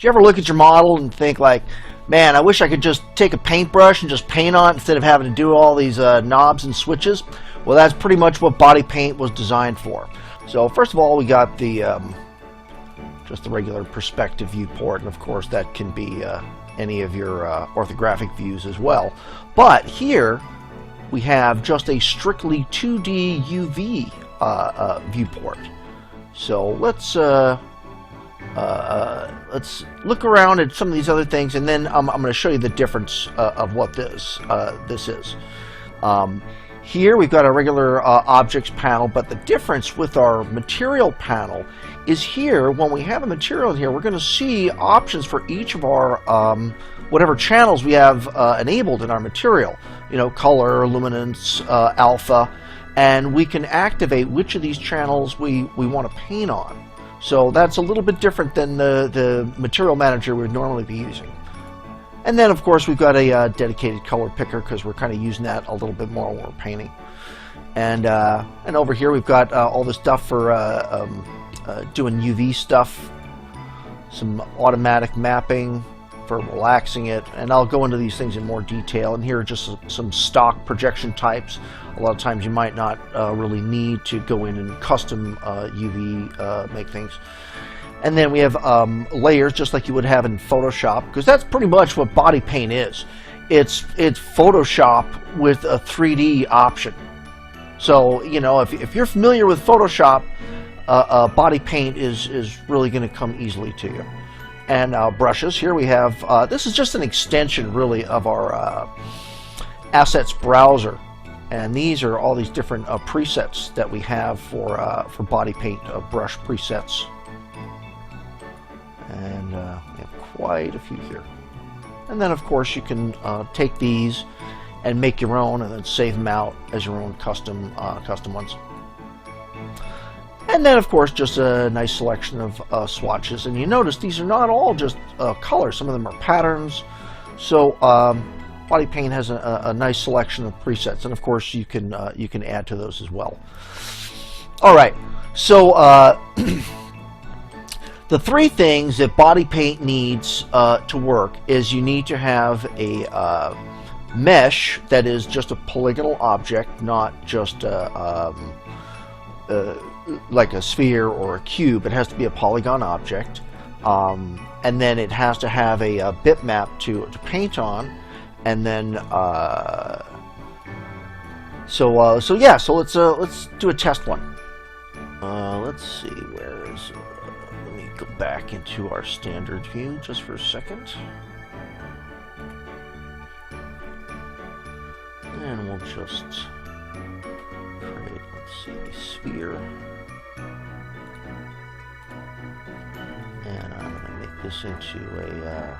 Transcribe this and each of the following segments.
you ever look at your model and think like, man, I wish I could just take a paintbrush and just paint on it instead of having to do all these knobs and switches? Well, that's pretty much what body paint was designed for. So first of all, we got the just the regular perspective viewport, and of course that can be any of your orthographic views as well. But here we have just a strictly 2D UV viewport. So let's look around at some of these other things, and then I'm going to show you the difference of what this is. Here we've got a regular objects panel, but the difference with our material panel is here, when we have a material in here, we're going to see options for each of our whatever channels we have enabled in our material. You know, color, luminance, alpha, and we can activate which of these channels we want to paint on. So that's a little bit different than the material manager would normally be using. And then, of course, we've got a dedicated color picker because we're kind of using that a little bit more when we're painting. And over here we've got all the stuff for doing UV stuff, some automatic mapping for relaxing it, and I'll go into these things in more detail. And here are just some stock projection types. A lot of times you might not really need to go in and custom UV make things. And then we have layers, just like you would have in Photoshop, because that's pretty much what body paint is. It's Photoshop with a 3D option. So, you know, if you're familiar with Photoshop, body paint is really going to come easily to you. And brushes, here we have, this is just an extension really of our assets browser. And these are all these different presets that we have for body paint brush presets. And we have quite a few here. And then, of course, you can take these and make your own, and then save them out as your own custom ones. And then, of course, just a nice selection of swatches. And you notice these are not all just colors. Some of them are patterns. So body paint has a nice selection of presets, and of course you can add to those as well. All right, so the three things that body paint needs to work is you need to have a mesh that is just a polygonal object, not just like a sphere or a cube. It has to be a polygon object, and then it has to have a bitmap to paint on, and then so let's do a test one. Let's see, where is let me go back into our standard view just for a second, and we'll just create, let's see, a sphere. And I'm going to make this into a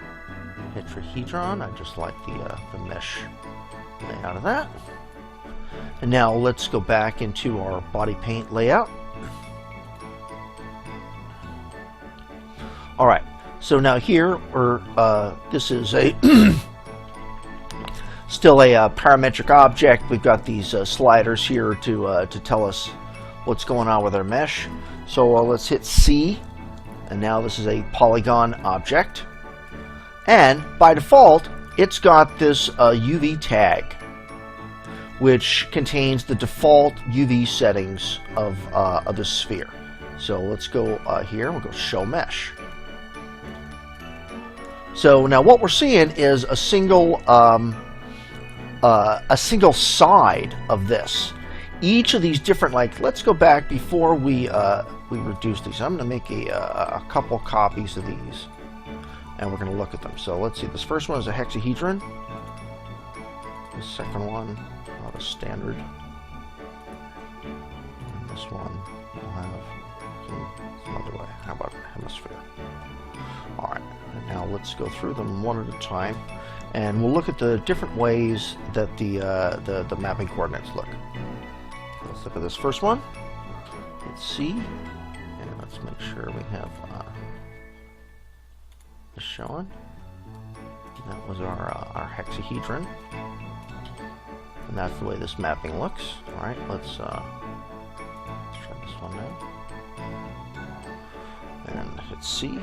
tetrahedron. I just like the mesh layout of that. And now let's go back into our body paint layout. All right. So now here, this is a still a parametric object. We've got these sliders here to tell us what's going on with our mesh. So let's hit C. And now this is a polygon object, and by default it's got this UV tag, which contains the default UV settings of the sphere. So let's go here, we'll go show mesh. So now what we're seeing is a single side of this. Each of these different, like, let's go back before we reduce these. I'm going to make a couple copies of these, and we're going to look at them. So let's see. This first one is a hexahedron. The second one, not a standard. And this one will have some other way. How about hemisphere? All right. And now let's go through them one at a time, and we'll look at the different ways that the mapping coordinates look. Let's look at this first one. Let's see, and let's make sure we have this showing. That was our hexahedron, and that's the way this mapping looks. All right, let's try this one now, and hit C.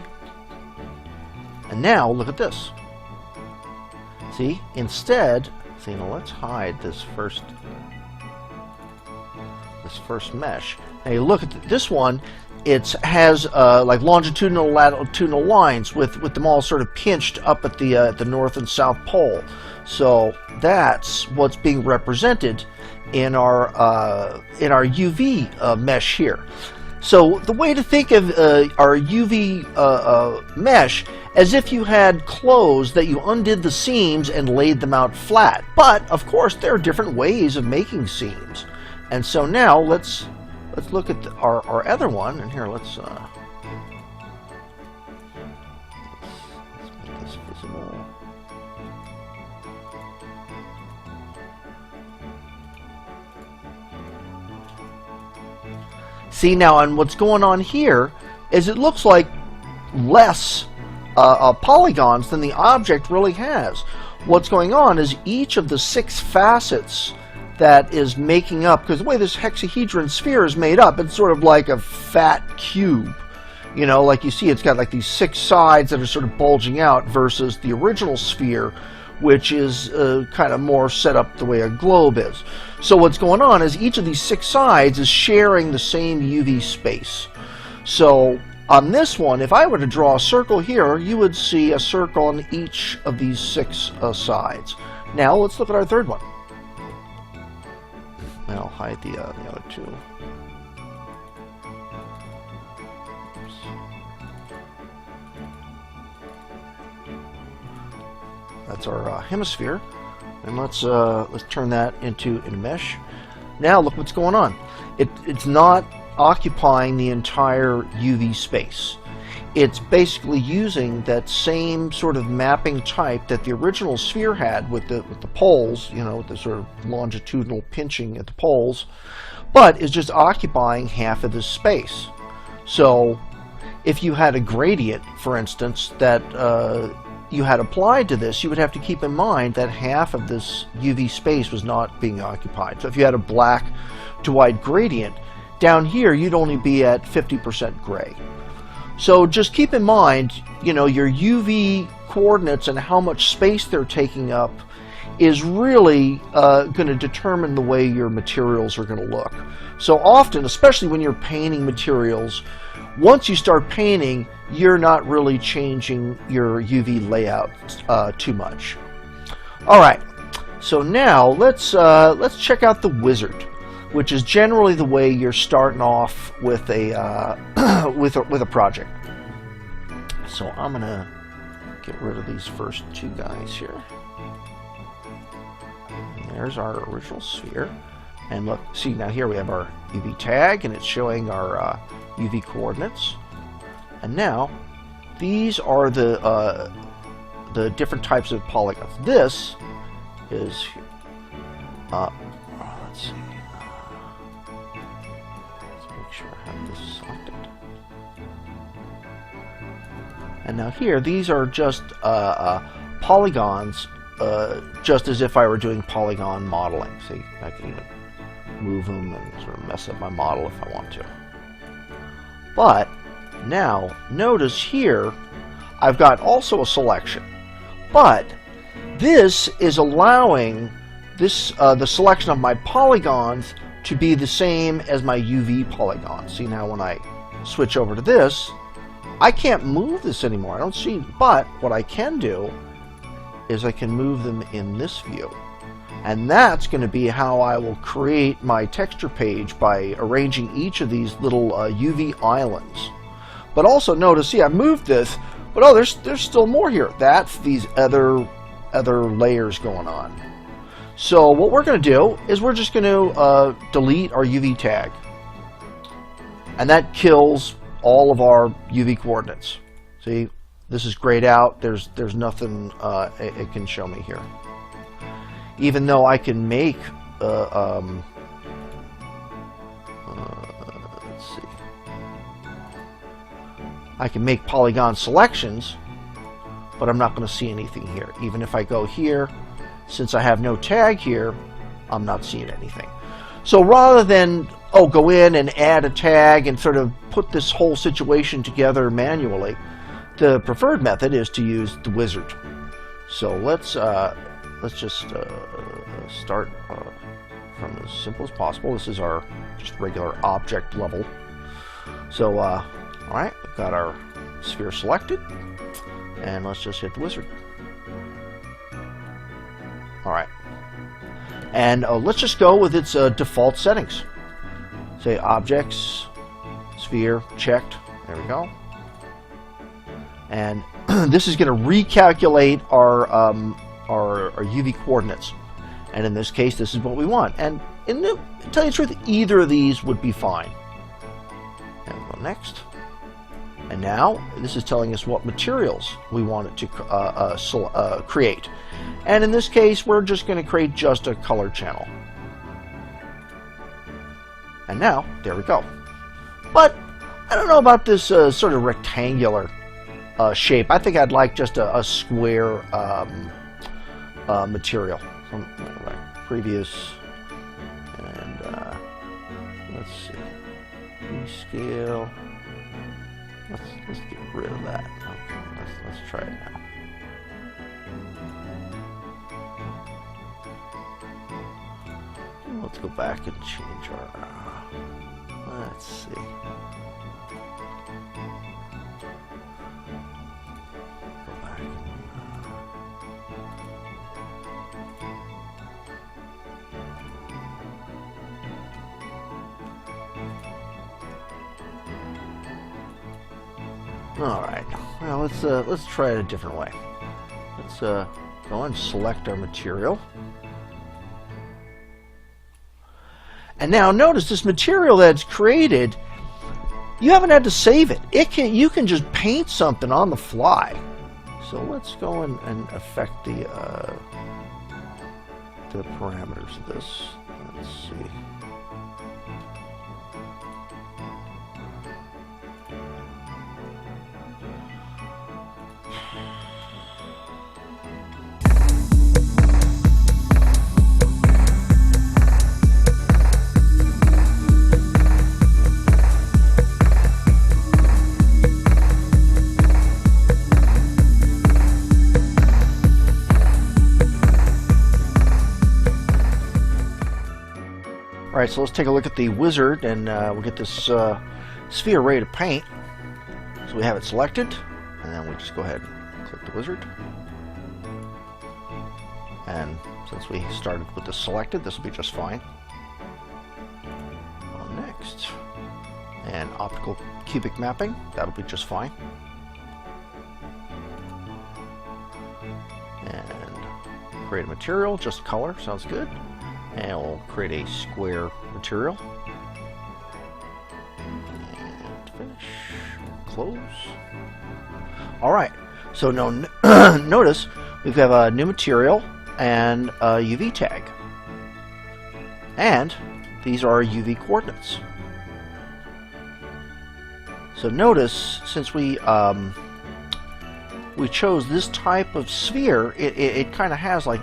And now look at this. See, instead, see, now let's hide this first mesh. Now you look at this one. It has like longitudinal, latitudinal lines with them all sort of pinched up at the north and south pole. So that's what's being represented in our UV mesh here. So the way to think of our UV mesh as if you had clothes that you undid the seams and laid them out flat. But of course there are different ways of making seams. And so now let's look at our other one, and here let's make this visible. See now, and what's going on here is it looks like less polygons than the object really has. What's going on is each of the 6 facets that is making up, because the way this hexahedron sphere is made up, it's sort of like a fat cube. You know, like you see, it's got like these 6 sides that are sort of bulging out versus the original sphere, which is kind of more set up the way a globe is. So what's going on is each of these 6 sides is sharing the same UV space. So on this one, if I were to draw a circle here, you would see a circle on each of these 6 sides. Now let's look at our third one. And I'll hide the other 2. Oops. That's our hemisphere, and let's turn that into a mesh. Now look what's going on. It's not occupying the entire UV space. It's basically using that same sort of mapping type that the original sphere had with the poles, you know, with the sort of longitudinal pinching at the poles, but is just occupying half of this space. So if you had a gradient, for instance, that you had applied to this, you would have to keep in mind that half of this UV space was not being occupied. So if you had a black to white gradient, down here you'd only be at 50% gray. So just keep in mind, you know, your UV coordinates and how much space they're taking up is really going to determine the way your materials are going to look. So often, especially when you're painting materials, once you start painting, you're not really changing your UV layout too much. All right, so now let's check out the wizard, which is generally the way you're starting off with a with a project. So I'm gonna get rid of these first 2 guys here. And there's our original sphere. And look, see now here we have our UV tag, and it's showing our UV coordinates. And now these are the different types of polygons. This is let's see. Make sure I have this selected. And now here, these are just polygons, just as if I were doing polygon modeling. See, I can even move them and sort of mess up my model if I want to. But now, notice here, I've got also a selection. But this is allowing this the selection of my polygons to be the same as my UV polygons. See now when I switch over to this, I can't move this anymore. I don't see, but what I can do is I can move them in this view. And that's going to be how I will create my texture page, by arranging each of these little UV islands. But also notice, see, I moved this, but oh, there's still more here. That's these other layers going on. So what we're going to do is we're just going to delete our UV tag. And that kills all of our UV coordinates. See, this is grayed out. There's nothing it can show me here. Even though I can make let's see, I can make polygon selections, but I'm not going to see anything here. Even if I go here, since I have no tag here, I'm not seeing anything. So rather than go in and add a tag and sort of put this whole situation together manually, The preferred method is to use the wizard. So let's just start from as simple as possible. This is our just regular object level. So all right, we've got our sphere selected, and let's just hit the wizard. All right, and let's just go with its default settings. Say objects, sphere, checked. There we go. And this is going to recalculate our UV coordinates. And in this case, this is what we want. And to tell you the truth, either of these would be fine. And we'll go next. And now, this is telling us what materials we want it to create. And in this case, we're just going to create just a color channel. And now, there we go. But I don't know about this sort of rectangular shape. I think I'd like just a square material from previous. And let's see, rescale. Let's get rid of that. Okay, let's try it now. Let's go back and change our. Let's see. Go back. All right. Well, let's try it a different way. Let's go and select our material. And now notice this material that's created, you haven't had to save it. You can just paint something on the fly. So let's go and affect the parameters of this. Let's see. Alright, so let's take a look at the wizard, and we'll get this sphere ready to paint. So we have it selected, and then we just go ahead and click the wizard. And since we started with this selected, this will be just fine. Next. And optical cubic mapping, that'll be just fine. And create a material, just color, sounds good. And we'll create a square material. And finish. Close. Alright, so notice we have a new material and a UV tag. And these are our UV coordinates. So notice, since we chose this type of sphere, it kind of has like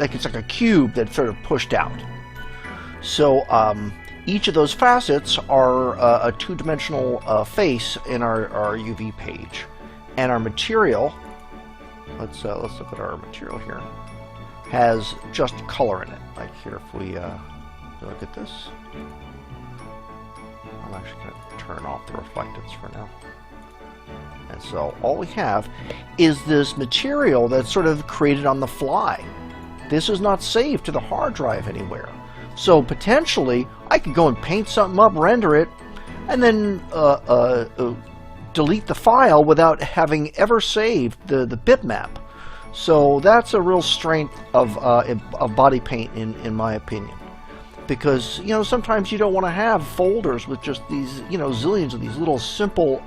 it's like a cube that's sort of pushed out. So each of those facets are a two-dimensional face in our UV page, and our material. Let's look at our material here. Has just color in it. Like here, if we look at this, I'm actually going to turn off the reflectance for now. And so all we have is this material that's sort of created on the fly. This is not saved to the hard drive anywhere. So potentially, I could go and paint something up, render it, and then delete the file without having ever saved the bitmap. So that's a real strength of body paint, in my opinion. Because, you know, sometimes you don't want to have folders with just these, you know, zillions of these little simple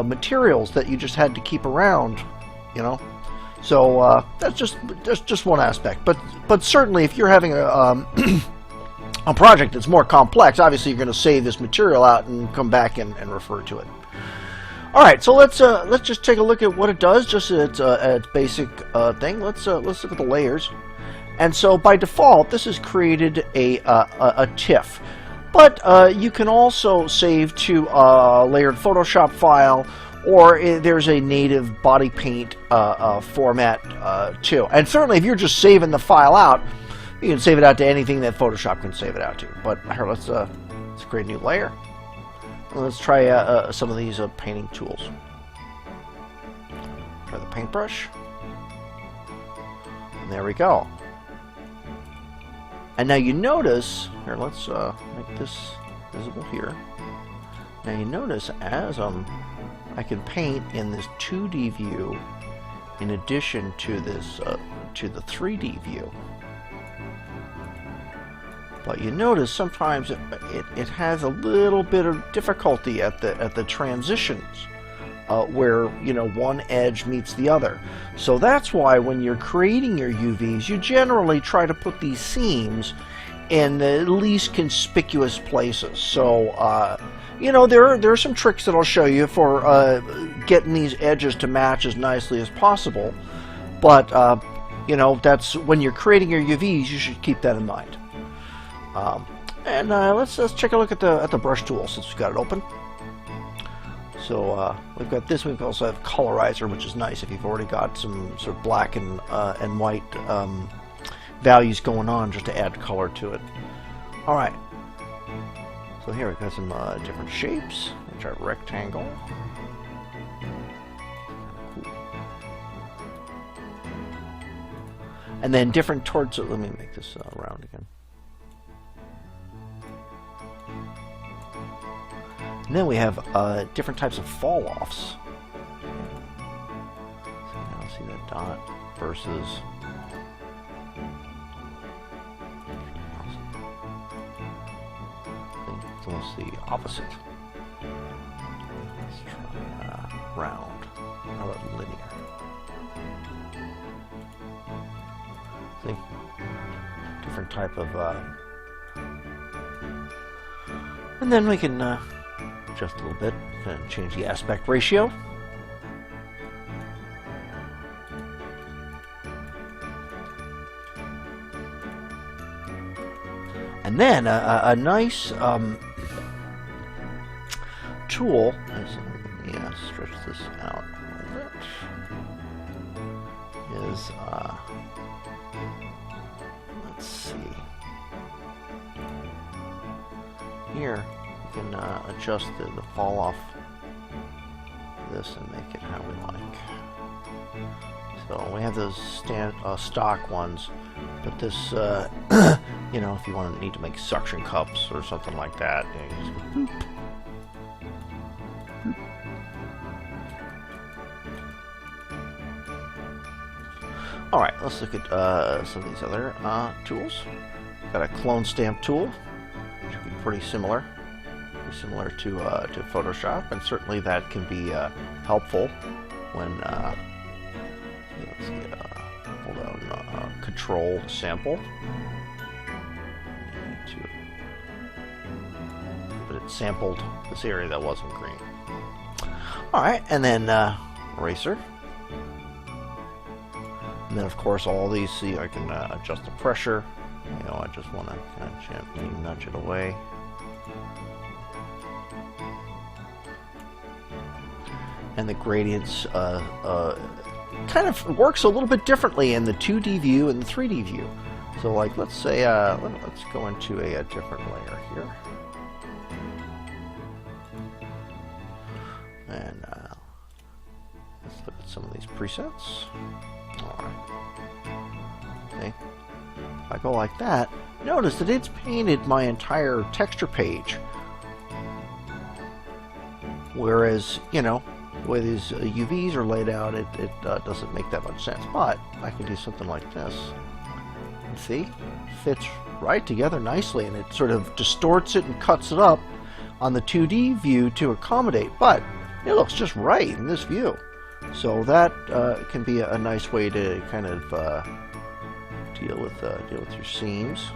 materials that you just had to keep around, you know. So that's just one aspect. But certainly, if you're having a project that's more complex, obviously you're going to save this material out and come back and refer to it. All right, so let's just take a look at what it does, just at its basic thing. Let's look at the layers. And so by default, this has created a TIFF. But you can also save to a layered Photoshop file, or there's a native body paint format too. And certainly if you're just saving the file out, you can save it out to anything that Photoshop can save it out to. But here, let's create a new layer. And let's try some of these painting tools. Try the paintbrush. And there we go. And now you notice, here, let's make this visible here. Now you notice as I can paint in this 2D view in addition to this to the 3D view. But you notice sometimes it has a little bit of difficulty at the transitions where, you know, one edge meets the other. So that's why when you're creating your UVs, you generally try to put these seams in the least conspicuous places. So you know, there are some tricks that I'll show you for getting these edges to match as nicely as possible. But you know, that's when you're creating your UVs, you should keep that in mind. And let's take a look at the brush tool since we've got it open. So we've got this. We also have colorizer, which is nice if you've already got some sort of black and white values going on, just to add color to it. All right. So here we've got some different shapes. Which are rectangle. Cool. And then different towards. Let me make this round again. And then we have different types of fall-offs. So now see that dot versus it's almost the opposite. Let's try round. How about linear? See? Different type of and then we can adjust a little bit and change the aspect ratio. And then a nice tool is, stretch this out a little bit, is let's see here. We can adjust the fall off this and make it how we like. So we have those stock ones, but this, you know, if you need to make suction cups or something like that, you just go boop. All right, let's look at some of these other tools. Got a clone stamp tool, which would be pretty similar to Photoshop, and certainly that can be helpful when let's see, hold on, control sample, but it sampled this area that wasn't green. All right, and then eraser, and then of course all these. See, I can adjust the pressure. You know, I just want to kind of gently nudge it away. And the gradients kind of works a little bit differently in the 2D view and the 3D view. So, like, let's say, let's go into a different layer here. And let's look at some of these presets. Alright. Okay. If I go like that, notice that it's painted my entire texture page. Whereas, you know, the way these UVs are laid out, it doesn't make that much sense. But I can do something like this. And see? Fits right together nicely, and it sort of distorts it and cuts it up on the 2D view to accommodate. But it looks just right in this view. So that can be a nice way to kind of deal with your seams,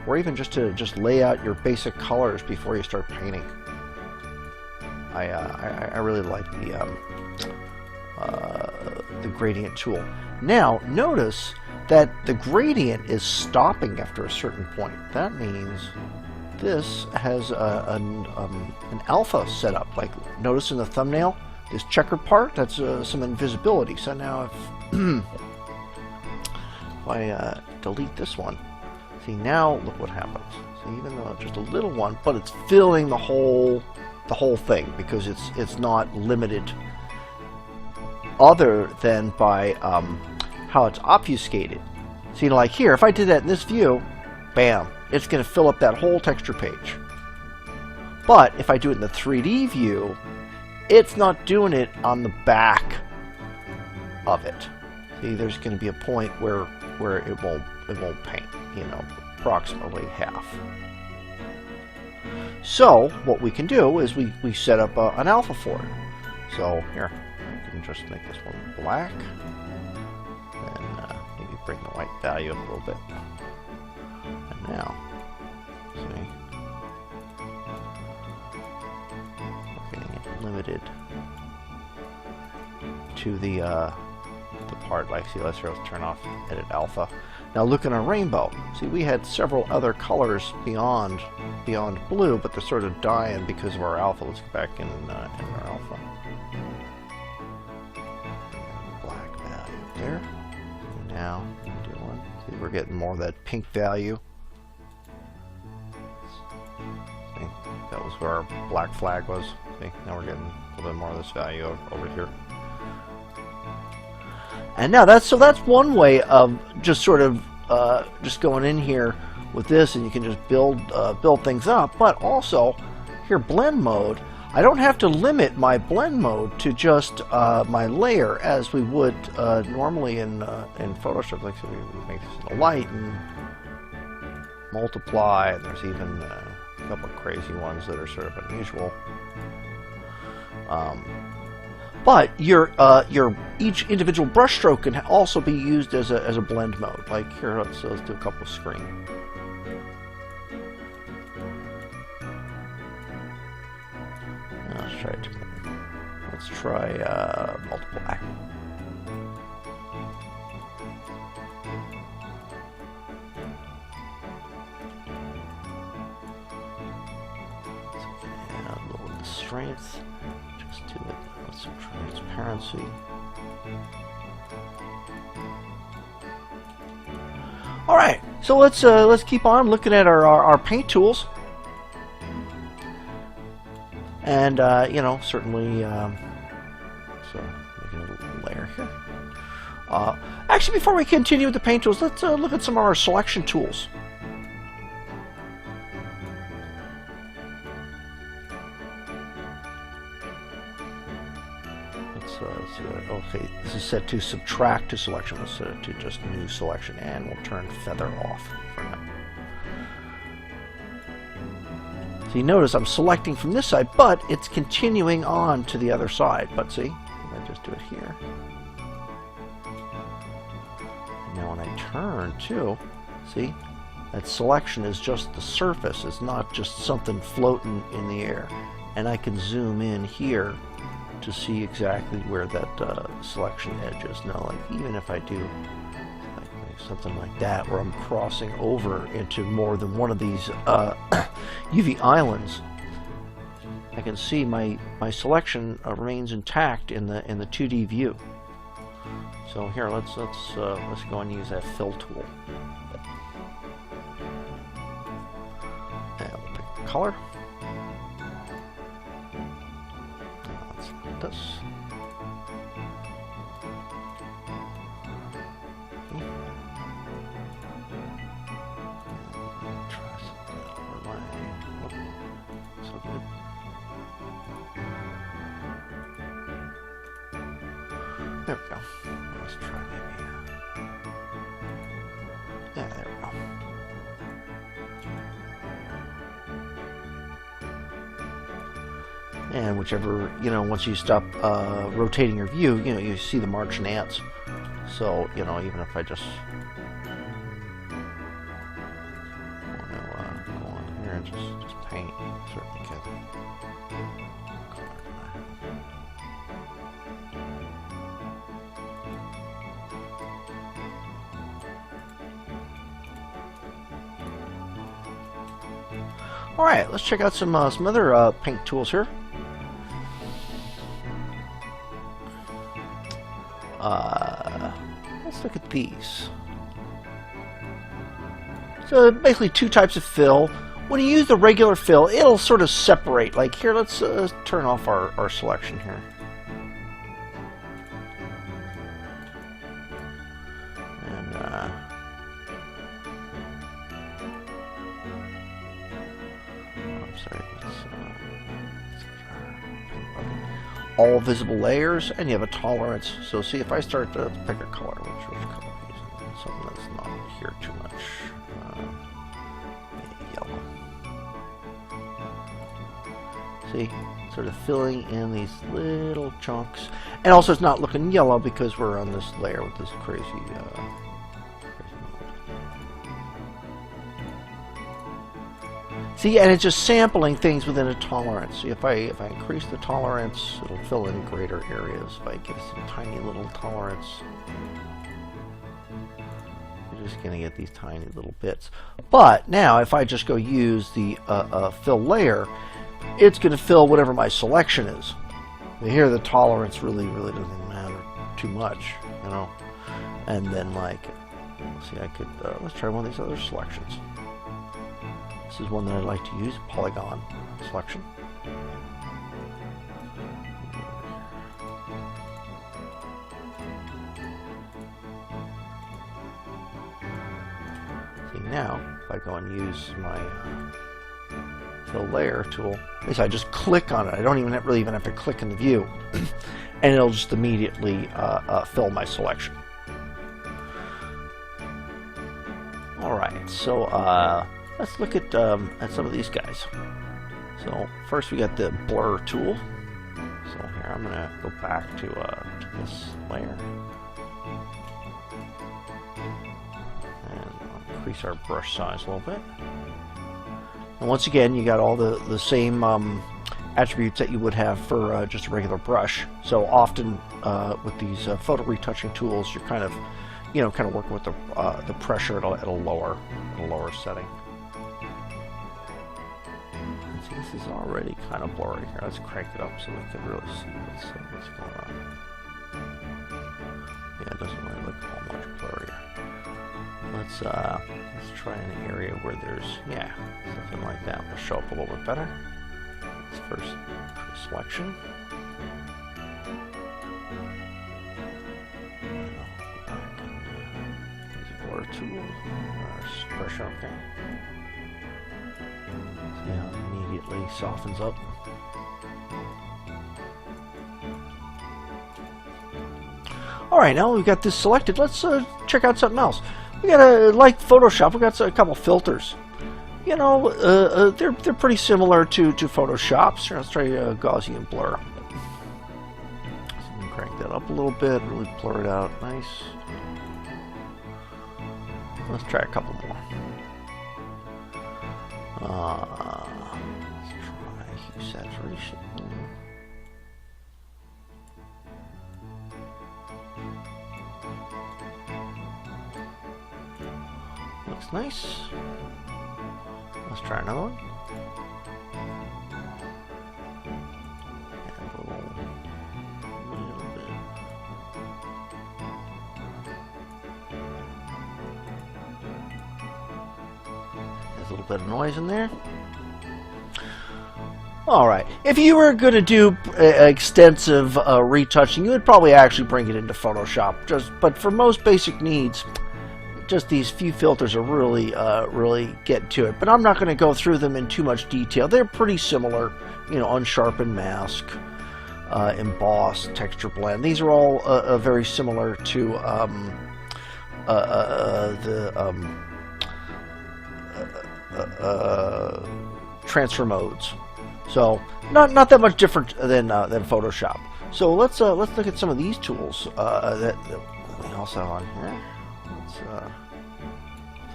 or even just to lay out your basic colors before you start painting. I really like the gradient tool. Now notice that the gradient is stopping after a certain point. That means this has an alpha setup. Like, notice in the thumbnail, this checkered part, that's some invisibility. So now if I delete this one, see, now look what happens. See, even though it's just a little one, but it's filling the whole thing, because it's not limited other than by how it's obfuscated. See, like here, if I did that in this view, bam, it's going to fill up that whole texture page. But if I do it in the 3D view, it's not doing it on the back of it. See, there's going to be a point where it won't paint, you know, approximately half. So what we can do is we set up an alpha for it. So here, I can just make this one black, and maybe bring the white value up a little bit. And now, see, we're getting it limited to the part. Like, see, let's turn off edit alpha. Now look at our rainbow. See, we had several other colors beyond blue, but they're sort of dying because of our alpha. Let's go back in our alpha. Black value there. And now do one. See, we're getting more of that pink value. See, that was where our black flag was. See, now we're getting a little bit more of this value over here. And now that's one way of just sort of just going in here with this, and you can just build things up. But also here, blend mode, I don't have to limit my blend mode to just my layer as we would normally in Photoshop. Like, so we make this in a light and multiply, and there's even a couple of crazy ones that are sort of unusual. But your each individual brushstroke can also be used as a blend mode. Like here, let's do a couple of screen. Let's try multiply. So we can add a little strength. Just do it with some transparency. All right, so let's keep on looking at our paint tools, and you know, certainly, so making a little layer here. Actually, before we continue with the paint tools, let's look at some of our selection tools. Okay, this is set to subtract to selection. Let's set it to just new selection, and we'll turn feather off for now. So you notice I'm selecting from this side, but it's continuing on to the other side. But see, I just do it here. And now when I turn too, see, that selection is just the surface. It's not just something floating in the air. And I can zoom in here to see exactly where that selection edge is. Now, like, even if I do like something like that, where I'm crossing over into more than one of these UV islands, I can see my selection remains intact in the 2D view. So here, let's go and use that fill tool. And we'll pick the color. This. So good. There we go. Let's try maybe. Yeah, there we go. And whichever, you know, once you stop rotating your view, you know, you see the marching ants. So, you know, even if I just want to go on here and just paint, certainly can. All right, let's check out some other paint tools here. Let's look at these. So basically 2 types of fill. When you use the regular fill, it'll sort of separate. Like here, let's turn off our selection here. And I'm sorry. All visible layers, and you have a tolerance. So see, if I start to pick a color, which color I'm using? Something that's not here too much. Yellow. See, sort of filling in these little chunks, and also it's not looking yellow because we're on this layer with this crazy. See, and it's just sampling things within a tolerance. See, if I increase the tolerance, it'll fill in greater areas. If I give some tiny little tolerance, you're just going to get these tiny little bits. But now, if I just go use the fill layer, it's going to fill whatever my selection is. And here, the tolerance really doesn't matter too much, you know. And then, like, let's see, I could let's try one of these other selections. This is one that I like to use, polygon selection. See, now, if I go and use my fill layer tool, at least I just click on it. I don't really even have to click in the view, and it'll just immediately fill my selection. All right, so let's look at some of these guys. So first we got the blur tool. So here I'm gonna go back to this layer and increase our brush size a little bit. And once again, you got all the same attributes that you would have for just a regular brush. So often with these photo retouching tools, you're kind of working with the pressure at a lower setting. This is already kind of blurry here. Let's crank it up so we can really see what's going on. Yeah, it doesn't really look all much blurrier. Let's try an area where there's something like that. Will show up a little bit better. Let's first selection. Use a blur tool. Pressure, okay. Yeah, immediately softens up. Alright, now we've got this selected, let's check out something else. We got like Photoshop, we got a couple filters. You know, they're pretty similar to Photoshop. So let's try Gaussian blur. So we can crank that up a little bit, really blur it out, nice. Let's try a couple more. Let's try hue saturation. Looks nice. Let's try another one. And a little bit. There's a little bit of noise in there. Alright, if you were going to do extensive retouching, you would probably actually bring it into Photoshop. But for most basic needs, just these few filters are really get to it. But I'm not going to go through them in too much detail. They're pretty similar, you know, unsharpen mask, emboss, texture blend. These are all very similar to transfer modes. So not that much different than Photoshop. So let's look at some of these tools that we also have on here.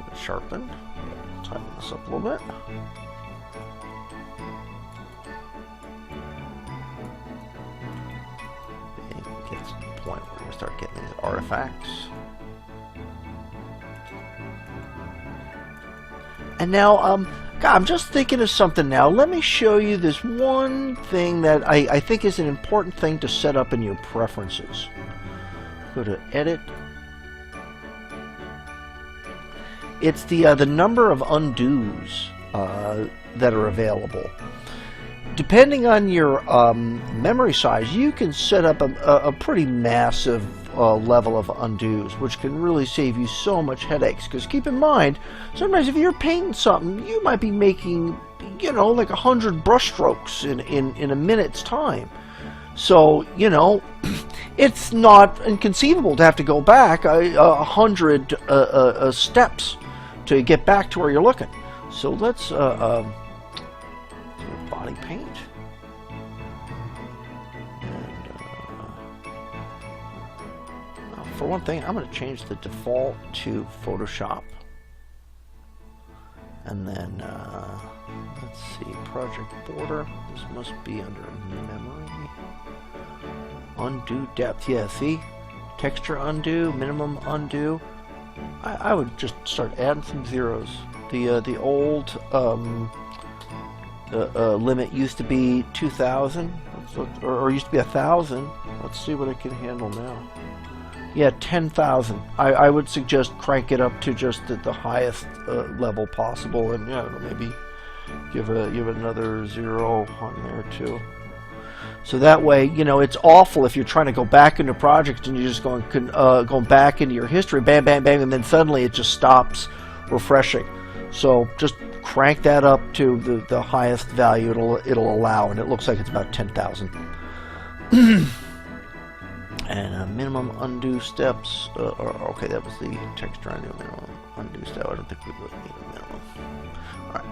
Let's sharpen. Tighten this up a little bit. And get to the point where we start getting these artifacts. And now, God, I'm just thinking of something now. Let me show you this one thing that I think is an important thing to set up in your preferences. Go to edit. It's the number of undos that are available. Depending on your memory size, you can set up a pretty massive level of undos, which can really save you so much headaches. Because keep in mind, sometimes if you're painting something, you might be making, you know, like 100 brush strokes in a minute's time. So, you know, it's not inconceivable to have to go back 100 steps to get back to where you're looking. So let's body paint. And for one thing, I'm going to change the default to Photoshop. And then let's see, project border. This must be under memory. Undo depth. Yeah, see, texture undo, minimum undo. I would just start adding some zeros. The old limit used to be 2,000, or used to be 1,000. Let's see what it can handle now. Yeah, 10,000. I would suggest crank it up to just the highest level possible, and yeah, maybe give another 0 on there too. So that way, you know, it's awful if you're trying to go back into projects and you're just going back into your history, bam, bam, bam, and then suddenly it just stops refreshing. So just crank that up to the highest value it'll allow, and it looks like it's about 10,000. And minimum undo steps. Okay, that was the texture undo, minimum undo step. I don't think we really need a minimum. All right.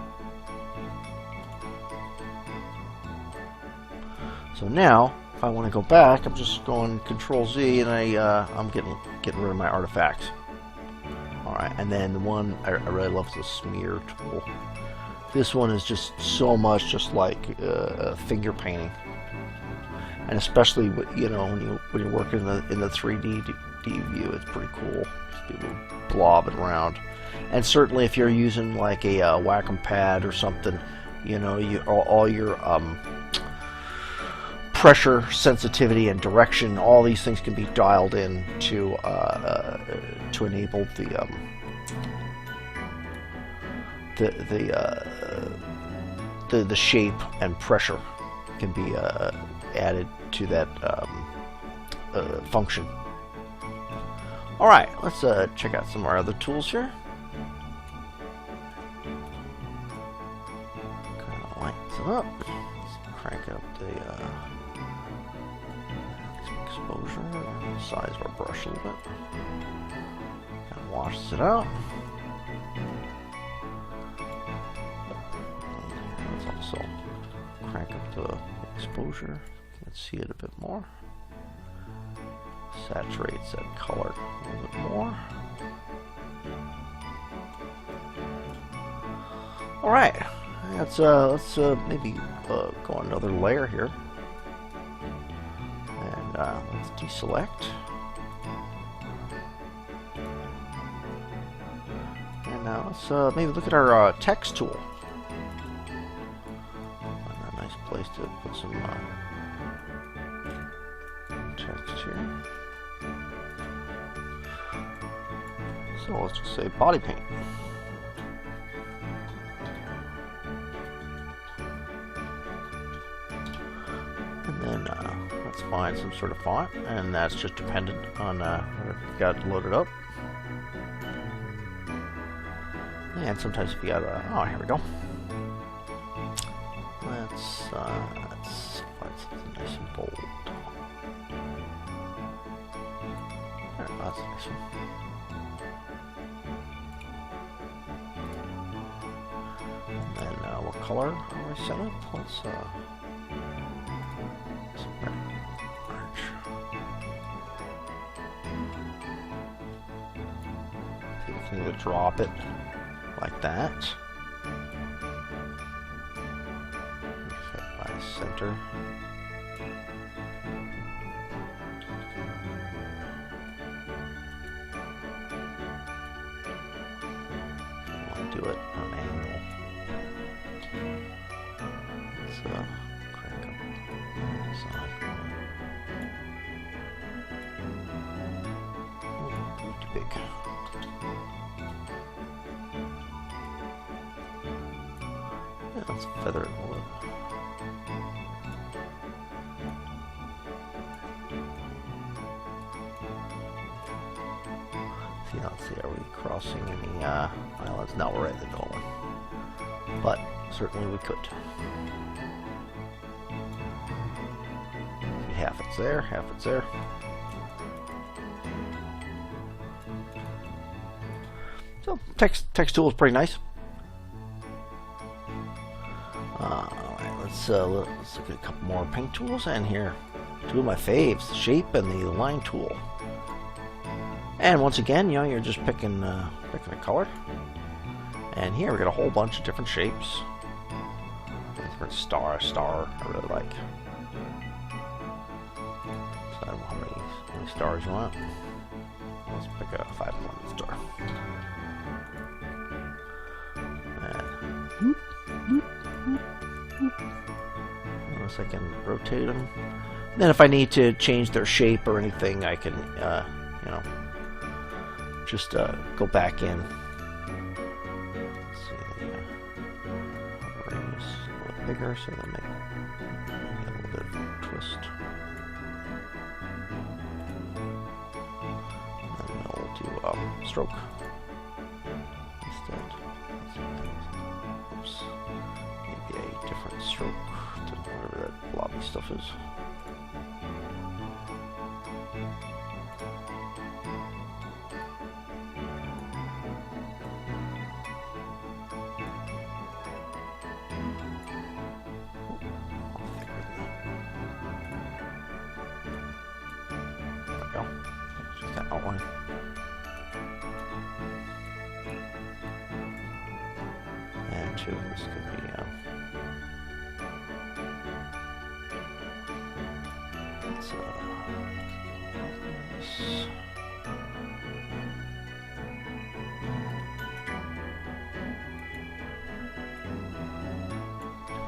So now, if I want to go back, I'm just going Control Z, and I'm getting rid of my artifacts. All right, and then the one I really love is the smear tool. This one is just so much just like finger painting, and especially you know when you're working in the 3D view, it's pretty cool. Just be able to blob it around, and certainly if you're using like a Wacom pad or something, you know, all your pressure, sensitivity, and direction, all these things can be dialed in to enable the shape and pressure can be added to that function. All right, let's check out some of our other tools here. Kind of lights it up. Let's crank up the exposure, and the size of our brush a little bit. Kind of washes it out. Let's also crank up the exposure. Let's see it a bit more. Saturates that color a little bit more. All right, let's maybe go another layer here. Let's deselect. And now let's maybe look at our text tool. A nice place to put some text here. So let's just say body paint. And then let's find some sort of font, and that's just dependent on what you've got loaded up. And sometimes if you got oh, here we go. Let's find something nice and bold. There, that's a nice one. And then what color are we set up? Let's orange. See if we can either drop it like that. Set by center. Do it on an angle. Let's crank up the side. big. Yeah, let's feather it a little. Let's see, are we crossing any islands? No, we're right in the middle one. But certainly we could. Half it's there, half it's there. So text tool is pretty nice. Alright, let's look at a couple more paint tools, and here, two of my faves, the shape and the line tool. And once again, you know, you're just picking a color. And here we got a whole bunch of different shapes. Different star I really like. So I don't know how many stars you want. Let's pick a 5-point star. Unless I can rotate them. Then if I need to change their shape or anything, I can, you know, just go back in. Let's see, the ring is a little bigger, so they'll make a little bit of a twist. And then we'll do stroke instead. Oops. Maybe a different stroke than whatever that blobby stuff is. Outline. And two, this could be let's this.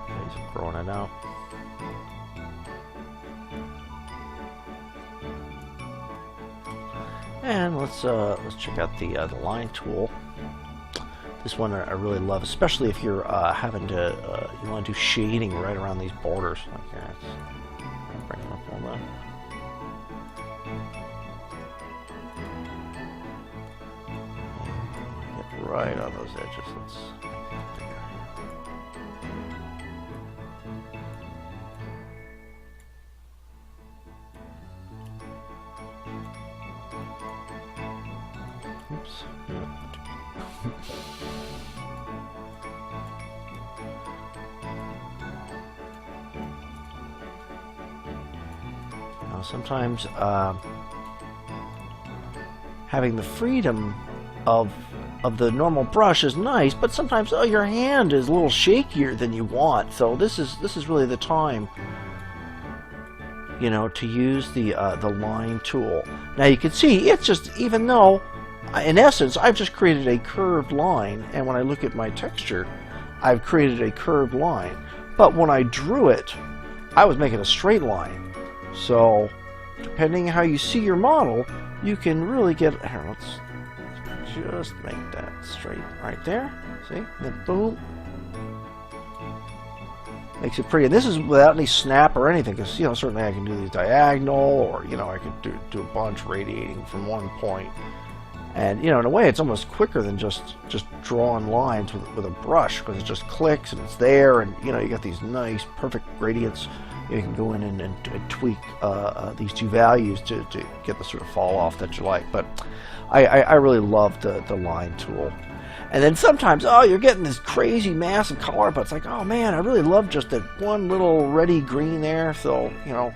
Ways of growing it out. And let's check out the line tool. This one I really love, especially if you're having to you want to do shading right around these borders. Like here, let's bring them up a little bit. Get right on those edges. Let's. Oops. Now, sometimes having the freedom of the normal brush is nice, but sometimes your hand is a little shakier than you want. So this is really the time, you know, to use the line tool. Now you can see it's just, even though in essence I've just created a curved line, and when I look at my texture I've created a curved line, but when I drew it I was making a straight line. So depending how you see your model, you can really get here, let's just make that straight right there. See? Then boom. Makes it pretty. And this is without any snap or anything, because, you know, certainly I can do these diagonal, or, you know, I could do a bunch radiating from one point. And, you know, in a way it's almost quicker than just drawing lines with a brush, because it just clicks and it's there, and, you know, you got these nice perfect gradients. You can go in and tweak these two values to get the sort of fall off that you like. But I really love the line tool. And then sometimes, oh, you're getting this crazy massive color, but it's like, oh man, I really love just that one little reddy green there. So, you know,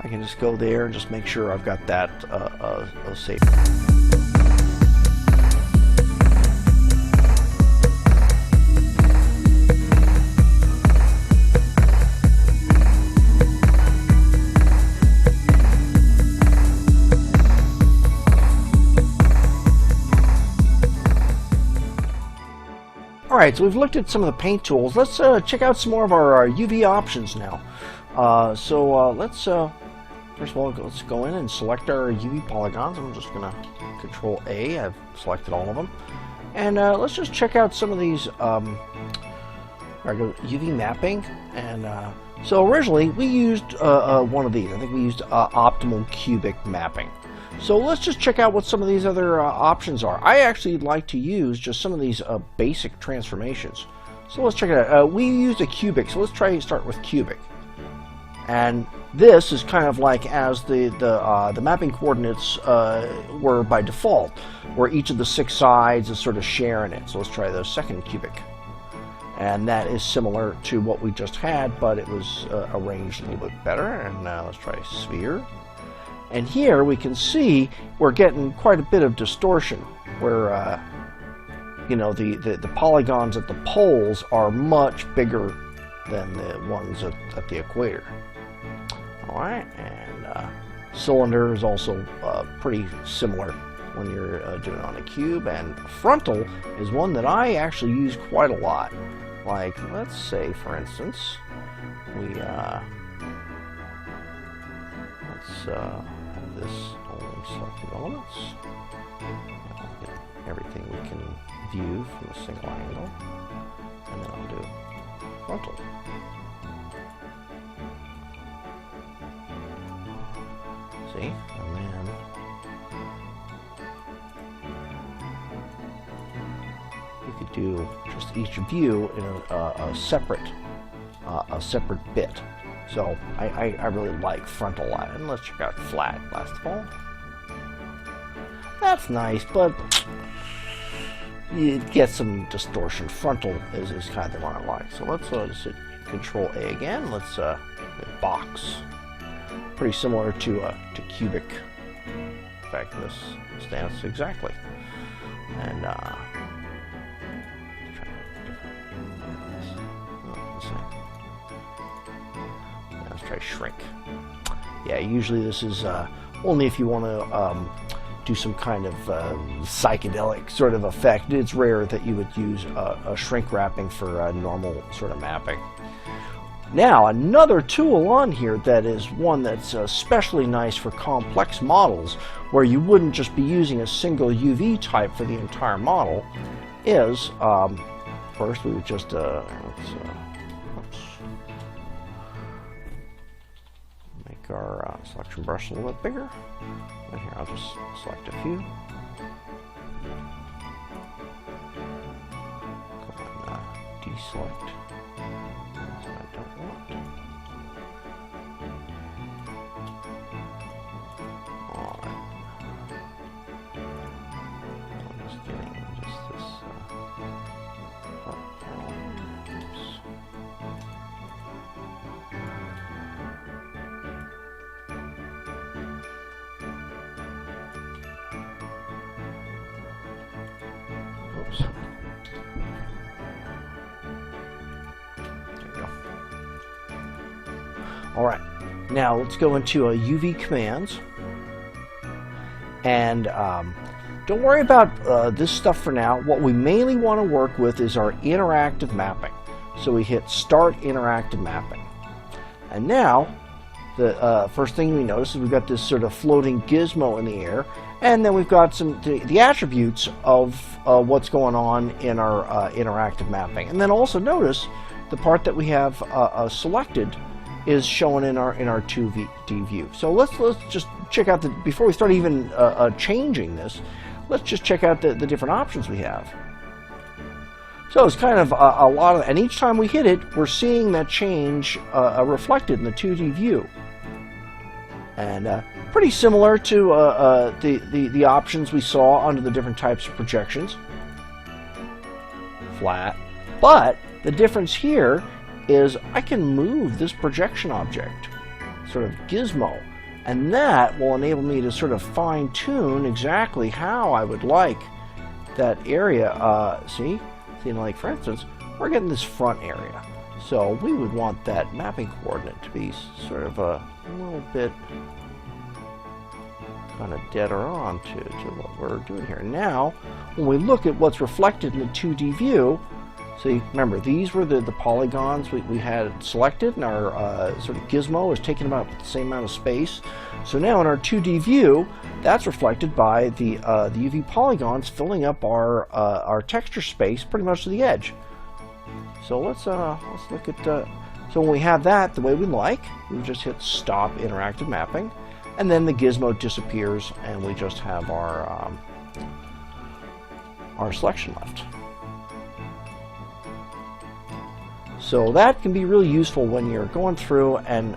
I can just go there and just make sure I've got that safe. Alright, so we've looked at some of the paint tools. Let's check out some more of our UV options now. Let's first of all, let's go in and select our UV polygons. I'm just going to Control A. I've selected all of them. And let's just check out some of these UV mapping. And so originally we used one of these. I think we used optimal cubic mapping. So let's just check out what some of these other options are. I actually like to use just some of these basic transformations. So let's check it out. We used a cubic, so let's try to start with cubic. And this is kind of like as the mapping coordinates were by default, where each of the 6 sides is sort of sharing it. So let's try the second cubic. And that is similar to what we just had, but it was arranged a little bit better. And now let's try sphere. And here we can see we're getting quite a bit of distortion, where you know, the polygons at the poles are much bigger than the ones at the equator. All right, and cylinder is also pretty similar when you're doing it on a cube. And frontal is one that I actually use quite a lot. Like, let's say, for instance, we let's have this only selected elements. I'll get everything we can view from a single angle, and then I'll do frontal. See, and then you could do just each view in a separate bit. So I really like frontal a lot. And let's check out flat last of all. That's nice, but you get some distortion. Frontal is kind of the one I like. So let's just hit Control A again. Let's hit box. Pretty similar to cubic. In fact, this stands exactly. And let's try shrink. Yeah, usually this is only if you want to do some kind of psychedelic sort of effect. It's rare that you would use a shrink wrapping for normal sort of mapping. Now, another tool on here that is one that's especially nice for complex models, where you wouldn't just be using a single UV type for the entire model, is first we would just make our selection brush a little bit bigger. And here, I'll just select a few. Go and deselect. I don't want. Alright. I'm just getting just this front panel. Oops. Oops. Alright, now let's go into UV commands, and don't worry about this stuff for now. What we mainly want to work with is our interactive mapping. So we hit Start Interactive Mapping. And now, the first thing we notice is we've got this sort of floating gizmo in the air, and then we've got some the attributes of what's going on in our interactive mapping. And then also notice the part that we have selected is shown in our 2D view. So let's just check out before we start even changing this, let's just check out the different options we have. So it's kind of a lot of, and each time we hit it, we're seeing that change reflected in the 2D view. And pretty similar to the options we saw under the different types of projections. Flat. But the difference here is I can move this projection object, sort of gizmo, and that will enable me to sort of fine-tune exactly how I would like that area. See, like for instance, we're getting this front area, so we would want that mapping coordinate to be sort of a little bit kind of deader on to what we're doing here. Now, when we look at what's reflected in the 2D view, So remember, these were the polygons we had selected, and our sort of gizmo is taking about the same amount of space. So now in our 2D view, that's reflected by the UV polygons filling up our texture space pretty much to the edge. So let's look at. So when we have that the way we like, we just hit Stop Interactive Mapping, and then the gizmo disappears, and we just have our selection left. So that can be really useful when you're going through and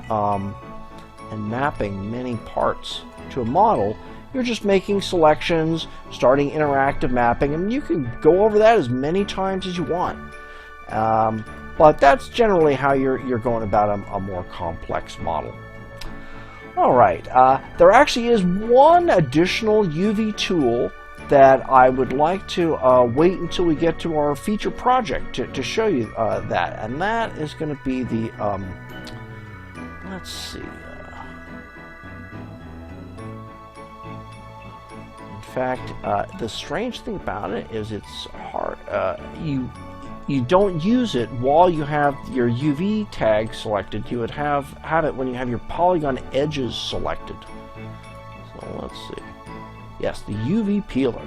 mapping many parts to a model. You're just making selections, starting interactive mapping, and you can go over that as many times as you want. But that's generally how you're going about a more complex model. All right, there actually is one additional UV tool that I would like to wait until we get to our feature project to show you that, and that is going to be the, let's see, in fact, the strange thing about it is it's hard, you don't use it while you have your UV tag selected. You would have it when you have your polygon edges selected. So let's see. Yes, the UV peeler,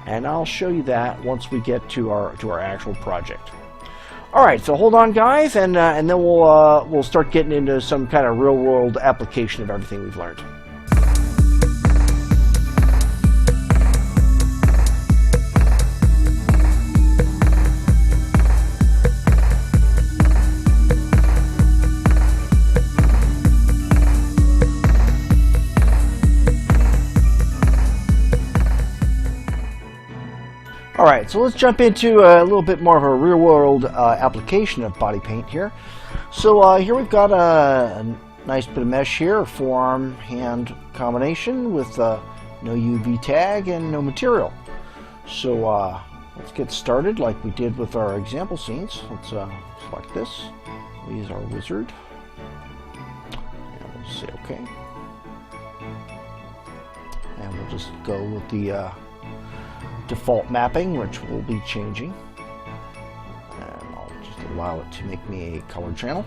and I'll show you that once we get to our actual project. All right, so hold on, guys, and then we'll start getting into some kind of real-world application of everything we've learned. Alright, so let's jump into a little bit more of a real-world application of body paint here. So here we've got a nice bit of mesh here, a forearm-hand combination with no UV tag and no material. So let's get started like we did with our example scenes. Let's select this. We'll use our wizard. And we'll say OK. And we'll just go with the default mapping, which will be changing, and I'll just allow it to make me a color channel,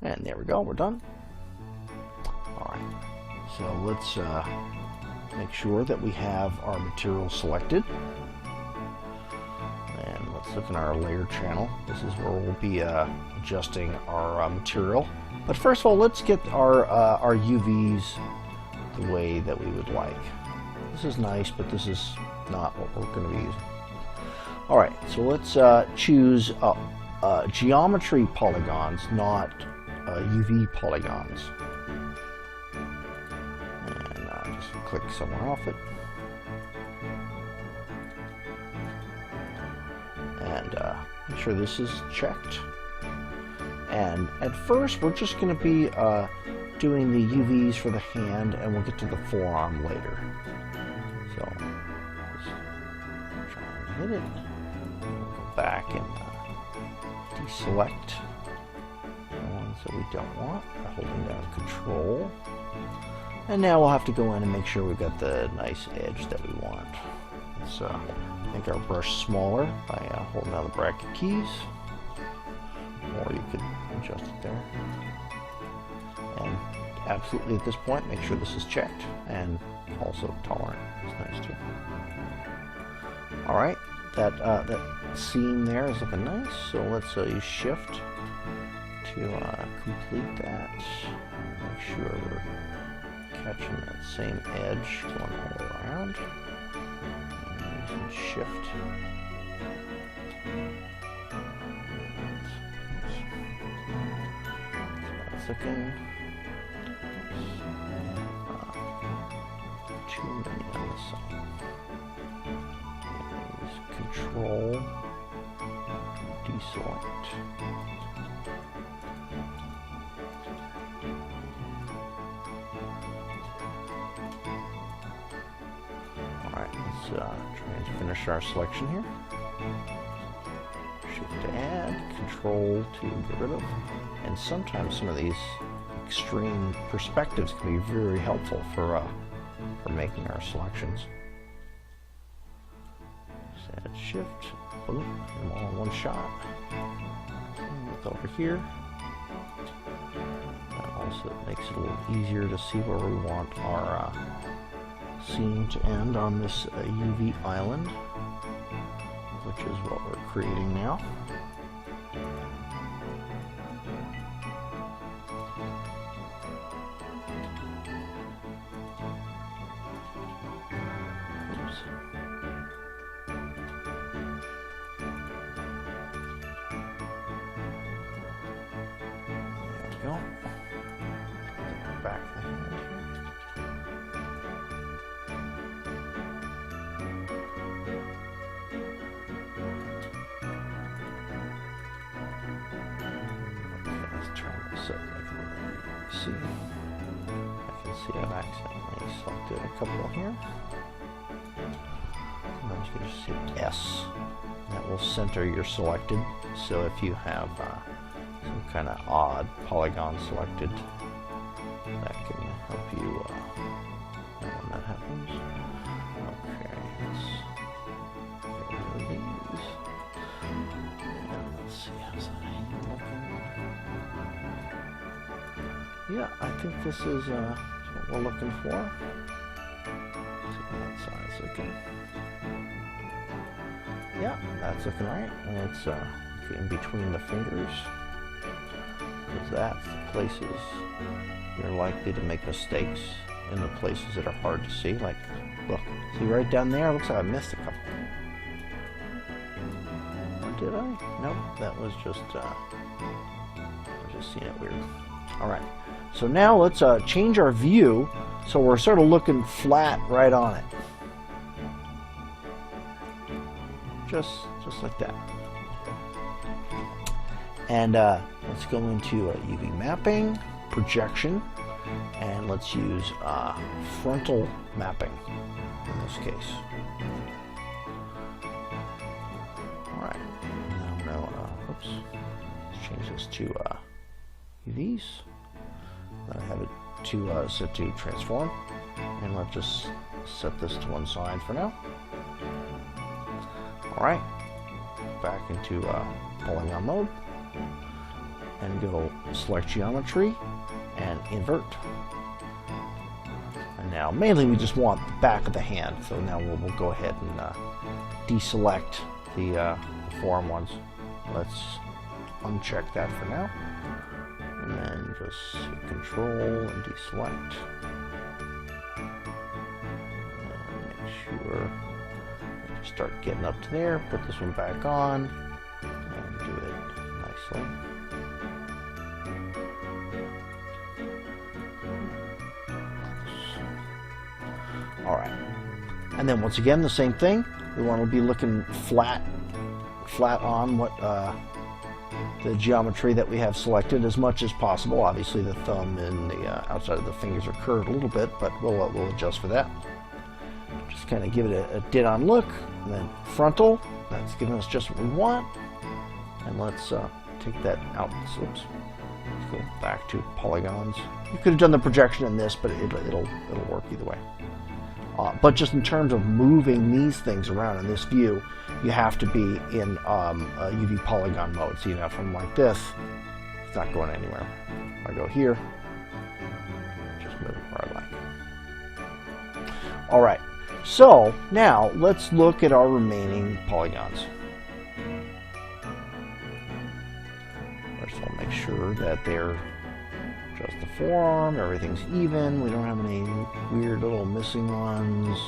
and there we go, we're done. Alright, so let's make sure that we have our material selected, and let's look in our layer channel. This is where we'll be adjusting our material, but first of all, let's get our UVs the way that we would like. This is nice, but this is not what we're going to be using. Alright, so let's choose geometry polygons, not UV polygons. And just click somewhere off it. And make sure this is checked. And at first, we're just going to be doing the UVs for the hand, and we'll get to the forearm later. So, just try and hit it. We'll go back and deselect the ones that we don't want by holding down Control. And now we'll have to go in and make sure we've got the nice edge that we want. Let's make our brush smaller by holding down the bracket keys. Or you could adjust it there. And absolutely at this point, make sure this is checked, and also tolerant is nice too. Alright, that scene there is looking nice, so let's use Shift to complete that. Make sure we're catching that same edge going all the way around. And using Shift. Looking too many on the side. Use Control, deselect. Alright, let's try and finish our selection here. Shift to add, Control to get rid of. And sometimes some of these extreme perspectives can be very helpful for making our selections. add shift, boom, them all in one shot. Look over here. That also makes it a little easier to see where we want our scene to end on this UV island, which is what we're creating now. Back the hand here. Okay, let's turn this up. See, I can see I've accidentally selected a couple here. And I'm just going to hit S. That will center your selected. So if you have some kind of odd polygon selected, that can help you when that happens. Okay, let's get rid of these. And let's see, how's that looking? Yeah, I think this is what we're looking for. Let's see how that side's looking. Yeah, that's looking right. And it's in between the fingers, because that's the places you're likely to make mistakes, in the places that are hard to see. Like, look, see right down there? Looks like I missed a couple. Or did I? Nope, that was just seeing it weird. All right, so now let's change our view so we're sort of looking flat right on it. Just like that. And let's go into UV mapping, projection, and let's use frontal mapping in this case. All right, now I'm gonna, oops, let's change this to UVs. I have it to set to transform, and let's just set this to one side for now. All right, back into polygon mode, and go select geometry and invert. And now mainly we just want the back of the hand, so now we'll go ahead and deselect the forearm ones. Let's uncheck that for now, and then just hit control and deselect, and make sure start getting up to there. Put this one back on and do it nicely. Alright, and then once again the same thing. We want to be looking flat on what the geometry that we have selected as much as possible. Obviously the thumb and the outside of the fingers are curved a little bit, but we'll adjust for that. Just kind of give it a dead-on look, and then frontal. That's giving us just what we want. And let's take that out. So, oops. Let's go back to polygons. You could have done the projection in this, but it'll work either way. But just in terms of moving these things around in this view, you have to be in UV polygon mode. So, you know, from like this, it's not going anywhere. If I go here, just move it where I like. All right. So now let's look at our remaining polygons. First of all, make sure that they're just the forearm, everything's even, we don't have any weird little missing ones,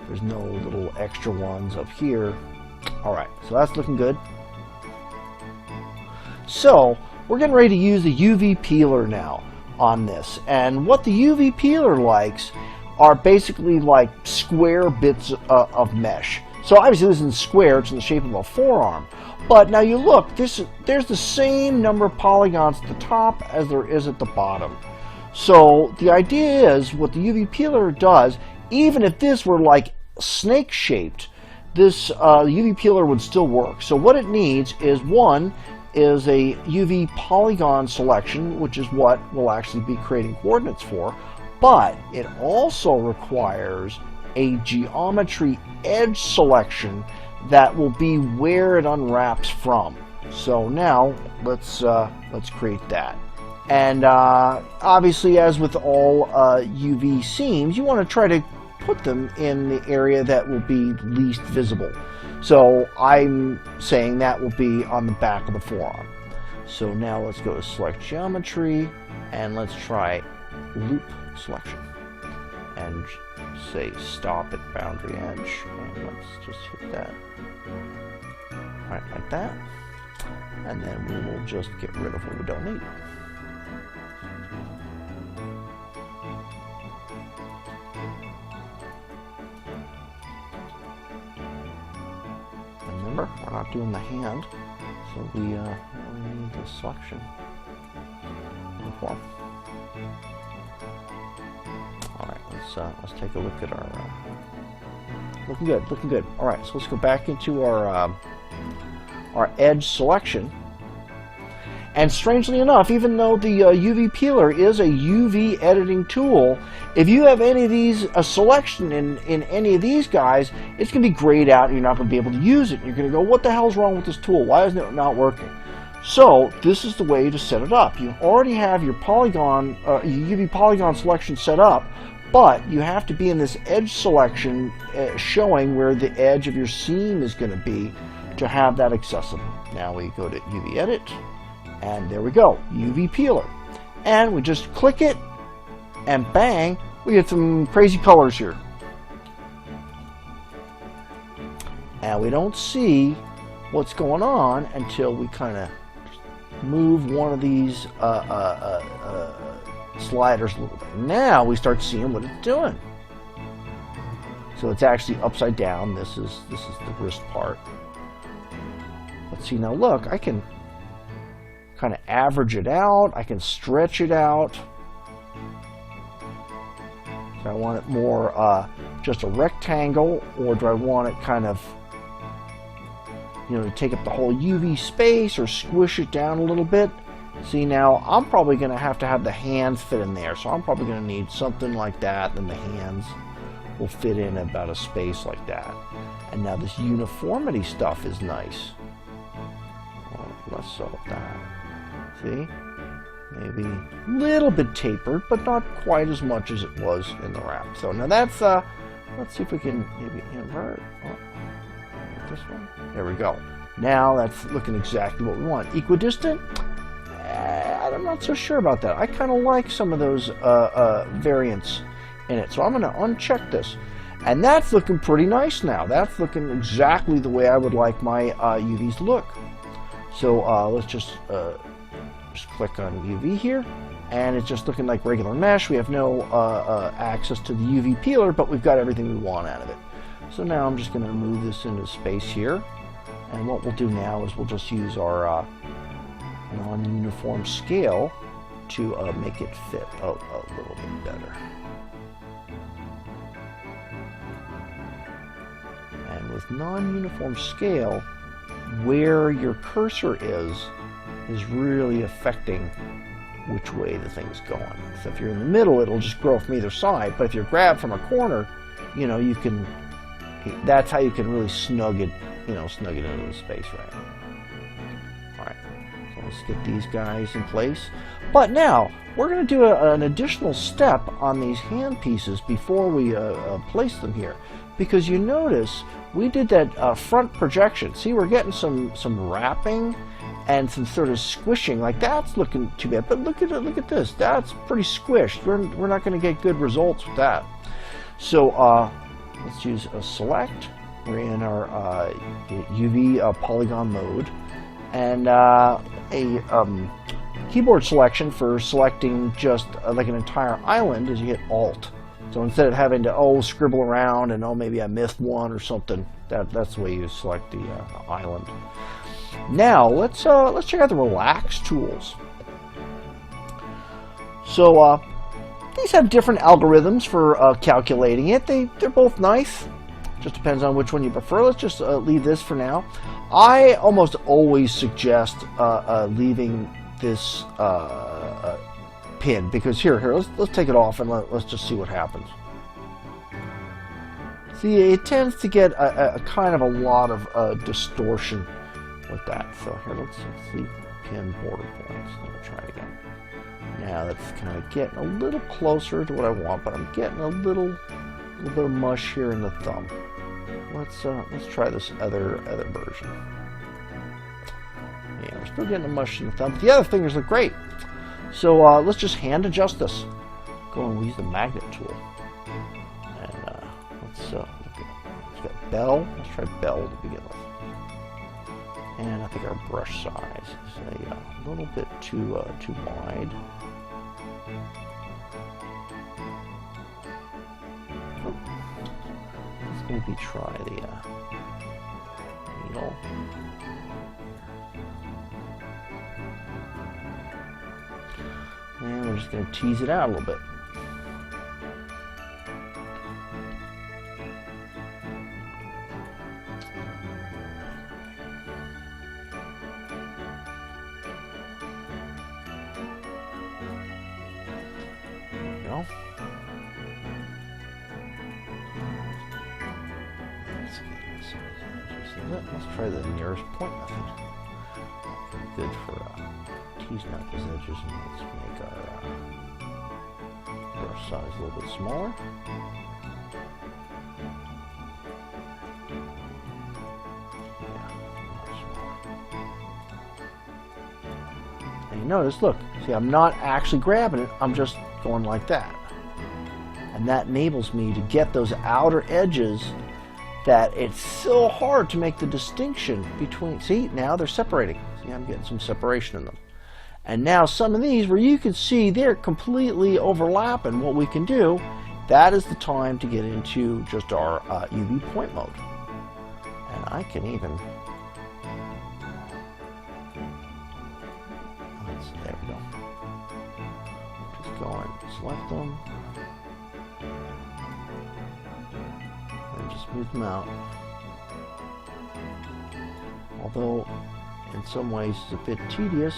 there's no little extra ones up here. Alright, so that's looking good. So we're getting ready to use the UV peeler now on this, and what the UV peeler likes are basically like square bits of mesh. So obviously this isn't square, it's in the shape of a forearm. But now you look, there's the same number of polygons at the top as there is at the bottom. So the idea is, what the UV peeler does, even if this were like snake shaped, this UV peeler would still work. So what it needs is, one, is a UV polygon selection, which is what we'll actually be creating coordinates for. But it also requires a geometry edge selection that will be where it unwraps from. So now let's create that. And obviously, as with all UV seams, you want to try to put them in the area that will be least visible. So I'm saying that will be on the back of the forearm. So now let's go to select geometry, and let's try loop selection. And say stop at boundary edge, and let's just hit that. Alright, like that. And then we will just get rid of what we don't need. Remember, we're not doing the hand, so we need the selection. Alright, let's take a look at our looking good, looking good. Alright, so let's go back into our edge selection. And strangely enough, even though the UV peeler is a UV editing tool, if you have any of these, a selection in any of these guys, it's going to be grayed out and you're not going to be able to use it. You're going to go, what the hell's wrong with this tool? Why isn't it not working? So this is the way to set it up. You already have your polygon, your UV polygon selection set up, but you have to be in this edge selection showing where the edge of your seam is going to be to have that accessible. Now we go to UV edit. And there we go, UV peeler. And we just click it, and bang, we get some crazy colors here. And we don't see what's going on until we kind of move one of these sliders a little bit. Now we start seeing what it's doing. So it's actually upside down. This is the wrist part. Let's see, now look, I can kind of average it out. I can stretch it out. Do I want it more just a rectangle, or do I want it kind of, you know, to take up the whole UV space, or squish it down a little bit? See, now I'm probably going to have the hands fit in there, so I'm probably going to need something like that, and the hands will fit in about a space like that. And now this uniformity stuff is nice. Well, less so that. See? Maybe a little bit tapered, but not quite as much as it was in the wrap. So now that's, let's see if we can maybe invert. Oh, this one. There we go. Now that's looking exactly what we want. Equidistant? I'm not so sure about that. I kind of like some of those variants in it. So I'm going to uncheck this. And that's looking pretty nice now. That's looking exactly the way I would like my UVs to look. So let's just click on UV here, and it's just looking like regular mesh. We have no access to the UV peeler, but we've got everything we want out of it. So now I'm just going to move this into space here, and what we'll do now is we'll just use our non-uniform scale to make it fit a little bit better. And with non-uniform scale, where your cursor is really affecting which way the thing's going. So if you're in the middle, it'll just grow from either side. But if you're grabbed from a corner, you know, you can, that's how you can really snug it, you know, snug it into the space, right? All right, so let's get these guys in place. But now, we're going to do an additional step on these hand pieces before we place them here. Because you notice, we did that front projection. See, we're getting some wrapping and some sort of squishing. Like, that's looking too bad. But look at this. That's pretty squished. We're not going to get good results with that. So let's use a select. We're in our UV polygon mode, and a keyboard selection for selecting just like an entire island is you hit Alt. So instead of having to scribble around and maybe I missed one or something, that's the way you select the island. Now let's check out the relax tools. So these have different algorithms for calculating it. They're both nice. Just depends on which one you prefer. Let's just leave this for now. I almost always suggest leaving this pin, because here let's take it off and let's just see what happens. it tends to get a kind of a lot of distortion with that. So here, let's see, pin border points. Let me try it again. Now that's kind of getting a little closer to what I want, but I'm getting a little bit of mush here in the thumb. Let's try this other version. Yeah, we're still getting a mush in the thumb, but the other fingers look great. So let's just hand adjust this. Go and use the magnet tool. And let's got bell. Let's try bell to begin with. And I think our brush size is a little bit too wide. Oh. Let's maybe try the needle. And we're just going to tease it out a little bit. There we go. Let's try the nearest point method. Good for teasing out those edges, and let's make our brush size a little bit smaller. And you notice, look, see, I'm not actually grabbing it, I'm just going like that. And that enables me to get those outer edges that it's so hard to make the distinction between. See, now they're separating. See, I'm getting some separation in them. And now some of these where you can see they're completely overlapping, what we can do, that is the time to get into just our UV point mode. And I can even, there we go. Just go and select them. And just move them out. Although, in some ways, it's a bit tedious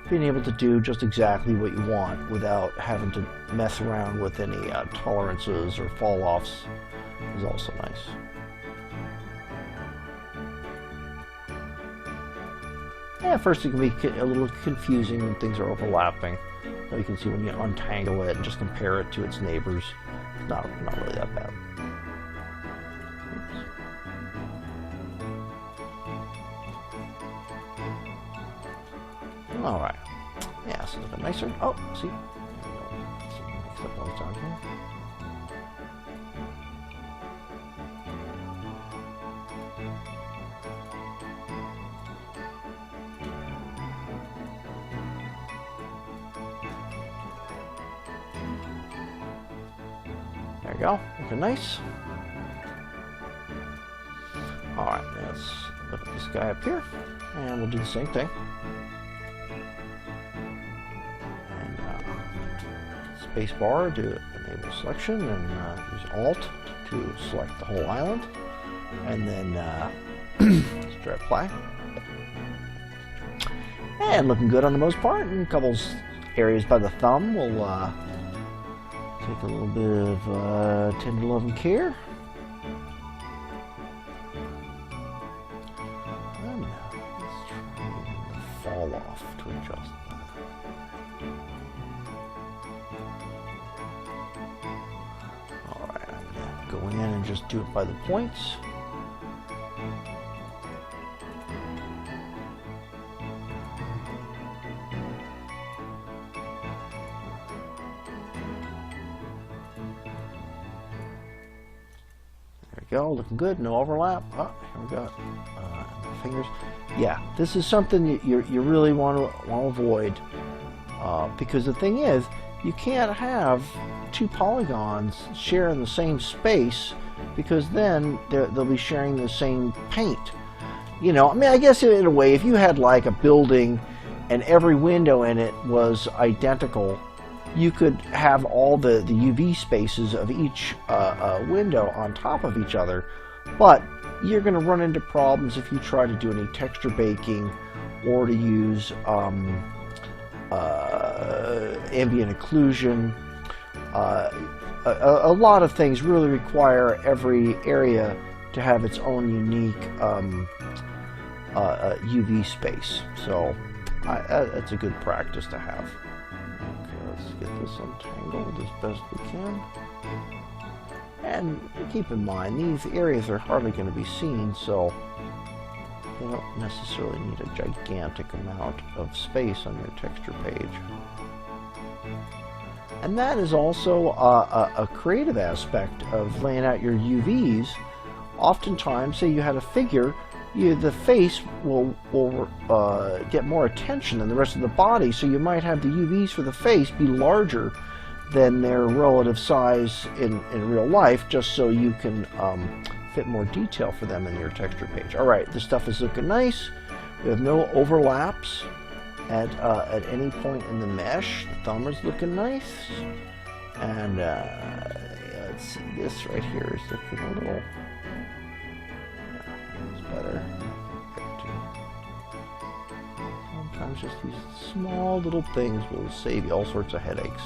being able to do just exactly what you want without having to mess around with any tolerances or fall-offs is also nice. Yeah, at first it can be a little confusing when things are overlapping. But you can see when you untangle it and just compare it to its neighbors, it's not really that bad. All right. Yeah, so it's a bit nicer. Oh, see. Mix up all the time here. There we go. Looking nice. All right. Let's look at this guy up here, and we'll do the same thing. Space bar to enable selection, and use Alt to select the whole island, and then let's try apply. And looking good on the most part. And a couple areas by the thumb will take a little bit of tender love and care. And let's try the fall off to adjust that. Go in and just do it by the points. There we go, looking good, no overlap. Oh, here we go. Fingers. Yeah, this is something you really want to avoid because the thing is, you can't have two polygons sharing the same space, because then they'll be sharing the same paint. You know, I mean, I guess in a way, if you had like a building and every window in it was identical, you could have all the UV spaces of each window on top of each other, but you're going to run into problems if you try to do any texture baking or to use ambient occlusion. a lot of things really require every area to have its own unique UV space. So that's a good practice to have. Okay, let's get this untangled as best we can. And keep in mind, these areas are hardly going to be seen, so you don't necessarily need a gigantic amount of space on your texture page. And that is also a creative aspect of laying out your UVs. Oftentimes, say you had a figure, the face will get more attention than the rest of the body, so you might have the UVs for the face be larger than their relative size in real life, just so you can fit more detail for them in your texture page. All right, this stuff is looking nice. We have no overlaps at any point in the mesh. The thumb is looking nice. And let's see, this right here is looking a little... It's better. Sometimes just these small little things will save you all sorts of headaches.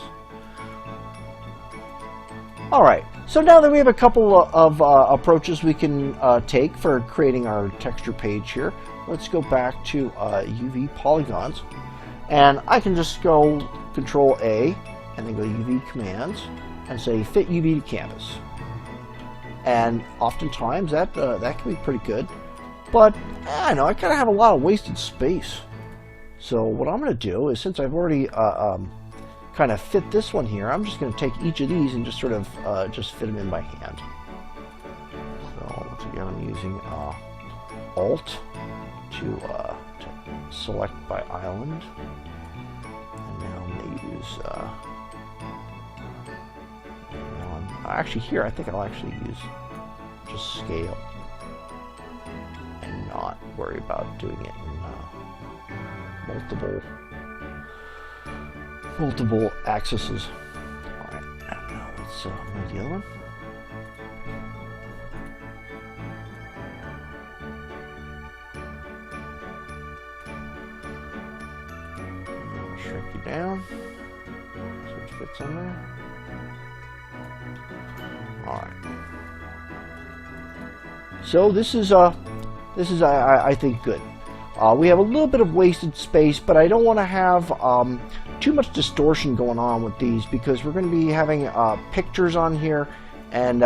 Alright, so now that we have a couple of approaches we can take for creating our texture page here, let's go back to UV polygons. And I can just go Control A and then go UV commands and say fit UV to canvas. And oftentimes that can be pretty good, but I know I kind of have a lot of wasted space. So what I'm going to do is, since I've already kind of fit this one here, I'm just going to take each of these and just sort of just fit them in by hand. So once again, I'm using Alt to select by island, and now I'm going to use actually here I think I'll actually use just scale and not worry about doing it in multiple axes. Alright, now let's move the other one. Shrink you down so it fits on there. Alright. So this is I think good. We have a little bit of wasted space, but I don't want to have too much distortion going on with these, because we're going to be having pictures on here, and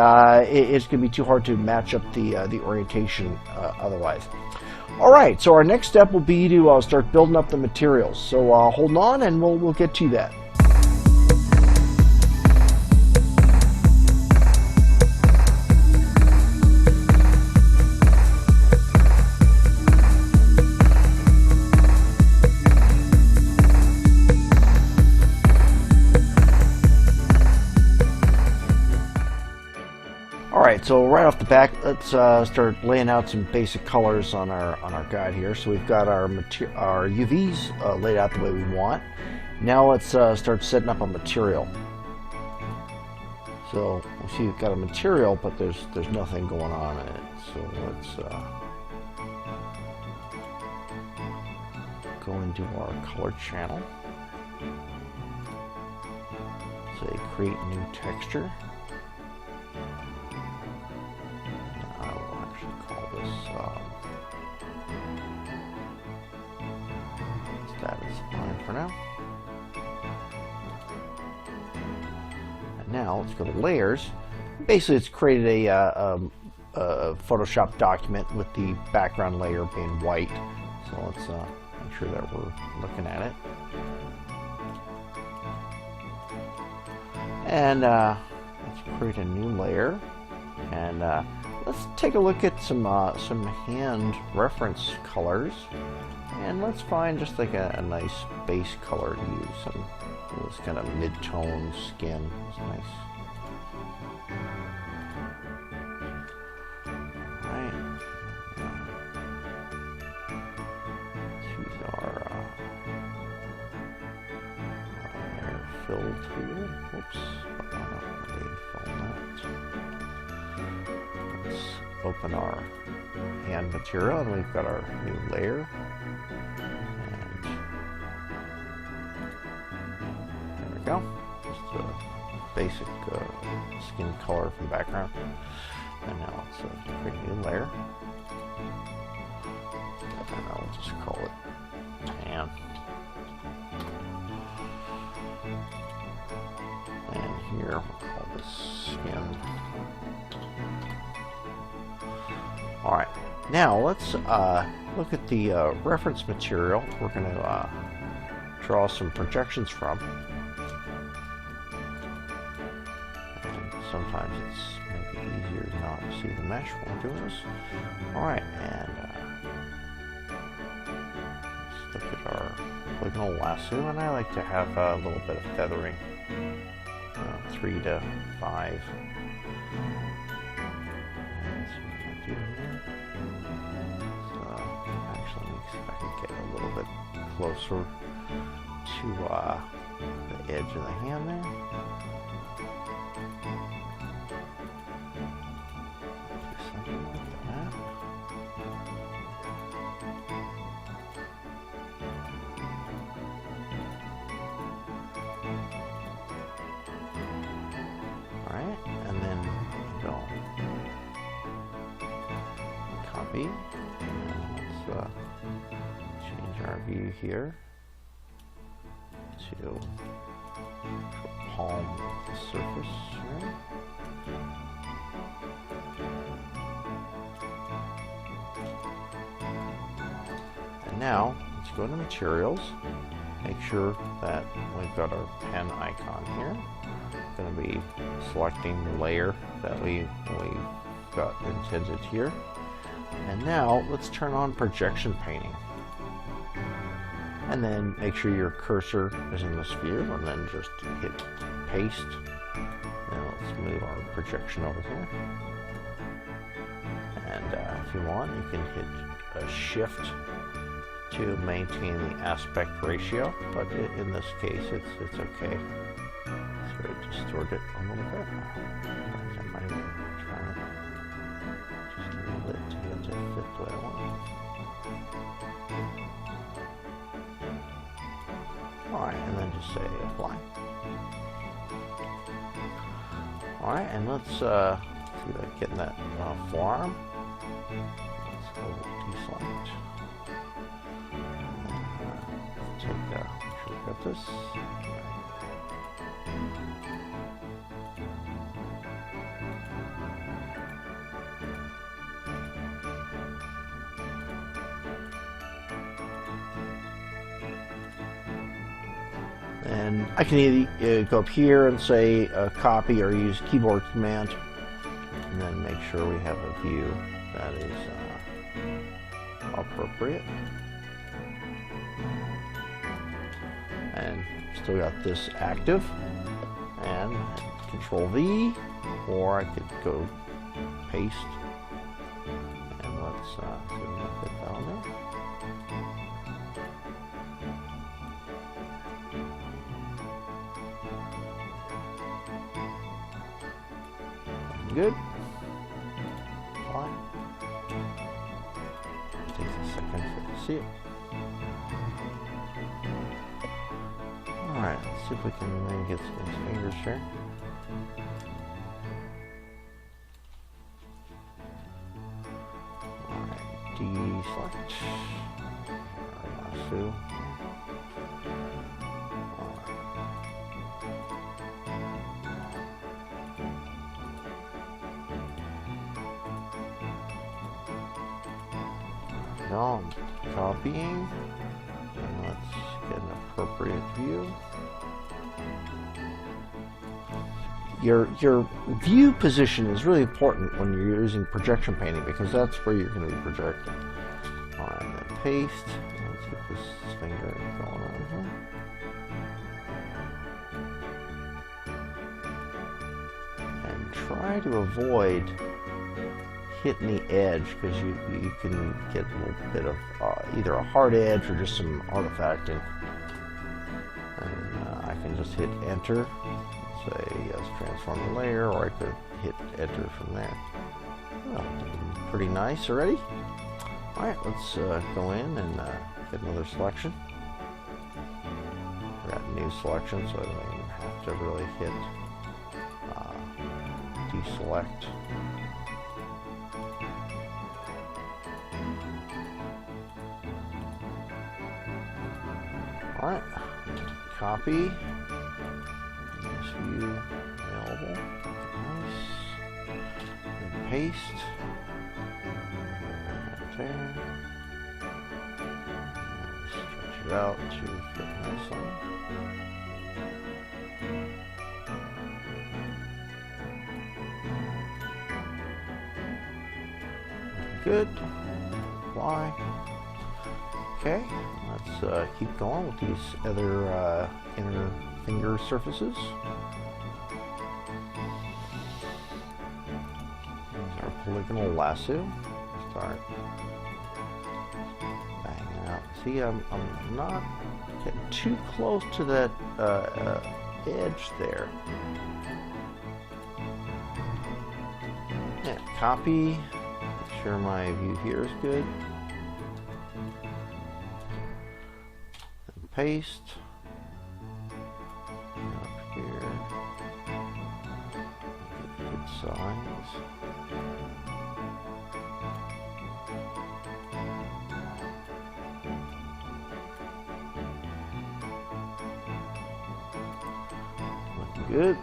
it's going to be too hard to match up the orientation otherwise. Alright, so our next step will be to start building up the materials. So hold on and we'll get to that. Alright, so right off the back, let's start laying out some basic colors on our guide here. So we've got our UVs laid out the way we want. Now let's start setting up a material. So we'll see we've got a material, but there's nothing going on in it. So let's go into our color channel. Say create new texture. That is fine for now. And now let's go to layers. Basically, it's created a Photoshop document with the background layer being white. So let's make sure that we're looking at it. And let's create a new layer. And let's take a look at some hand reference colors, and let's find just like a nice base color to use. Some this kind of mid-tone skin is nice. Right. Choose our fill tool. Whoops. Let's open our hand material, and we've got our new layer. And there we go. Just a basic skin color from the background. And now let's create a new layer. And I'll just call it tan. And here we'll call this skin. Alright, now let's look at the reference material we're going to draw some projections from. And sometimes it's maybe easier not to see the mesh when we're doing this. Alright, and let's look at our polygonal lasso, and I like to have a little bit of feathering, 3 to 5. Actually, let me see if I can get a little bit closer to the edge of the hand there. Something like that. Alright, and then go copy. Let's change our view here to palm the surface. Right? And now let's go to materials. Make sure that we've got our pen icon here. I'm going to be selecting the layer that we've got intended here. And now let's turn on projection painting. And then make sure your cursor is in the sphere, and then just hit paste. Now let's move our projection over here. And if you want, you can hit a shift to maintain the aspect ratio, but in this case it's okay. So distort it a little bit. I might try just a little bit to get to fit the way I want. Alright, and then just say apply. Alright, and let's see about getting that forearm. Let's go deselect. Let's take make sure we got this. And I can either go up here and say copy, or use keyboard command, and then make sure we have a view that is appropriate. And still got this active, and Control V, or I could go paste, and let's see if I fit that on there. Good. Fine. Takes a second to see it. Alright, let's see if we can maybe get some fingers here. Alright, deselect. Lasso. Now I'm copying, and let's get an appropriate view. Your view position is really important when you're using projection painting, because that's where you're going to be projecting. Alright, then paste. Let's get this finger going on here. And try to avoid hitting the edge, because you can get a little bit of either a hard edge or just some artifacting. And I can just hit enter, say yes, transform the layer, or I could hit enter from there. Well, pretty nice already. Alright, let's go in and get another selection. I got a new selection, so I don't even have to really hit deselect. Alright, copy. Nice view available. Nice. And paste. Right there. Stretch it out to fit nicely. Good. Apply. Okay, let's keep going with these other inner finger surfaces. Here's our polygonal lasso. Start banging out. See, I'm not getting too close to that edge there. Yeah, copy. Make sure my view here is good. And paste. Up here. Good size. Looking good.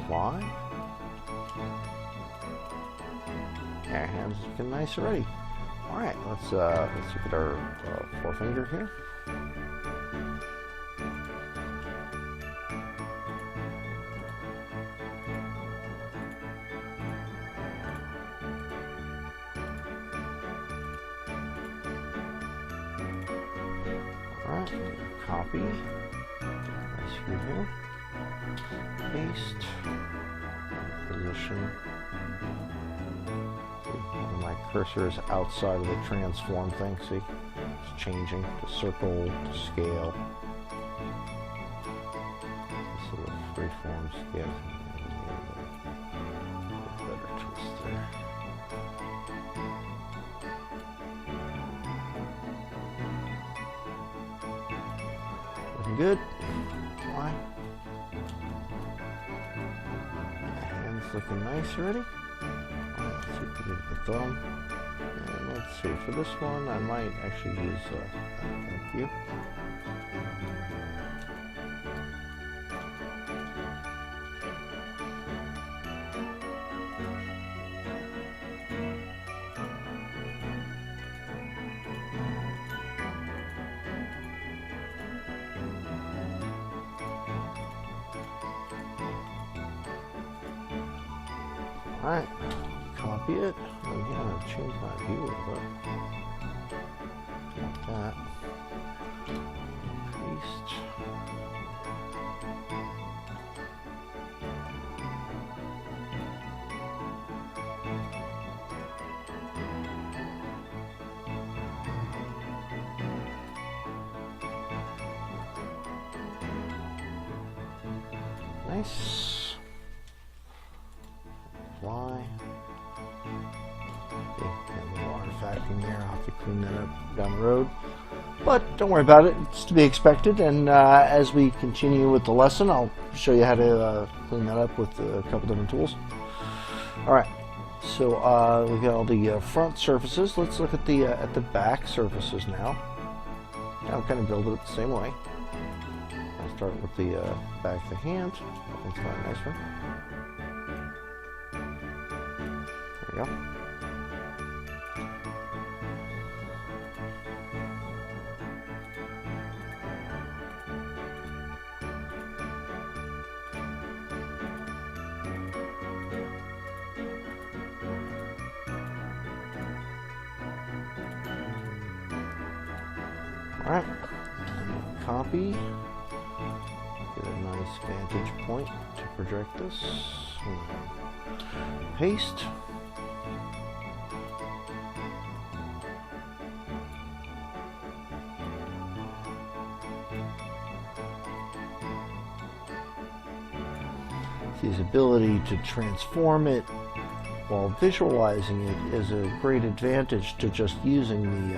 Apply. Our hands looking nice already. All right, let's look at our forefinger here. All right, copy. Nice view here. Paste. Position. My cursor is outside of the transform thing. See, it's changing to circle to scale. Sort of freeform scale. Better twist there. Looking good. Why? Hands looking nice already. Let's see if we get the thumb. And let's see, for this one, I might actually use thank you. Alright, copy it. And again, I've changed my view a little bit. Like that. Paste. Nice. Apply. Okay, got a little artifact in there. I'll have to clean that up down the road. But don't worry about it. It's to be expected. And as we continue with the lesson, I'll show you how to clean that up with a couple different tools. All right. So we've got all the front surfaces. Let's look at the back surfaces now. I'll kind of build it the same way. I'll start with the back of the hand. That one's got a nice one. There we go. Alright, and copy. Get a nice vantage point to project this. Paste. His ability to transform it while visualizing it is a great advantage to just using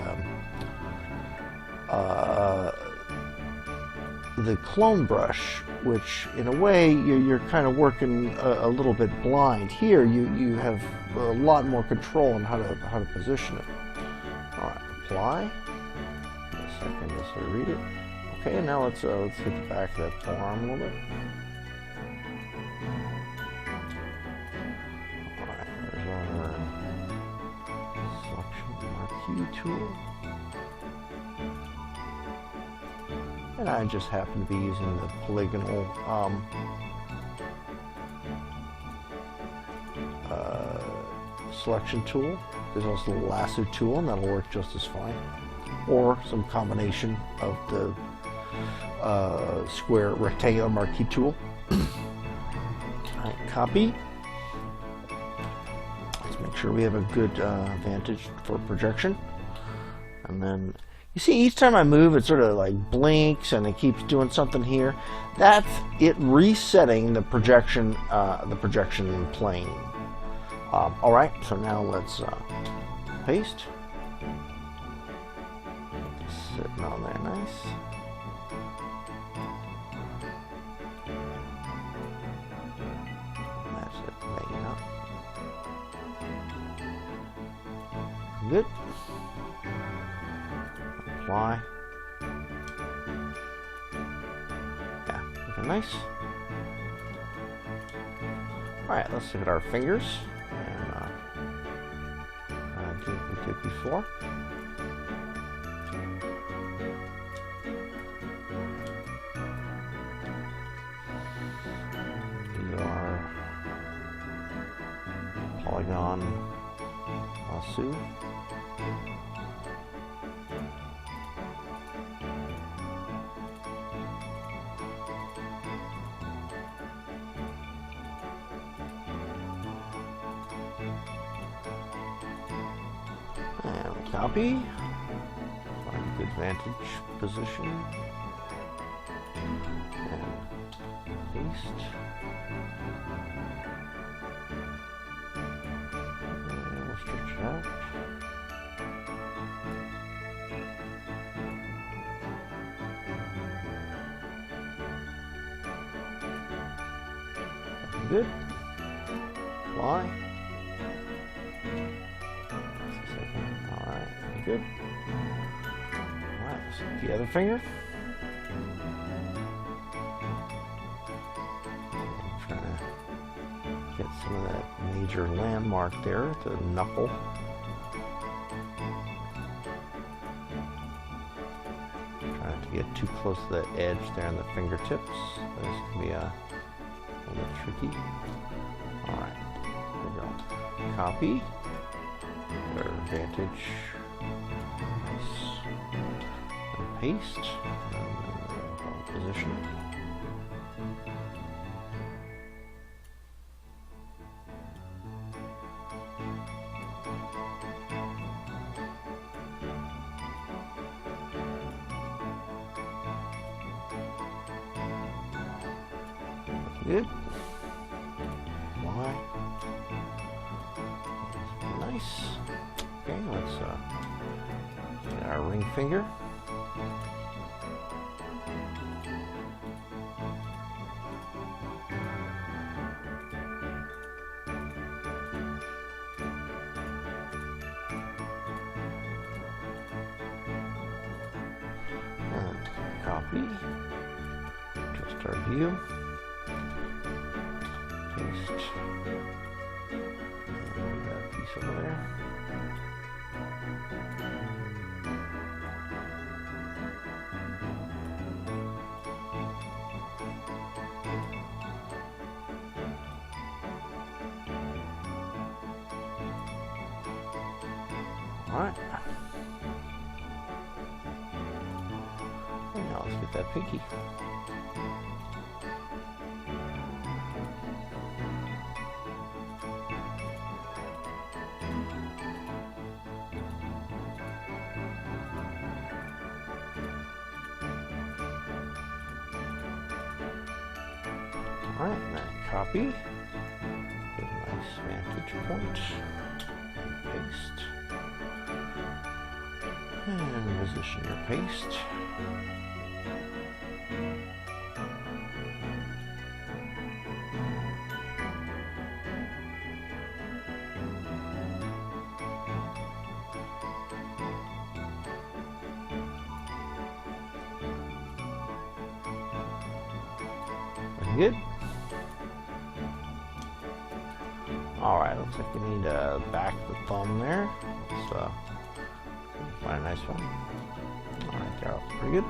the clone brush, which in a way you're kind of working a little bit blind. Here you have a lot more control on how to position it. All right, apply. A second as I read it. Okay, now let's hit the back of that forearm a little bit. All right, there's our selection marquee tool. And I just happen to be using the polygonal selection tool. There's also the lasso tool, and that'll work just as fine. Or some combination of the square rectangular marquee tool. Alright, copy. Let's make sure we have a good vantage for projection. And then you see, each time I move, it sort of like blinks and it keeps doing something here. That's it resetting the projection plane. All right, so now let's paste. Sitting on there, nice. That's it, making up. Good. Apply. Yeah, looking nice. Alright, let's look at our fingers. And do what we did before. These are polygon lasso. And copy. Find a good vantage position. And paste. And we'll stretch it out. Good. Apply. Alright, good. Alright, so the other finger. I'm trying to get some of that major landmark there, the knuckle. Trying not to get too close to that edge there on the fingertips. This can be a little tricky. Alright, there we go. Copy. Our vantage. Nice. And paste. And position. Good. Apply. Nice. Okay, let's get our ring finger. And copy. Just our view. Paste. And that piece over there. Alright. And now let's get that pinky. Alright, now copy. Get a nice vantage point. Paste. And position your paste. Looking good. Alright, looks like we need to back the thumb there. Let's find a nice one. Alright, that looks pretty good.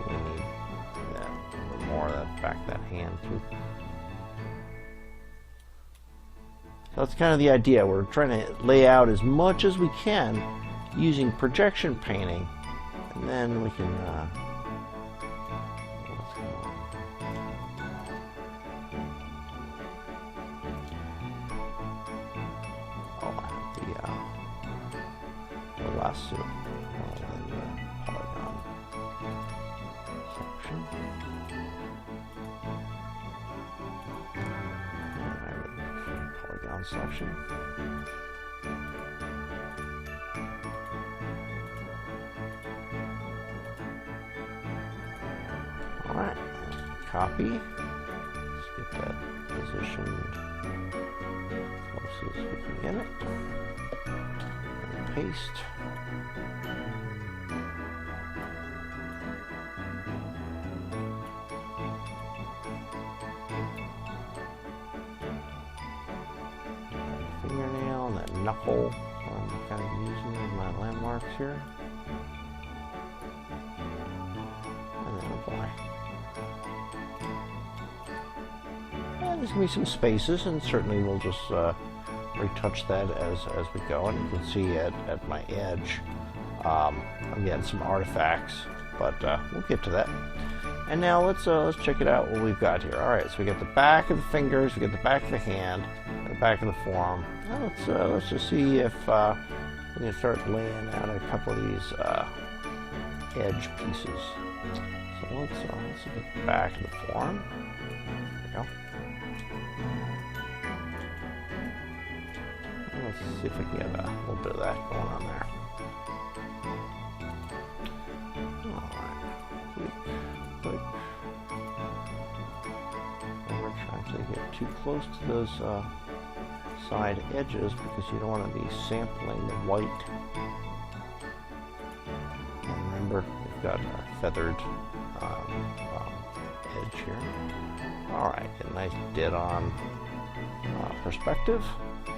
We need that, a little more of that, back that hand through. So that's kind of the idea. We're trying to lay out as much as we can using projection painting, and then we can the lasso in the polygon section. Polygon section. Alright, copy. Let's get that positioned close as we can get it. And paste. Fingernail and that knuckle. I'm kind of using as my landmarks here. And then apply. And there's going to be some spaces, and certainly we'll just retouch that as we go. And you can see at my edge, again, some artifacts, but we'll get to that. And now let's check it out what we've got here. All right, so we got the back of the fingers, we got the back of the hand, the back of the forearm. Now let's just see if we can start laying out a couple of these edge pieces. So let's look at the back of the forearm. There we go. And let's see if we can get a little bit of that going on there. Get too close to those side edges because you don't want to be sampling the white. And remember, we've got a feathered edge here. Alright, get a nice dead-on perspective. And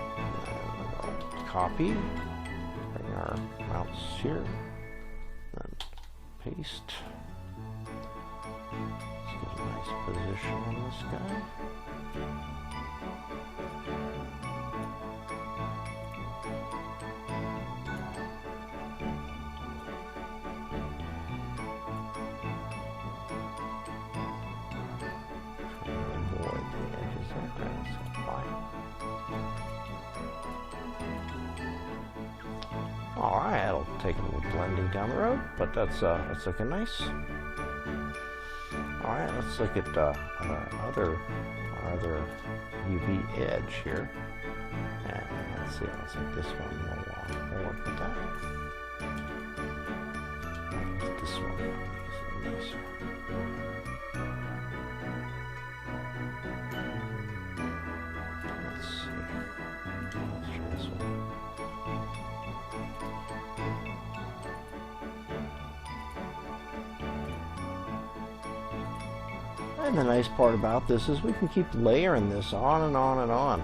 we'll copy, bring our mouse here, then paste. Let's get a nice position on this guy. Alright, that'll take a little blending down the road, but that's looking nice. Alright, let's look at our other UV edge here. And let's see, let's make this one we'll work with that. This one is nicer. Let's see. Let's try this one. And the nice part about this is we can keep layering this on and on and on.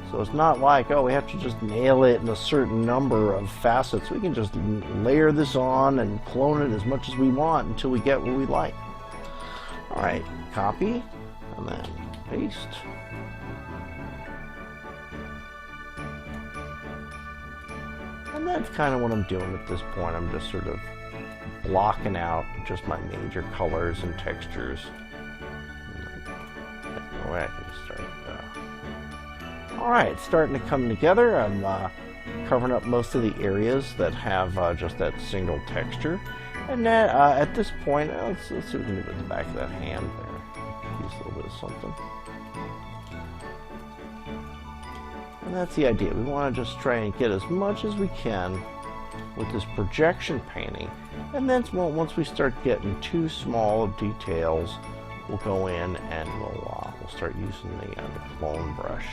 So it's not like, oh, we have to just nail it in a certain number of facets. We can just layer this on and clone it as much as we want until we get what we like. Alright, copy, and then paste. And that's kind of what I'm doing at this point. I'm just sort of blocking out just my major colors and textures. I can start. Alright, it's starting to come together. I'm covering up most of the areas that have just that single texture. And then at this point, let's see what we can do with the back of that hand there. Use a little bit of something. And that's the idea. We want to just try and get as much as we can with this projection painting. And then once we start getting too small of details, we'll go in and we'll start using the clone brush,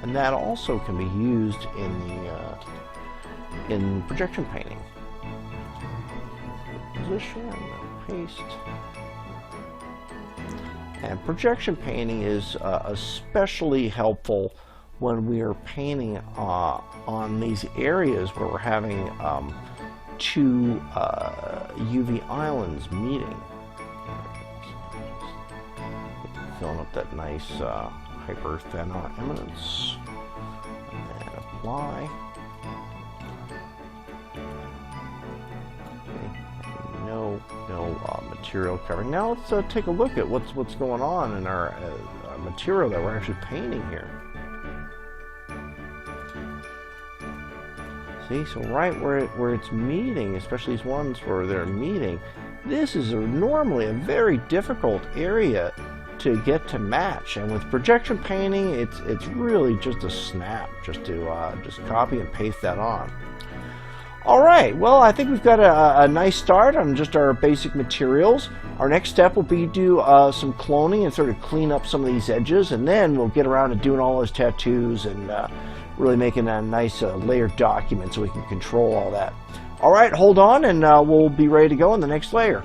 and that also can be used in the in projection painting. position, and then paste. And projection painting is especially helpful when we are painting on these areas where we're having two UV islands meeting. Filling up that nice hyperthermal eminence. And apply. Okay. No material covering. Now let's take a look at what's going on in our material that we're actually painting here. See, so right where it's meeting, especially these ones where they're meeting, this is normally a very difficult area to get to match, and with projection painting, it's really just a snap, just to just copy and paste that on. All right, well, I think we've got a nice start on just our basic materials. Our next step will be do some cloning and sort of clean up some of these edges, and then we'll get around to doing all those tattoos and really making a nice layered document so we can control all that. All right, hold on, and we'll be ready to go in the next layer.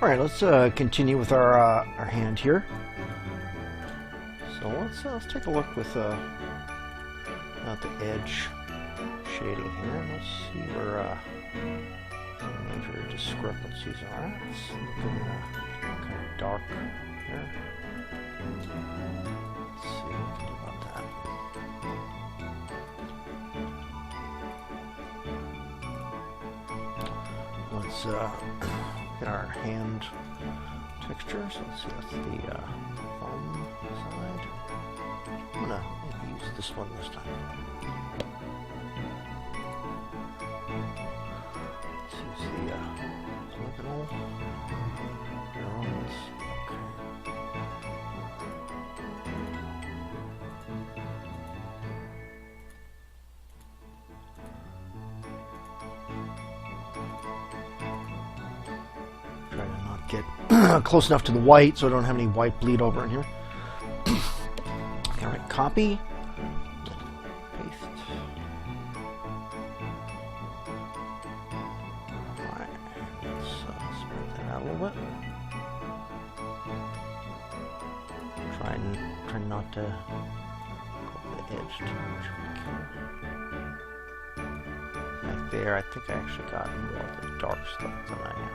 All right, let's continue with our hand here. So let's take a look with at the edge shading here. Let's see where some major discrepancies are. It's looking kind of dark here. Let's see what we can do about that. Let's get our hand texture. So let's see, that's the thumb side. I'm gonna maybe use this one this time. Let's use the polygonal neurons. Get close enough to the white so I don't have any white bleed over in here. All right, copy, paste. All right, let's spread that out a little bit. Try not to go over the edge too much if we can. Like there, I think I actually got more of the dark stuff than I want.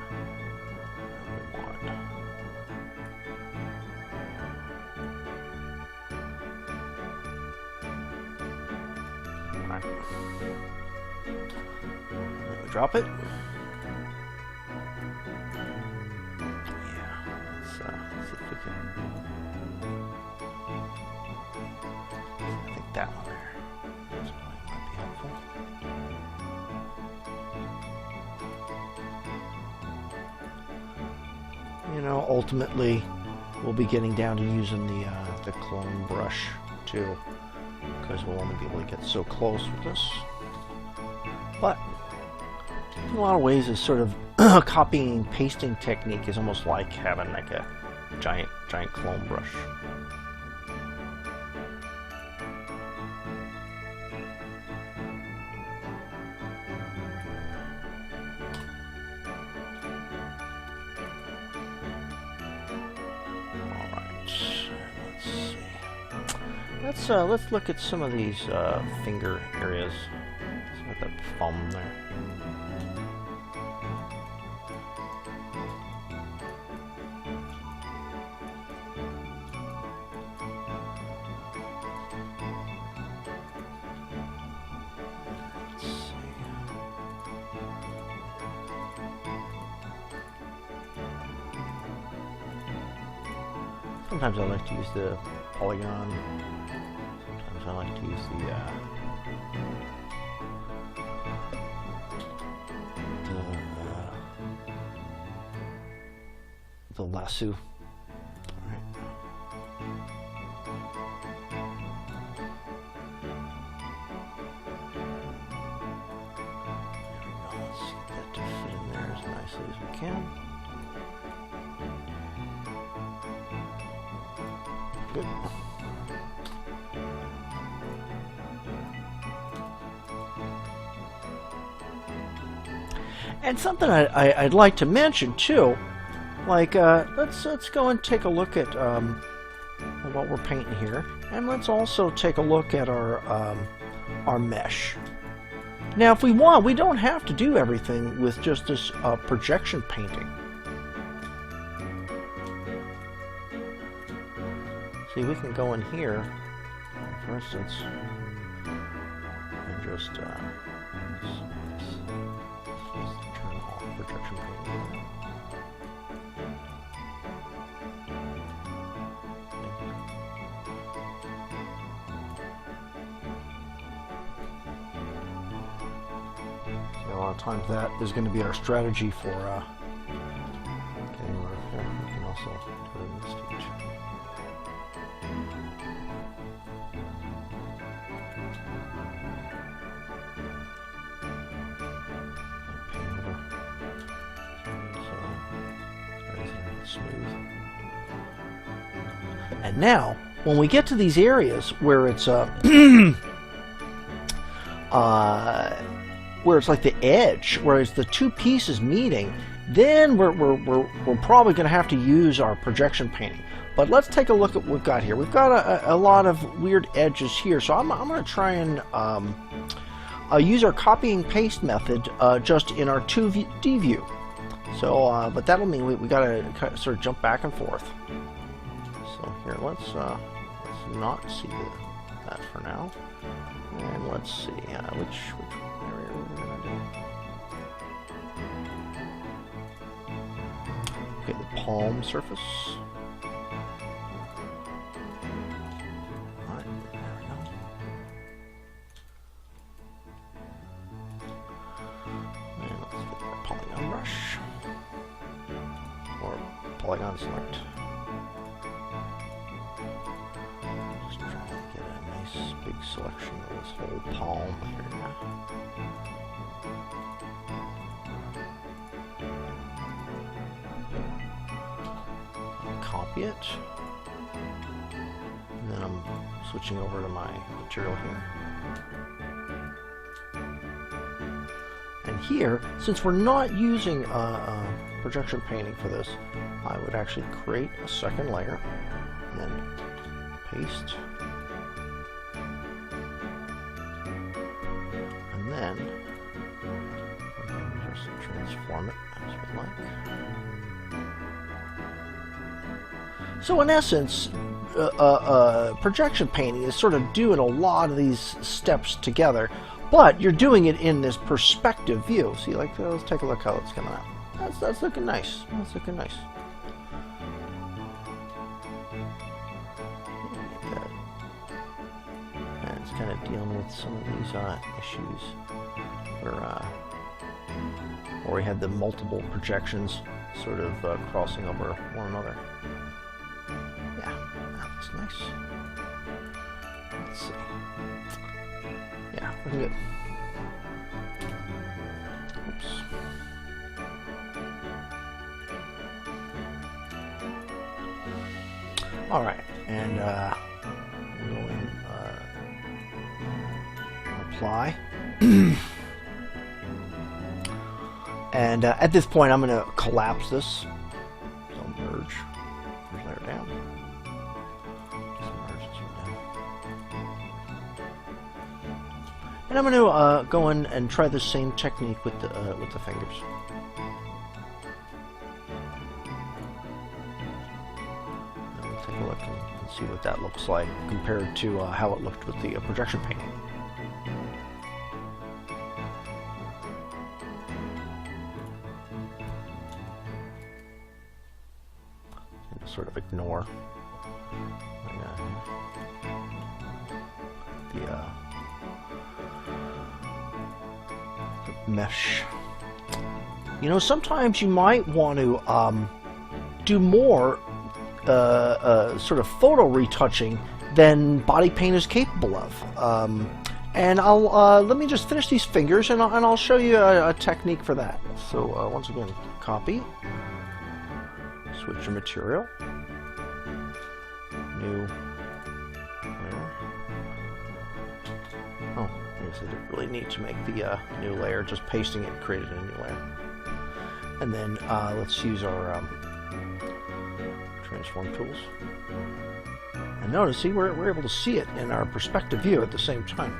Alright. Then we drop it. Yeah, let's see if we can. I think that one there. This might be helpful. You know, ultimately, we'll be getting down to using the clone brush too, because we'll only be able to get so close with this. But in a lot of ways, this sort of copying and pasting technique is almost like having like a giant clone brush. Let's look at some of these finger areas. Let's get that thumb there. Let's see. Sometimes I like to use the polygon. I like to use the lasso. All right. nicely as we can. Good. And something I'd like to mention too, like let's go and take a look at what we're painting here, and let's also take a look at our mesh. Now, if we want, we don't have to do everything with just this projection painting. See, we can go in here, for instance, and just turn off projection painting. A lot of times that is going to be our strategy for getting rid of here. We can also put it in the stage. Paint over. So nice smooth. And now, when we get to these areas where it's where it's like the edge, whereas the two pieces meeting, then we're probably going to have to use our projection painting. But let's take a look at what we've got here. We've got a lot of weird edges here, so I'm going to try and use our copy and paste method just in our 2D view. So, but that'll mean we got to sort of jump back and forth. So here, let's not see that for now, and let's see which area we're going to do. Okay, the palm surface. Alright, there we go. And let's get our polygon brush. Or polygon select. Just trying to get a nice big selection of this whole palm here. Copy it, and then I'm switching over to my material here. And here, since we're not using projection painting for this, I would actually create a second layer, and then paste, and then just transform it as we like. So in essence, projection painting is sort of doing a lot of these steps together, but you're doing it in this perspective view. See, like, let's take a look how it's coming out. That's looking nice. That's looking nice. And it's kind of dealing with some of these issues where we had the multiple projections sort of crossing over one another. Nice. Let's see. Yeah, looking good. Oops. All right, and we'll go in, apply. And at this point, I'm going to collapse this. So merge layer down. And I'm going to go in and try the same technique with the fingers. And we'll take a look and see what that looks like compared to how it looked with the projection painting. And just sort of ignore the mesh. You know, sometimes you might want to do more sort of photo retouching than body paint is capable of. And I'll let me just finish these fingers, and I'll show you a technique for that. So once again, copy, switch your material, new layer. Oh, I guess I didn't really need to make the new layer. Just pasting it created a new layer. And then let's use our transform tools. And notice, see, we're able to see it in our perspective view at the same time.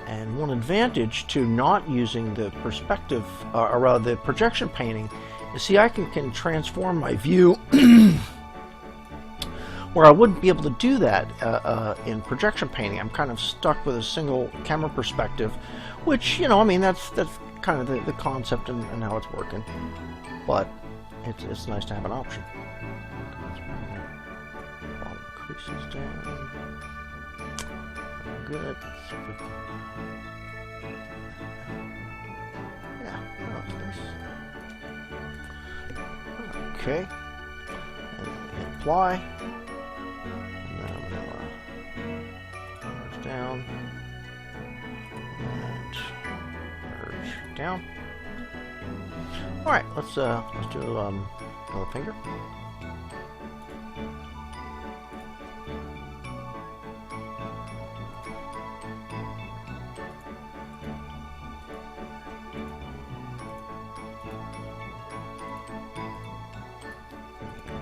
And one advantage to not using the perspective, or rather the projection painting, is see I can transform my view where I wouldn't be able to do that in projection painting. I'm kind of stuck with a single camera perspective, which, you know, I mean, that's kind of the concept and how it's working. But it's nice to have an option. Bottom creases down. Good. Yeah, that looks nice. Okay. And apply. And then I'm gonna merge down and merge down. All right, let's do another finger.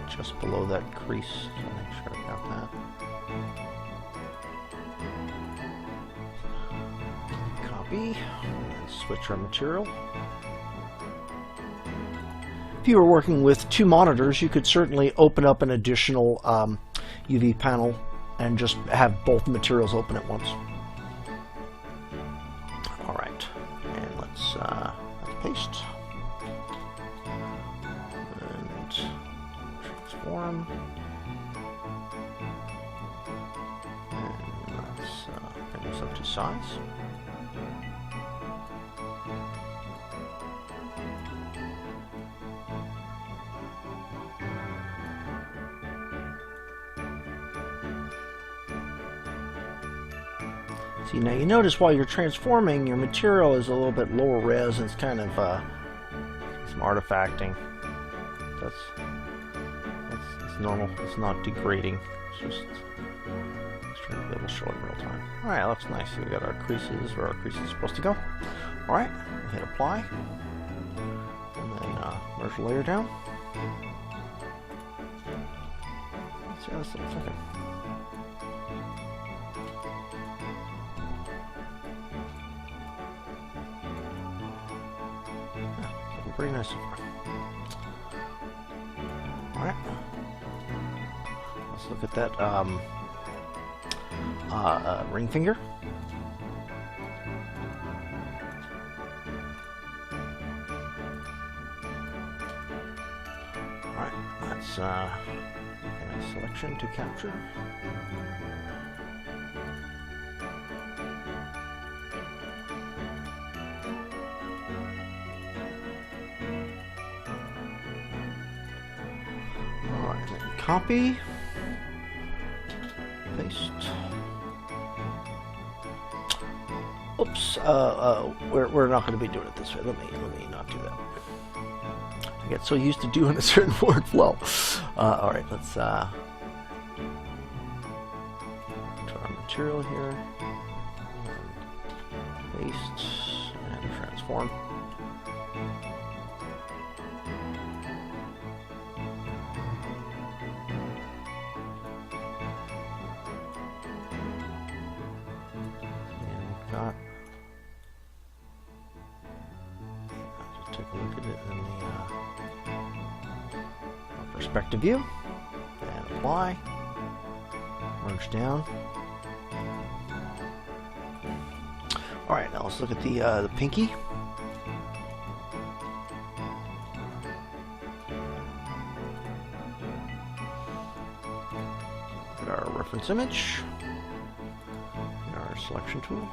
Just below that crease, so make sure I got that. Copy, and switch our material. If you were working with two monitors, you could certainly open up an additional UV panel and just have both materials open at once. All right, and let's paste. Transform, and let's bring this up to size. See, now you notice while you're transforming, your material is a little bit lower res, and it's kind of some artifacting. That's normal. It's not degrading. It's just trying to be able to show it in real time. All right, that looks nice. So we got our creases where our creases are supposed to go. All right, we'll hit apply, and then merge the layer down. Let's see how this looks like. Yeah, pretty nice so far. All right. Let's look at that ring finger. Alright, let's get a selection to capture. Alright, then copy. Paste. Oops, we're not going to be doing it this way. Let me not do that. I get so used to doing a certain workflow. All right, let's try our material here. Paste and transform. Just take a look at it in the perspective view, and apply, merge down. All right, now let's look at the pinky. Look at our reference image. Our selection tool.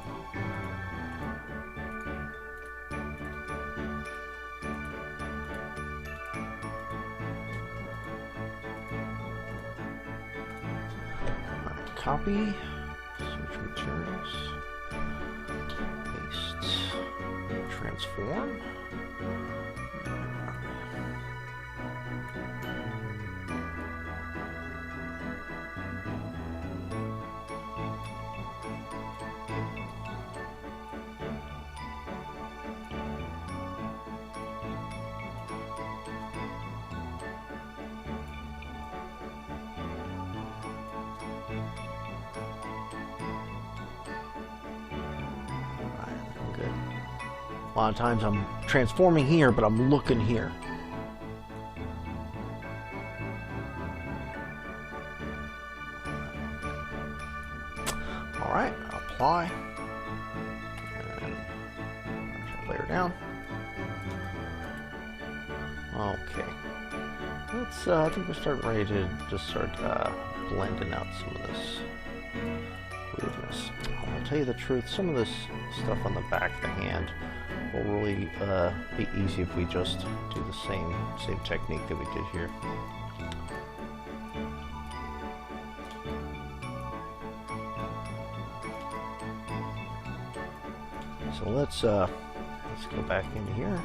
Copy, switch materials, paste, transform. Good. A lot of times I'm transforming here, but I'm looking here. All right, apply. And layer down. Okay. Let's. I think we're starting ready to just start blending out some of this weirdness. I'll tell you the truth. Some of this stuff on the back of the hand will really be easy if we just do the same technique that we did here. So let's go back into here.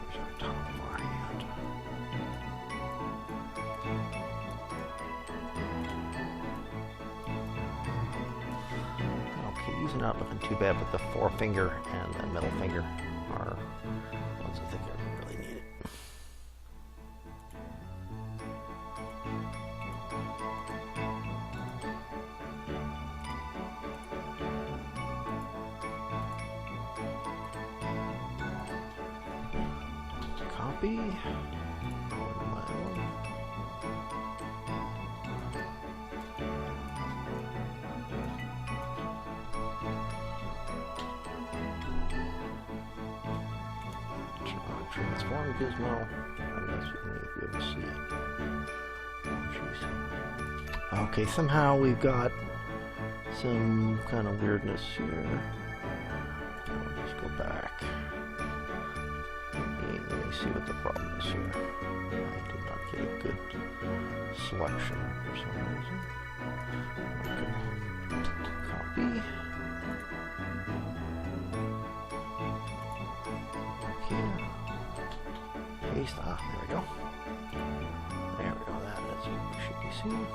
There's our top of our hand. Okay, these are not looking too bad, but the forefinger and the middle finger are ones I think I really need it. Copy. Transform gizmo. I guess you may be able to see it. Jeez. Okay, somehow we've got some kind of weirdness here. I'll just go back. Let me see what the problem is here. I did not get a good selection for some reason. Okay. Copy. Here. Paste. Ah, there we go. There we go. That is what we should be seeing.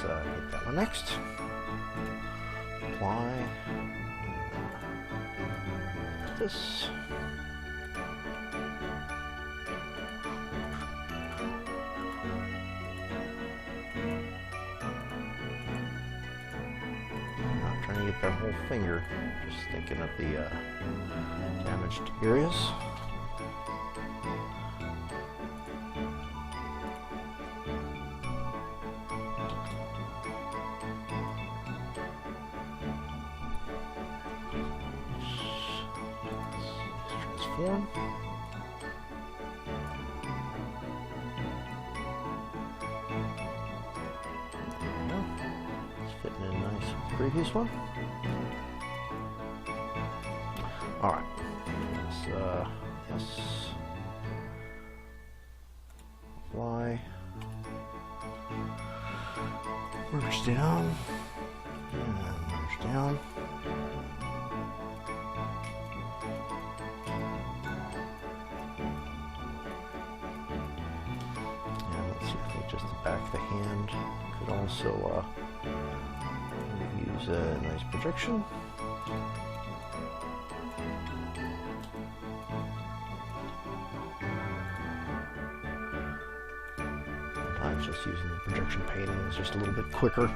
Hit that one next. Apply. This. I'm not trying to get that whole finger, just thinking of the damaged areas. Transform. It's fitting in nice with the previous one. Alright. Yes. Apply. Merge down. And merge down. Just the back of the hand. Could also use a nice projection. Sometimes just using the projection painting is just a little bit quicker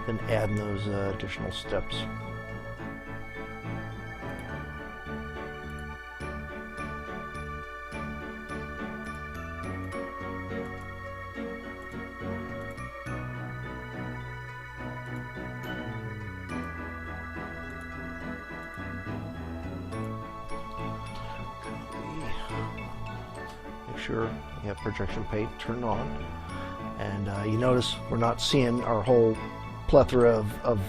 than adding those additional steps. sure you have projection paint turned on. And you notice we're not seeing our whole plethora of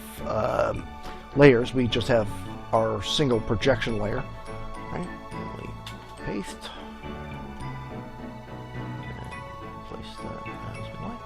layers. We just have our single projection layer. Right? And we paste and place that as we like.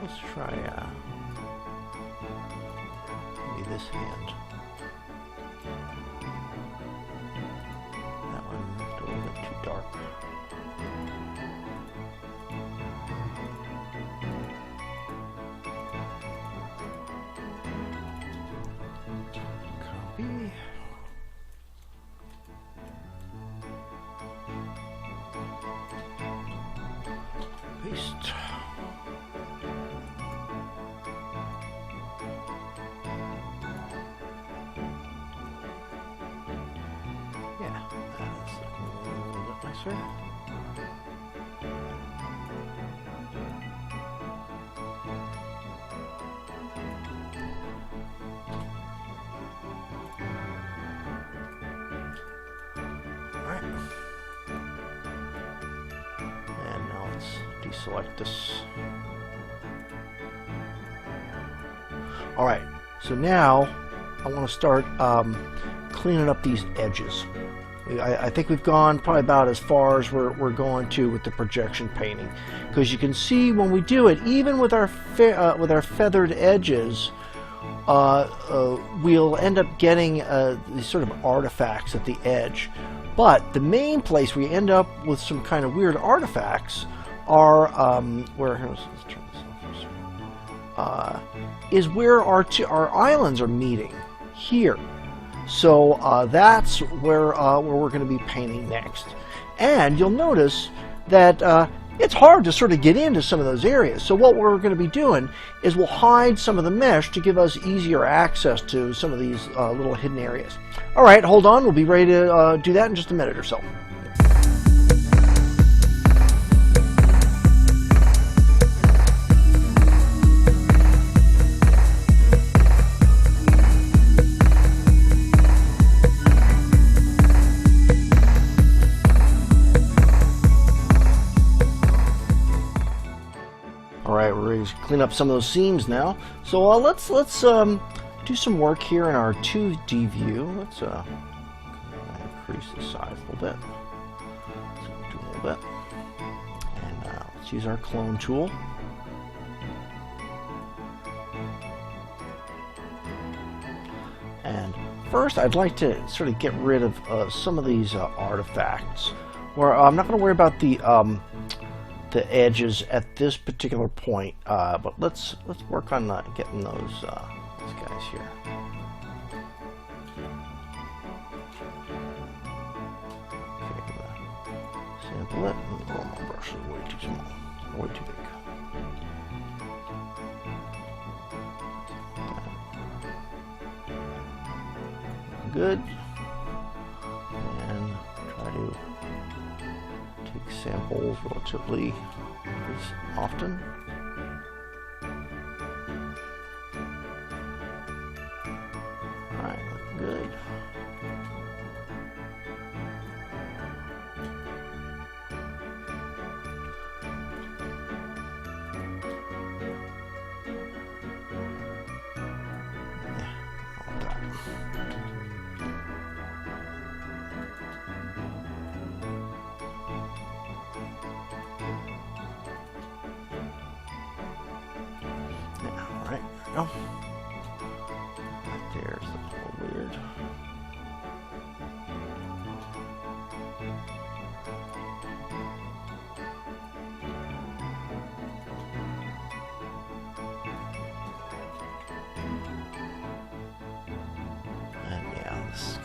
Let's try maybe this hand. That one looked a little bit too dark. Copy. Paste. Sir. Alright. And now let's deselect this. Alright, so now I want to start cleaning up these edges. I think we've gone probably about as far as we're going to with the projection painting, because you can see when we do it, even with our feathered edges, we'll end up getting these sort of artifacts at the edge. But the main place we end up with some kind of weird artifacts are let's turn this off first. Is where our islands are meeting here. So that's where we're going to be painting next. And you'll notice that it's hard to sort of get into some of those areas. So what we're going to be doing is we'll hide some of the mesh to give us easier access to some of these little hidden areas. All right, hold on. We'll be ready to do that in just a minute or so. Alright, we're ready to clean up some of those seams now. So let's do some work here in our 2D view. Let's increase the size a little bit. So do a little bit. And let's use our clone tool. And first I'd like to sort of get rid of some of these artifacts. Where I'm not going to worry about the edges at this particular point, but let's work on getting those guys here. Okay, sample it. Oh, my brush is way too small, way too big. Good. And try to take samples relatively often. Alright, good. Go. Right there's a little weird.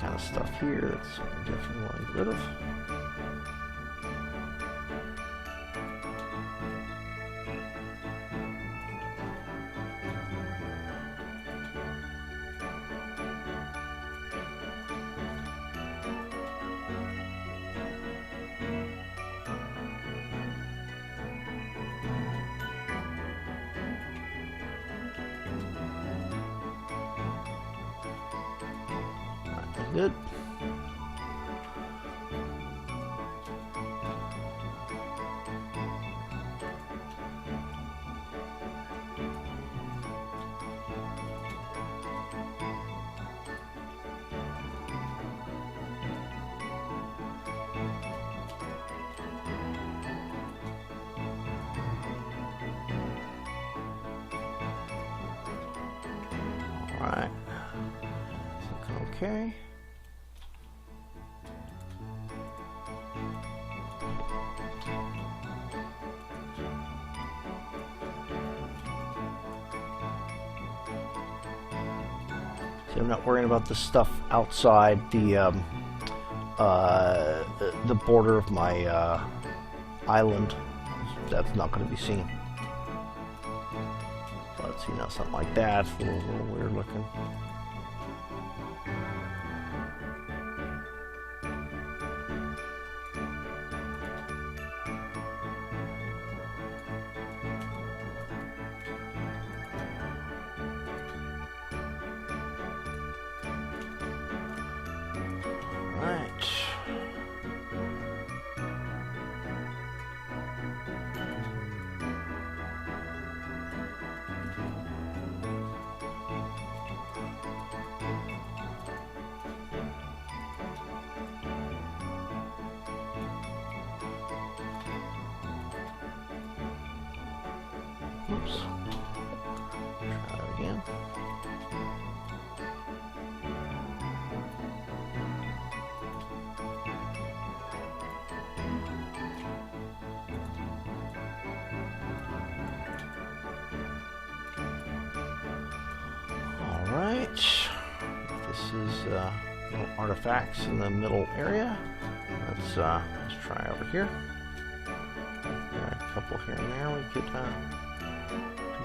kind of stuff here. That's definitely want to get rid of. Good. All right. Okay. See, I'm not worrying about the stuff outside the border of my island. That's not going to be seen. Let's see, now something like that's a little weird looking. Oops. Try that again. All right. This is little artifacts in the middle area. Let's try over here. Got a couple here and there. We could do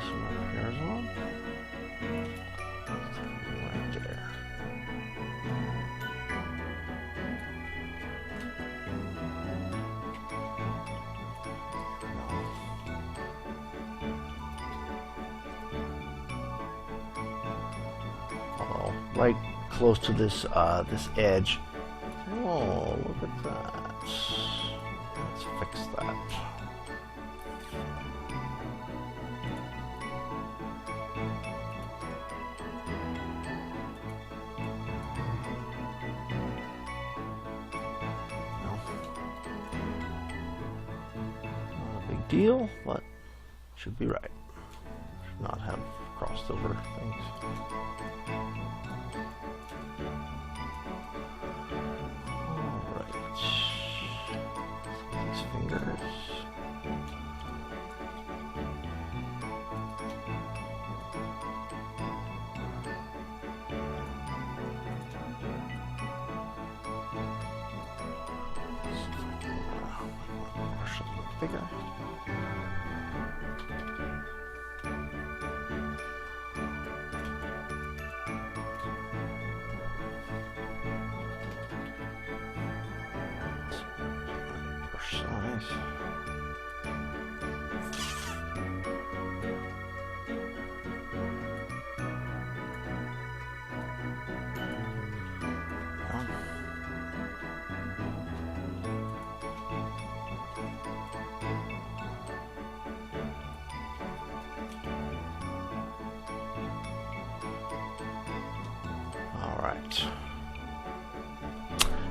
some repairs on. Right there. Oh, right close to this this edge. Oh, look at that. Let's fix that. Deal, but should be right. Should not have crossed over things. All right. These fingers. Brush a little bigger. Size. All right.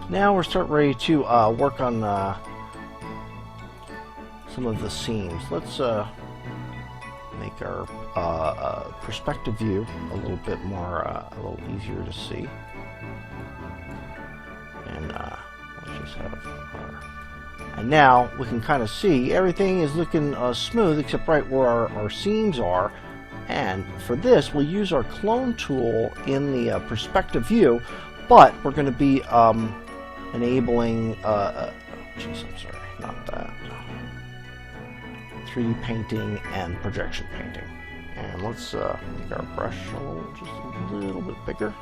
Now we're starting ready to work on some of the seams. Let's make our perspective view a little bit more, a little easier to see. And let's just have our... And now we can kind of see everything is looking smooth except right where our seams are. And for this, we'll use our clone tool in the perspective view. but we're going to be enabling, geez, I'm sorry, not that, 3D painting and projection painting. And let's make our brush just a little bit bigger.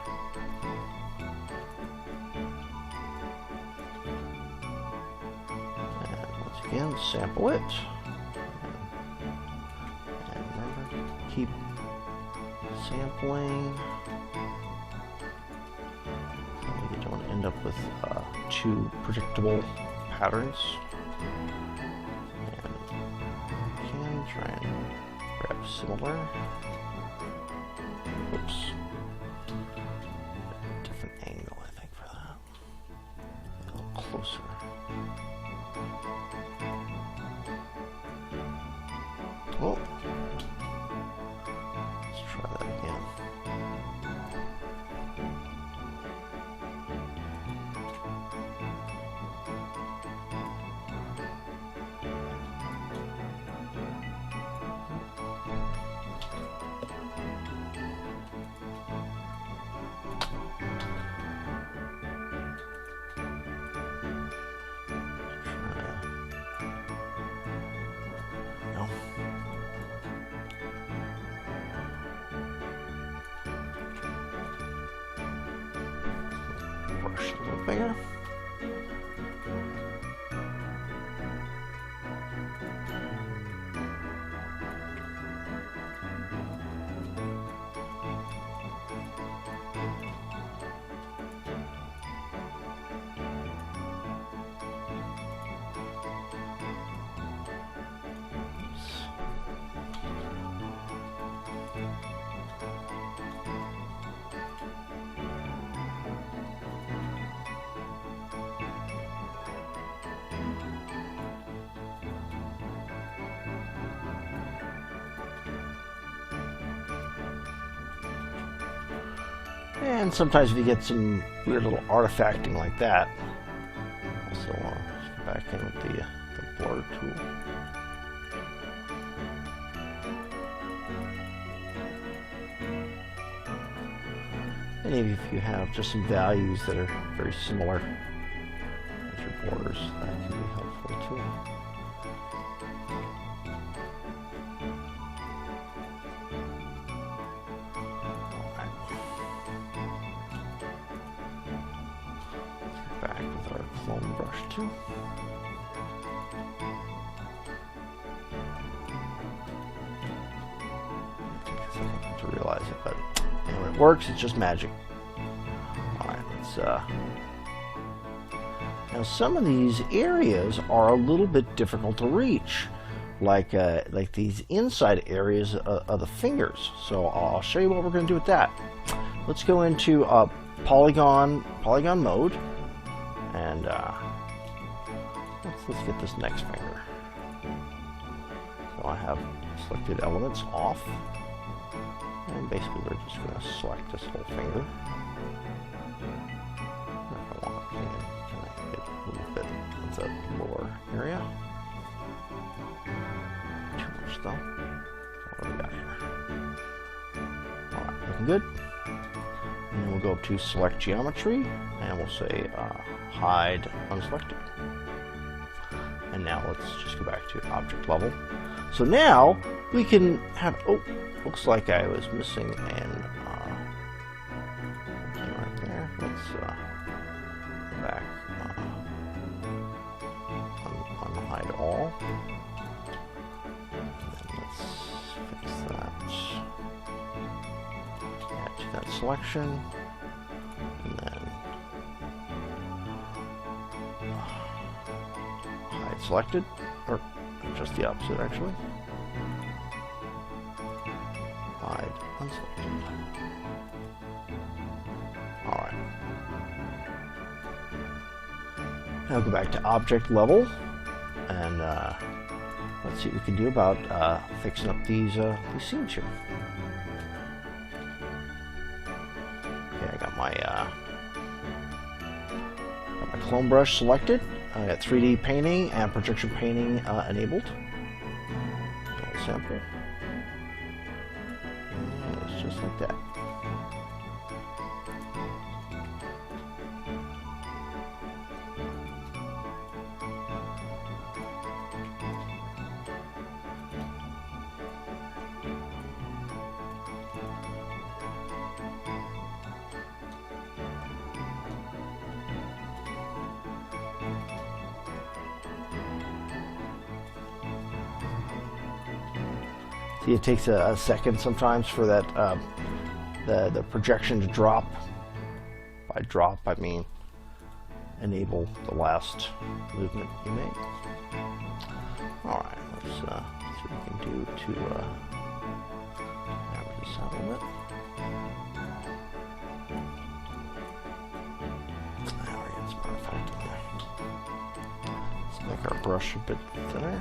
And once again, sample it. And remember, keep sampling. So you don't end up with too predictable patterns. And again, try and grab similar. Oops. Different angle, I think, for that. A little closer. Oh. Let's try that again. Brush a little bigger. And sometimes if you get some weird little artifacting like that, also just go back in with the blur tool. And maybe if you have just some values that are very similar as your borders, that can be helpful too. Back with our clone brush too. It takes a second to realize it, but when it works, it's just magic. Alright, let's now some of these areas are a little bit difficult to reach, like these inside areas of the fingers. So I'll show you what we're going to do with that. Let's go into polygon mode. And let's get this next finger. So I have selected elements off, and basically we're just going to select this whole finger. If I want to kind of hit a little bit of the lower area. Too much though. What do we got here? Alright, looking good. And then we'll go to select geometry, and we'll say hide unselected. And now let's just go back to object level. So now we can have, oh, looks like I was missing an right there. Let's go back, unhide all. And then let's fix that. Add to that selection. And then hide selected, or just the opposite actually. Hide unselected. Alright. Now go back to object level, and let's see what we can do about fixing up these scenes here. Okay, I got my clone brush selected. I got 3D painting and projection painting enabled. I'll sample. And it's just like that. See, it takes a second sometimes for that the projection to drop. By drop, I mean enable the last movement you made. All right, let's see what we can do to average this out a little bit. Now we're getting some artifact in there. Let's make our brush a bit thinner.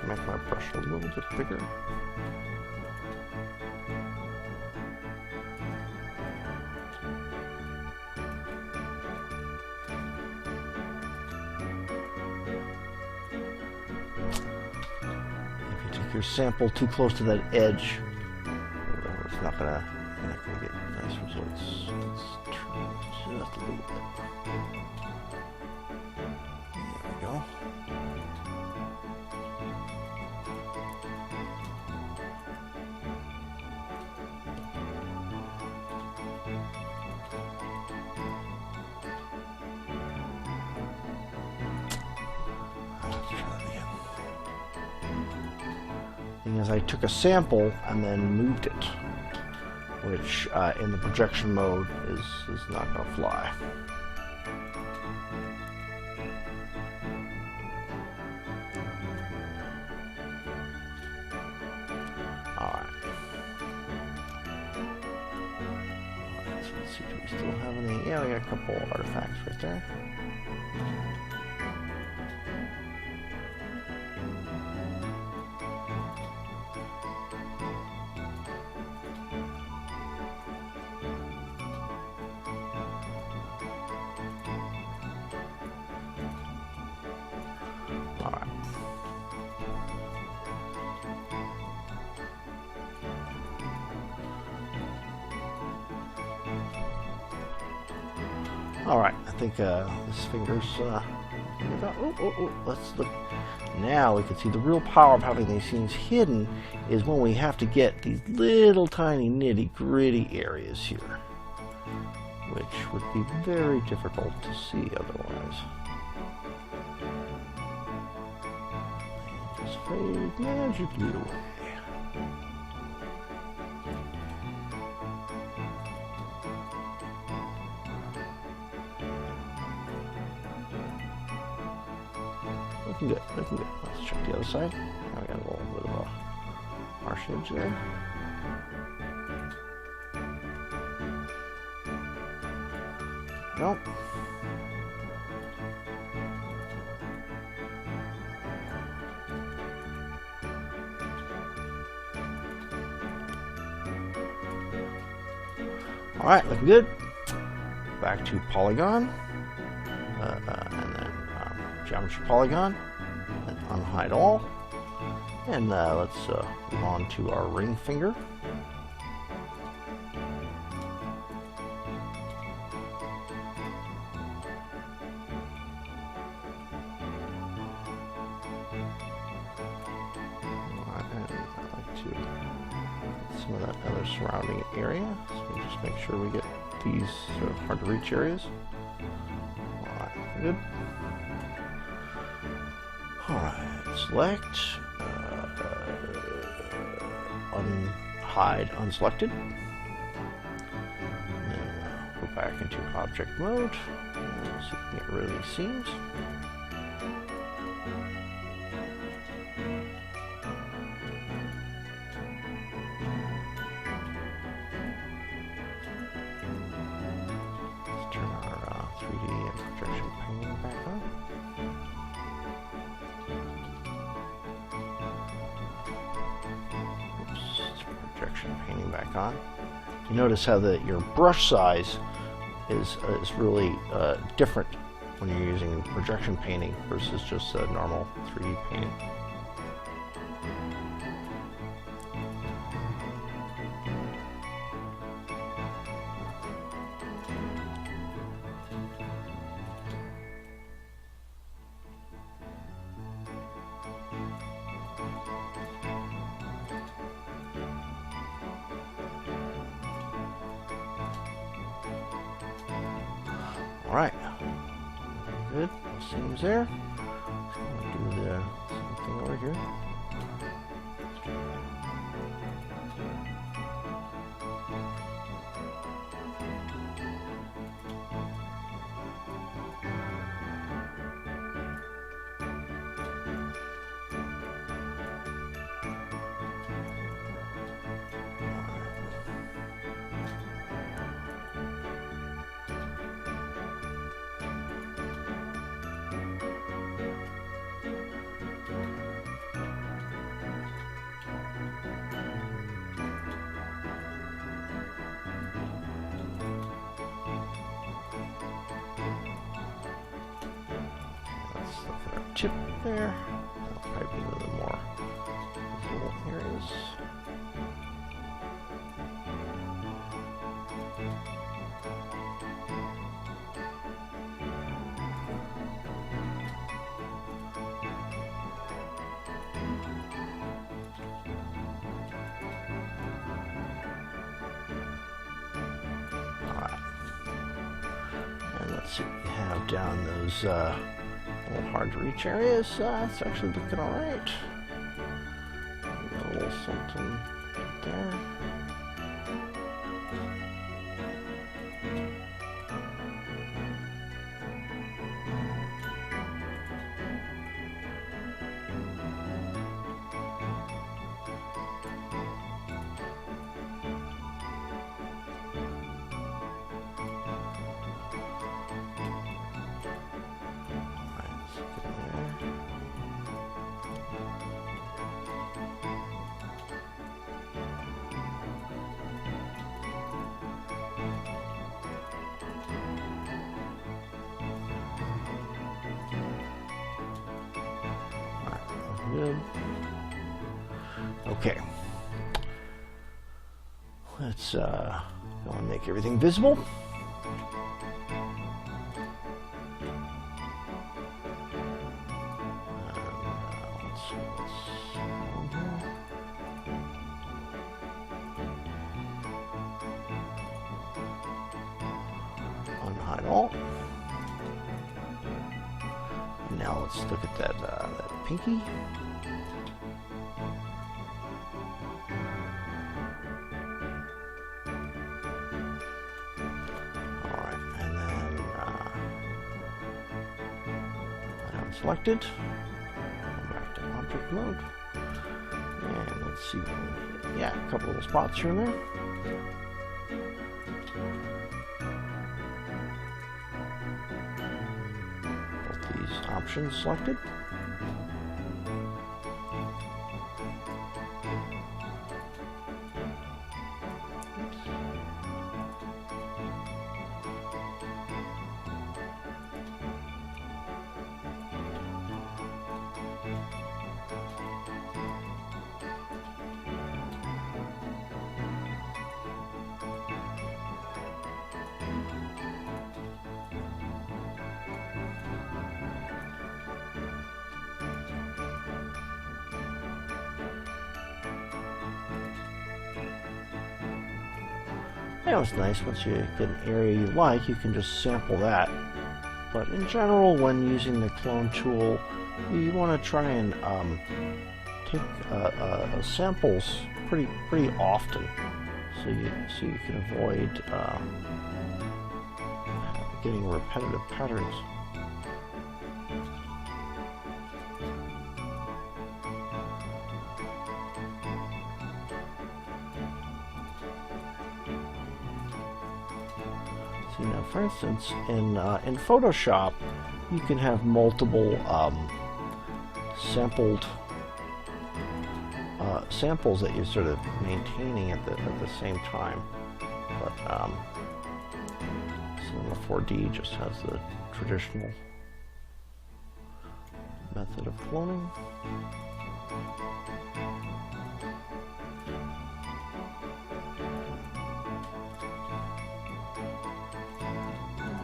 Make my brush a little bit bigger. If you take your sample too close to that edge, it's not gonna get nice results. Let's try just a little bit. There we go. Is I took a sample and then moved it, which in the projection mode is not going to fly. Alright. So let's see, do we still have any? Yeah, we got a couple artifacts right there. Alright, I think this finger's let's look. Now we can see the real power of having these scenes hidden is when we have to get these little tiny nitty-gritty areas here, which would be very difficult to see otherwise. Just fade magically away. Looking good, looking good. Let's check the other side. Now we got a little bit of a harsh edge there. Nope. Alright, looking good. Back to polygon. And then geometry polygon. And unhide all. And let's move on to our ring finger. Some of that other surrounding area, so we just make sure we get these sort of hard to reach areas. Alright, good. Alright, select, unhide unselected. And then go back into object mode. And see if we can get rid of these seams. Turn our 3D and projection painting back on. Oops, projection painting back on. You notice how your brush size is really different when you're using projection painting versus just a normal 3D painting. Good. No seams there. Just gonna do the same thing over here. Chip there. That'll probably be a little more visible areas. Alright. And let's see what we have down those little hard to reach areas. It's actually looking alright. Got a little something right there. Good. Okay. Let's go and make everything visible. Unhide all. Now let's look at that pinky. Alright, and then selected. Come back to object mode. And let's see. Yeah, a couple little spots here and there. Options selected. You know, it's nice once you get an area you like, you can just sample that. But in general, when using the clone tool, you want to try and take samples pretty often, so you can avoid getting repetitive patterns. So, you know, for instance, in Photoshop, you can have multiple samples that you're sort of maintaining at the same time. But C4D just has the traditional method of cloning.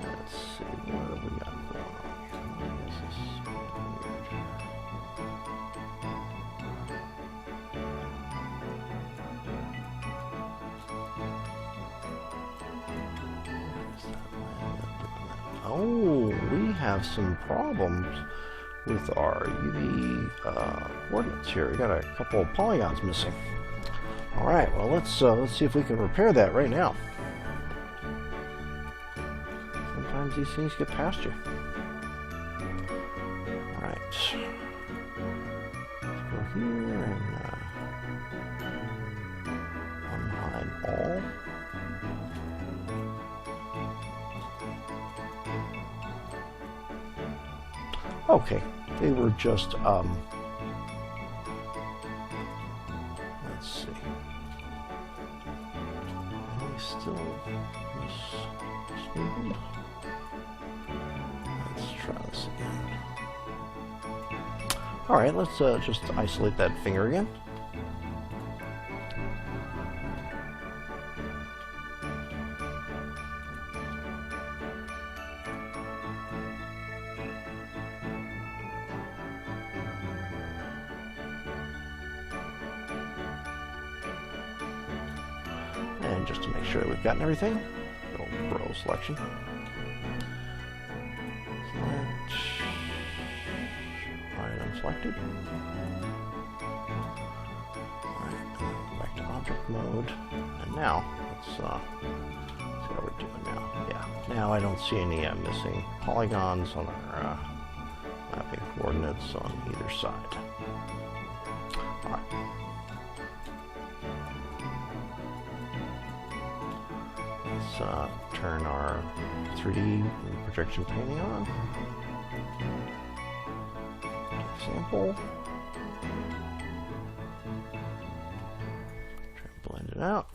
Let's see, what have we got going on here? Why is this weird? Oh, we have some problems with our UV coordinates here. We got a couple of polygons missing. All right, well let's see if we can repair that right now. Sometimes these things get past you. All right, let's go here and unhide all. Okay, they were just, let's see. Are they still smoothed? Let's try this again. Alright, let's just isolate that finger again. And just to make sure that we've gotten everything, little row selection. Select. Alright, unselected. Alright, back to object mode. And now, let's see how we're doing now. Yeah, now I don't see any missing polygons on our mapping coordinates on either side. Alright. Let's turn our 3D projection painting on. Example. Try and blend it out.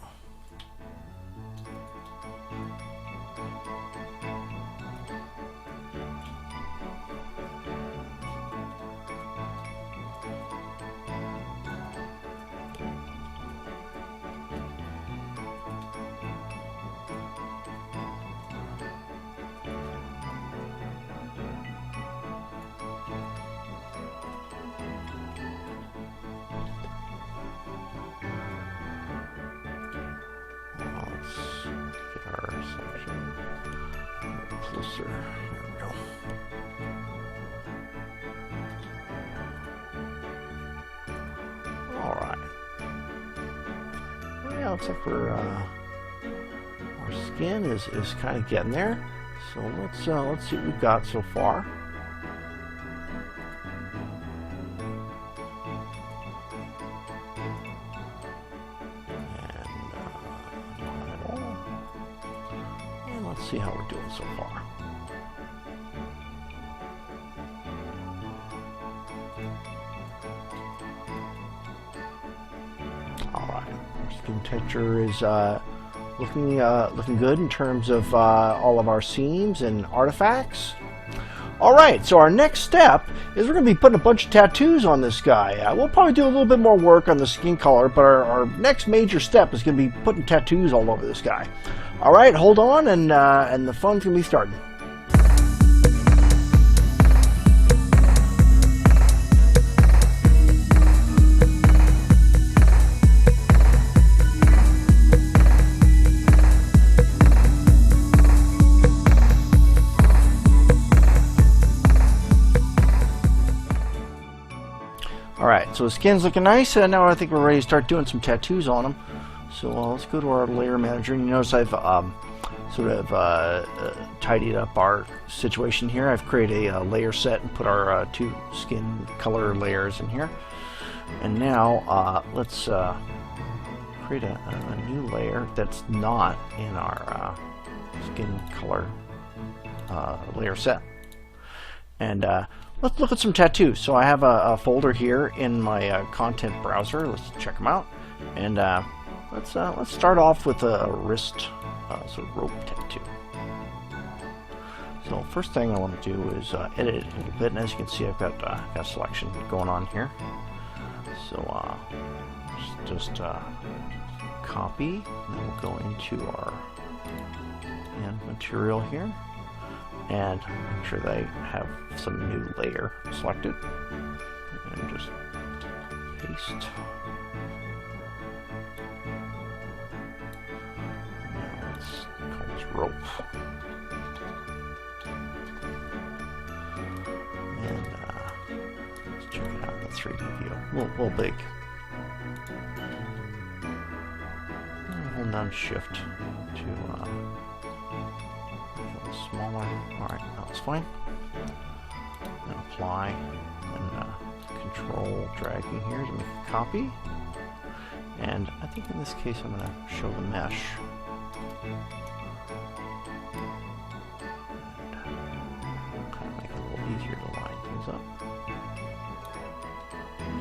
Closer. There we go. All right. Well, yeah, looks like we're our skin is kind of getting there. So let's see what we've got so far. Let's see how we're doing so far. All right, our skin texture is looking good in terms of all of our seams and artifacts. All right, so our next step is we're going to be putting a bunch of tattoos on this guy. We'll probably do a little bit more work on the skin color, but our next major step is going to be putting tattoos all over this guy. All right, hold on, and the fun's going to be starting. Alright, so the skin's looking nice, and now I think we're ready to start doing some tattoos on him. So let's go to our layer manager, and you notice I've sort of tidied up our situation here. I've created a layer set and put our two skin color layers in here. And now let's create a new layer that's not in our skin color layer set. And let's look at some tattoos. So I have a folder here in my content browser. Let's check them out. And let's start off with a wrist sort of rope tattoo. So first thing I want to do is edit it a little bit. And as you can see, I've got a selection going on here. So just copy, and then we'll go into our material here. And make sure that I have some new layer selected, and just paste. Now let's call this rope. 3D view. A little big. Hold down Shift to make it a little smaller. Alright, that's fine. And apply. And control dragging here to make a copy. And I think in this case I'm going to show the mesh. Kind of make it a little easier to line things up.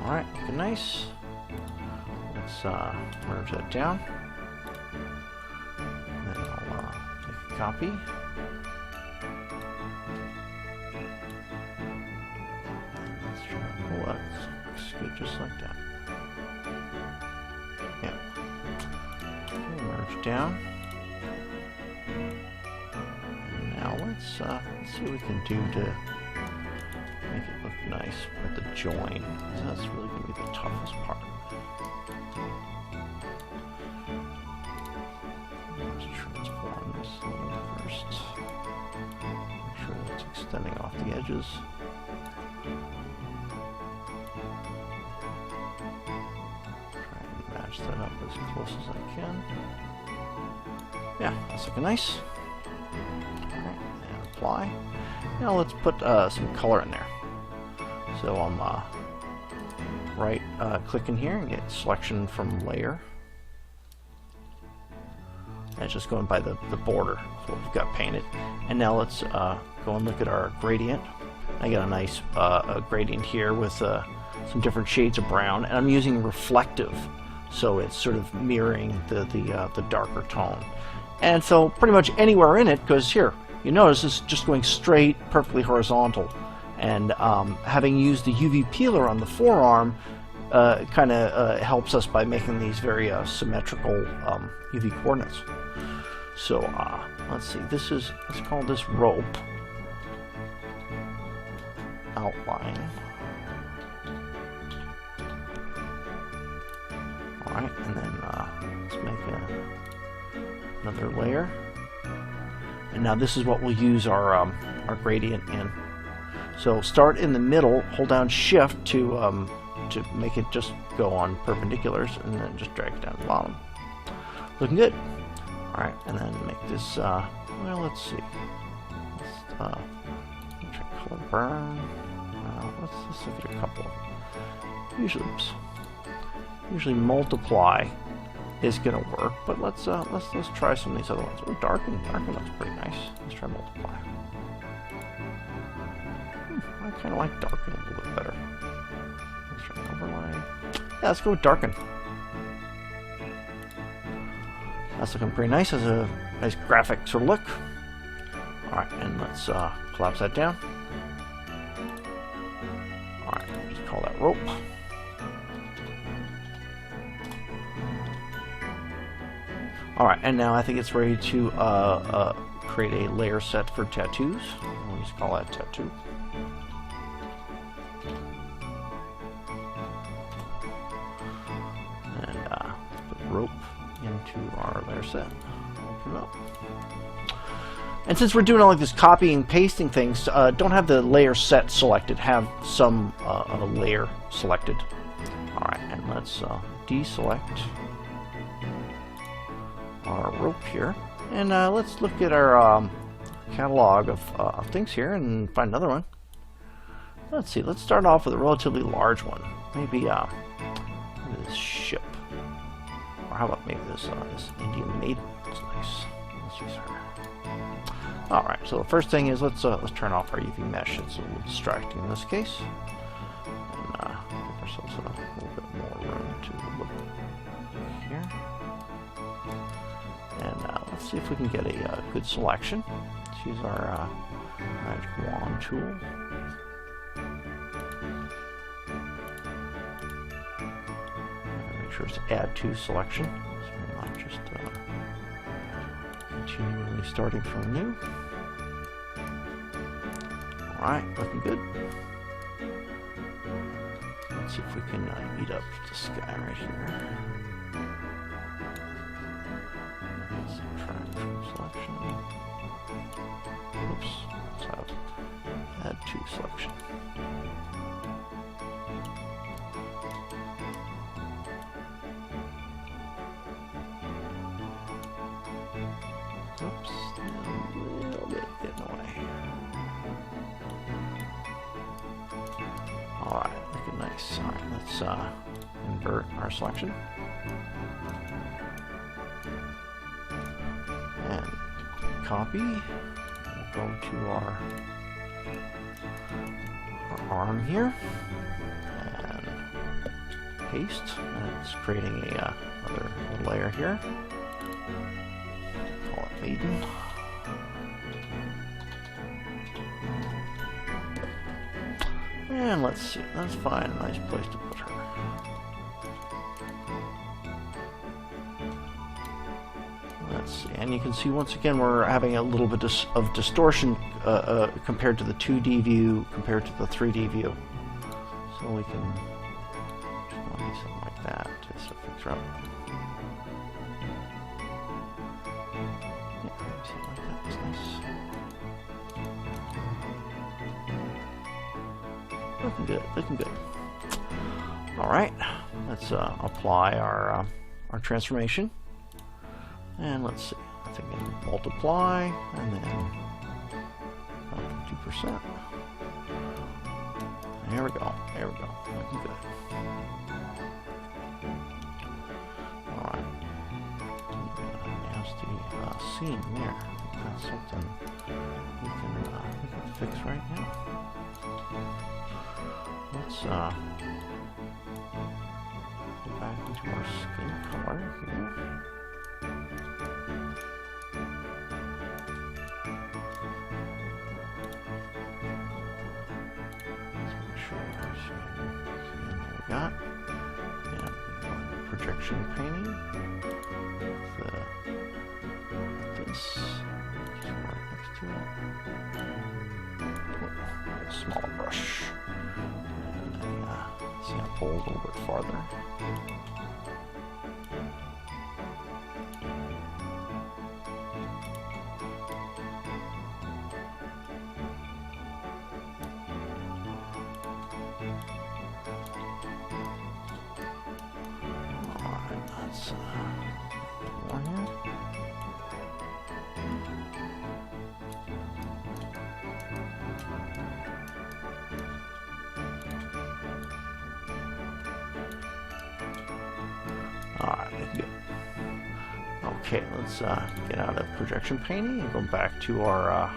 Alright, looking nice. Let's merge that down. And then I'll make a copy. Let's try to pull that. Looks good just like that. Yeah. Okay, merge down. And now let's see what we can do to make it look nice with the join. So that's really going to be the toughest part. Let's transform this layer first. Make sure that's extending off the edges. Try and match that up as close as I can. Yeah, that's looking nice. Alright, and apply. Now let's put some color in there. So I'm right clicking here and get selection from layer. And it's just going by the border of what we've got painted. And now let's go and look at our gradient. I got a nice gradient here with some different shades of brown, and I'm using reflective, so it's sort of mirroring the darker tone. And so pretty much anywhere in it, because here, you notice it's just going straight, perfectly horizontal. And having used the UV peeler on the forearm kind of helps us by making these very symmetrical UV coordinates. So let's see, let's call this rope outline. Alright, and then let's make another layer. And now this is what we'll use our gradient in. So start in the middle, hold down Shift to make it just go on perpendiculars, and then just drag it down to the bottom. Looking good. Alright, and then make this, well, let's see. Let's try color burn. Let's look at a couple. Usually multiply is going to work, but let's try some of these other ones. Oh, darken looks pretty nice. Let's try multiply. I kind of like darken a little bit better. Let's try overlay. Yeah, let's go with darken. That's looking pretty nice as a nice graphic sort of look. Alright, and let's collapse that down. Alright, just call that rope. Alright, and now I think it's ready to create a layer set for tattoos. We'll just call that tattoo. And put rope into our layer set. Open it up. And since we're doing all of this copying and pasting things, don't have the layer set selected, have some of a layer selected. Alright, and let's deselect our rope here, and let's look at our catalog of things here and find another one. Let's see, let's start off with a relatively large one. Maybe this ship, or how about maybe this Indian maiden? That's nice. Let's use her. All right, so the first thing is let's turn off our UV mesh. It's a little distracting in this case, and give ourselves a little bit more room to look here. And let's see if we can get a good selection. Let's use our magic wand tool. Make sure it's add to selection, so we're not just continually starting from new. Alright, looking good. Let's see if we can eat up the sky right here. Selection. Oops. So add to selection. Oops, a little bit getting away. All right, looking nice. All right, let's invert our selection. And copy. We'll go to our arm here. And paste. And it's creating another layer here. Call it Maiden. And let's see, let's find a nice place to put her. Let's see, and you can see once again we're having a little bit of distortion compared to the 2D view compared to the 3D view. So we can do something like that just to fix her up. Yeah, see like that, that's nice. Looking good, looking good. All right, let's apply our transformation, and let's see. I think I can multiply, and then 2%. There we go. There we go. Looking good. All right. Nasty seam there. That's something we can fix right now. Let's go back into our skin color here. Let's make sure our skin we got. And projection painting. This just right next to it. A smaller brush. See, I pull a little bit farther. Alright, that's more here. Alright, good. Okay, let's get out of projection painting and go back to our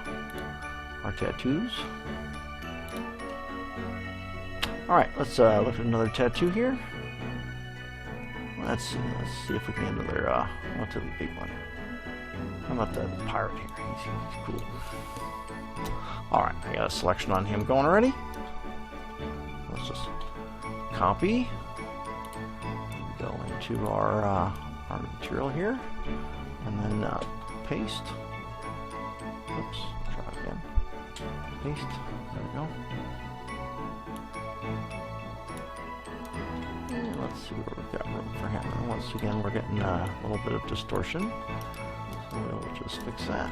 tattoos. Alright, let's look at another tattoo here. Let's see if we can get another, what's the big one? How about the pirate here? He's cool. Alright, I got a selection on him going already. Let's just copy. Go into our material here, and then paste. Oops, try again. Paste. There we go. And let's see where we've got room for him. And once again, we're getting a little bit of distortion, so we'll just fix that.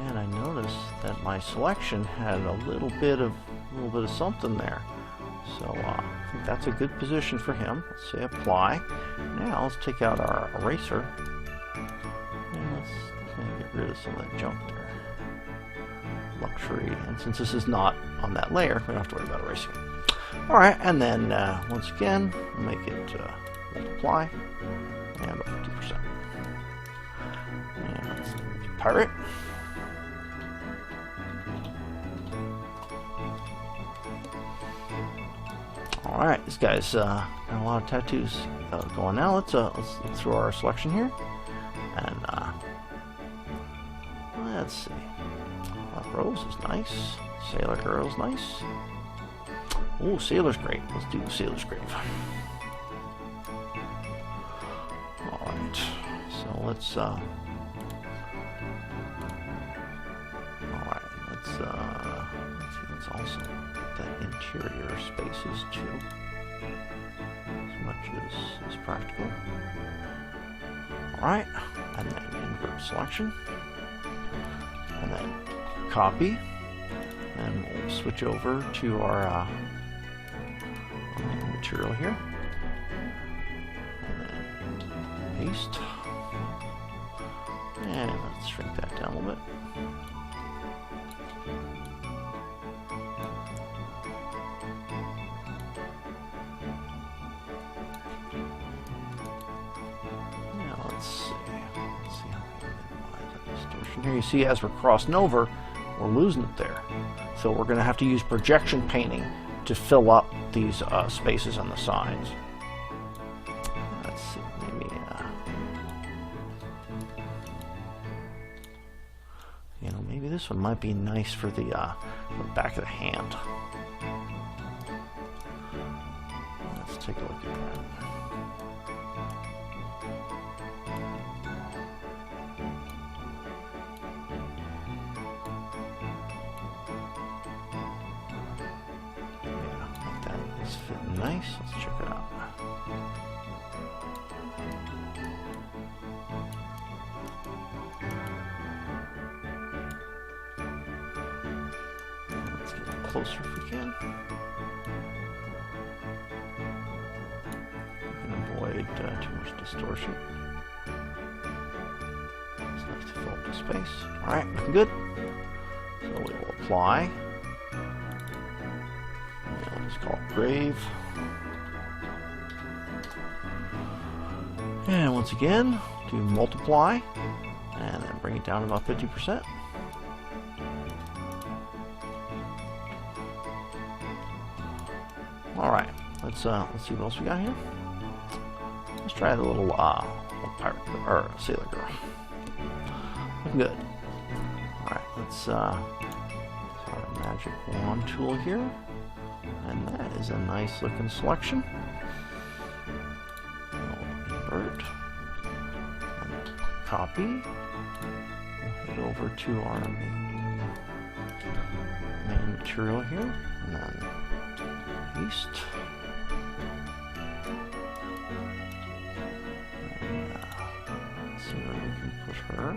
And I noticed that my selection had a little bit of something there, so I think that's a good position for him. Let's say apply. Now let's take out our eraser and let's kind of get rid of some of that junk there. Luxury, and since this is not on that layer, we don't have to worry about erasing it. All right, and then once again, we'll make it multiply and about 50%. And let's pirate. All right, this guy's got a lot of tattoos going now. Let's look through our selection here, and let's see. Rose is nice. Sailor Girl's nice. Oh, Sailor's Grave. Let's do Sailor's Grave. All right, so let's. All right, let's also get that interior spaces too, as much as is practical. Alright, and then invert selection, and then copy, and we'll switch over to our main material here, and then paste, and let's shrink that down a little bit. Here you see as we're crossing over, we're losing it there. So we're going to have to use projection painting to fill up these spaces on the sides. Let's see, maybe, you know, maybe this one might be nice for the back of the hand. Let's take a look at that. Fitting nice. Let's check it out. Let's get a little closer if we can. We can avoid too much distortion. It's nice to fill up the space. Alright, looking good. So we will apply. It's called grave. And once again, do multiply, and then bring it down to about 50%. All right, let's see what else we got here. Let's try the little pirate or sailor girl. Looking good. All right, let's our magic wand tool here. And that is a nice looking selection. We'll invert and copy. We'll head over to our main material here, and then paste. And, let's see where we can put her.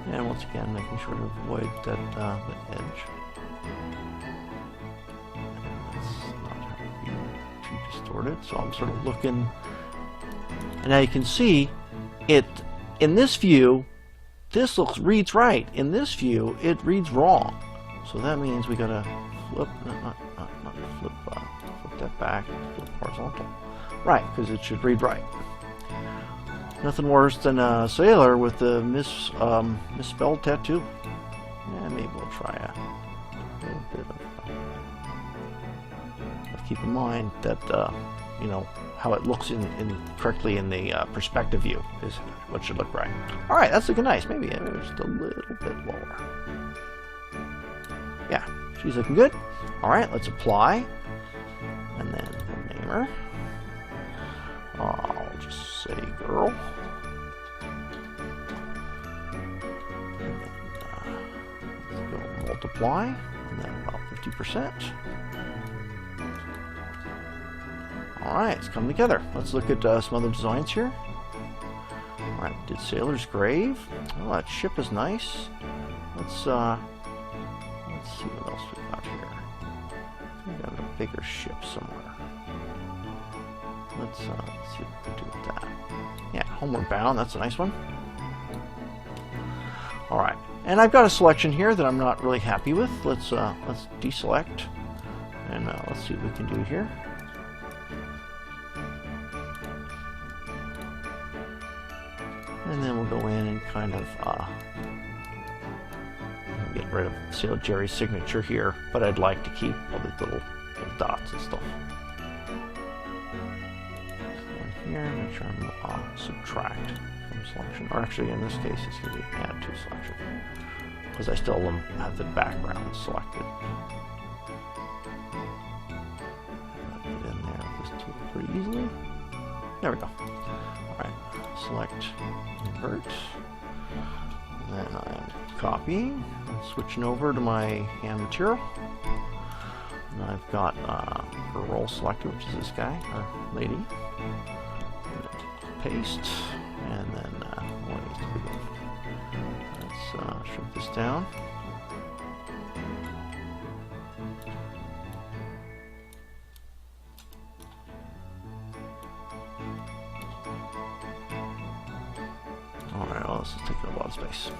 And once again, making sure to avoid that the edge. And it's not having to be too distorted. So I'm sort of looking, and now you can see it in this view. This reads right. In this view, it reads wrong. So that means we gotta flip, not flip that back, flip horizontal. Right, because it should read right. Nothing worse than a sailor with a misspelled tattoo. Yeah, maybe we'll try a little bit of. Keep in mind that you know how it looks correctly in the perspective view is what should look right. All right, that's looking nice. Maybe just a little bit lower. Yeah, she's looking good. All right, let's apply, and then we'll name her. I'll just say girl. And then let's go multiply, and then about 50%. Alright, it's coming together. Let's look at some other designs here. Alright, did Sailor's Grave. Oh, that ship is nice. Let's see what else we got here. We got a bigger ship somewhere. Let's see what we can do with that. Yeah, Homeward Bound, that's a nice one. Alright, and I've got a selection here that I'm not really happy with. Let's deselect, and let's see what we can do here. And then we'll go in and kind of get rid of Sailor Jerry's signature here, but I'd like to keep all the little dots and stuff. Here. here, make sure I'm subtract from selection, or actually in this case it's going to be add to selection, because I still have the background selected. Get in there with this tool pretty easily. There we go. Alright, select, invert, and then I'm copying, and switching over to my hand material. And I've got her role selected, which is this guy, or lady. Paste, and then what needs to be done? Let's shrink this down. Alright, well, this is taking a lot of space.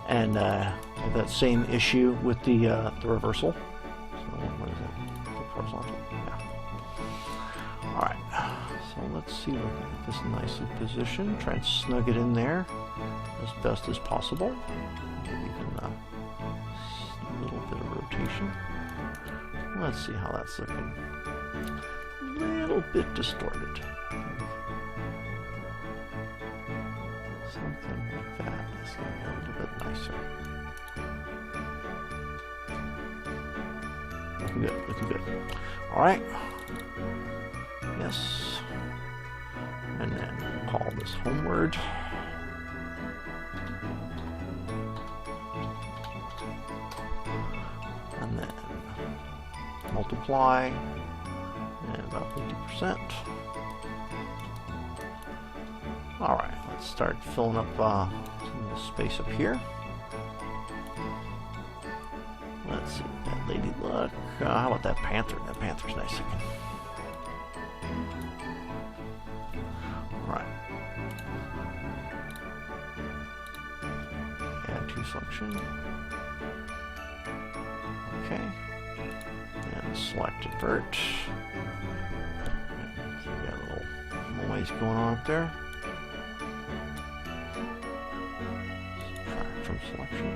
And that same issue with the reversal. So what is it? The horizontal? Yeah. All right. So let's see. We're going to get this nicely positioned. Try and snug it in there as best as possible. Maybe even a little bit of rotation. Let's see how that's looking. A little bit distorted. Something like that. It's a little bit nicer. Looking good, looking good. Alright. Yes. And then call this homeward. And then multiply. And about 50%. Alright, let's start filling up some of the space up here. Let's see what that lady look. How about that panther? That panther's nice looking. Alright. Add to selection. Okay. And select invert. So we got a little noise going on up there. Subtract from selection.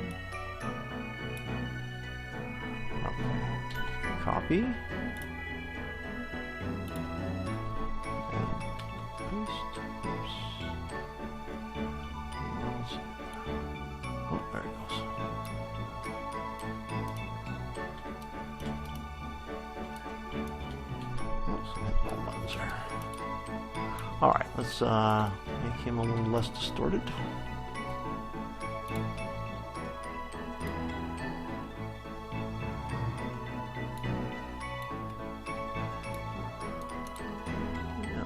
Copy and paste. Oops. Oh, there it goes. Oh, some hit all buttons there. All right, let's make him a little less distorted.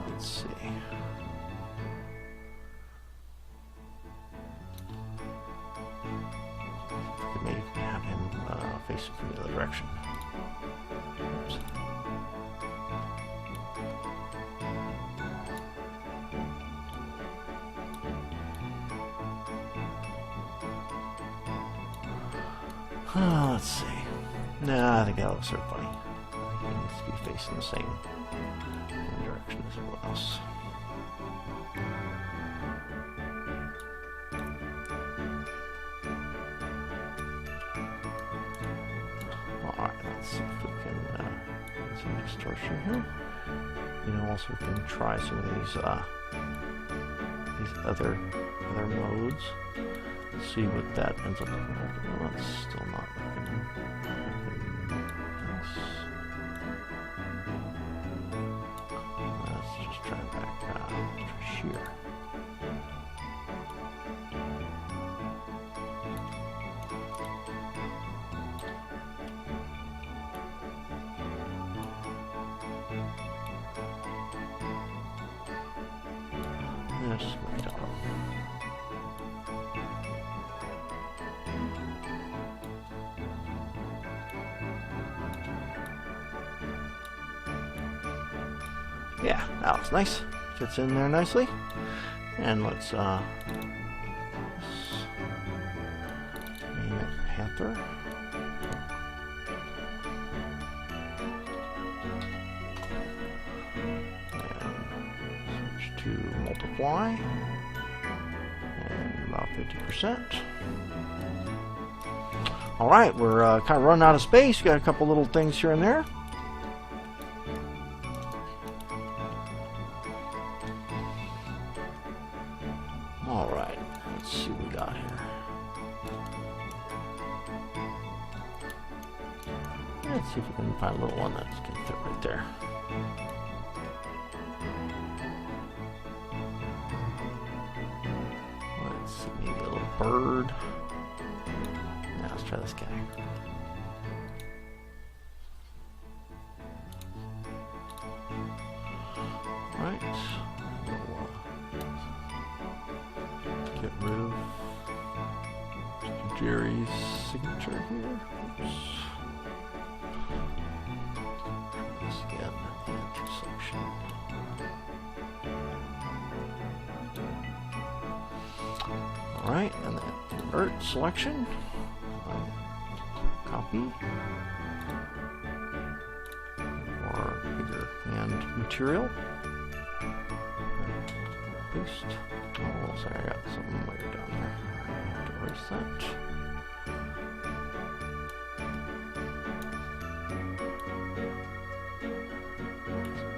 Let's see. Could maybe have him facing from the other direction. Oops. Let's see. Nah, I think that looks sort of funny. I think he needs to be facing the same direction as everyone else. Alright, let's see if we can get some distortion here. You know, also we can try some of these other modes. See what that ends up looking like. Well, that's still not looking nice. Let's just try back shear. Let's just go down. Yeah, that looks nice. Fits in there nicely. And let's name it Panther. And switch to multiply. And about 50%. Alright, we're kind of running out of space. Got a couple little things here and there. Let's see if we can find a little one that can fit right there. Let's see, maybe a little bird. Now let's try this guy. Right. We'll get rid of Mr. Jerry's signature here. Oops. This again, anti-selection. Alright, and then invert selection. Copy. Or either and material. Paste. Oh, sorry, I got something way down there. I have to erase that.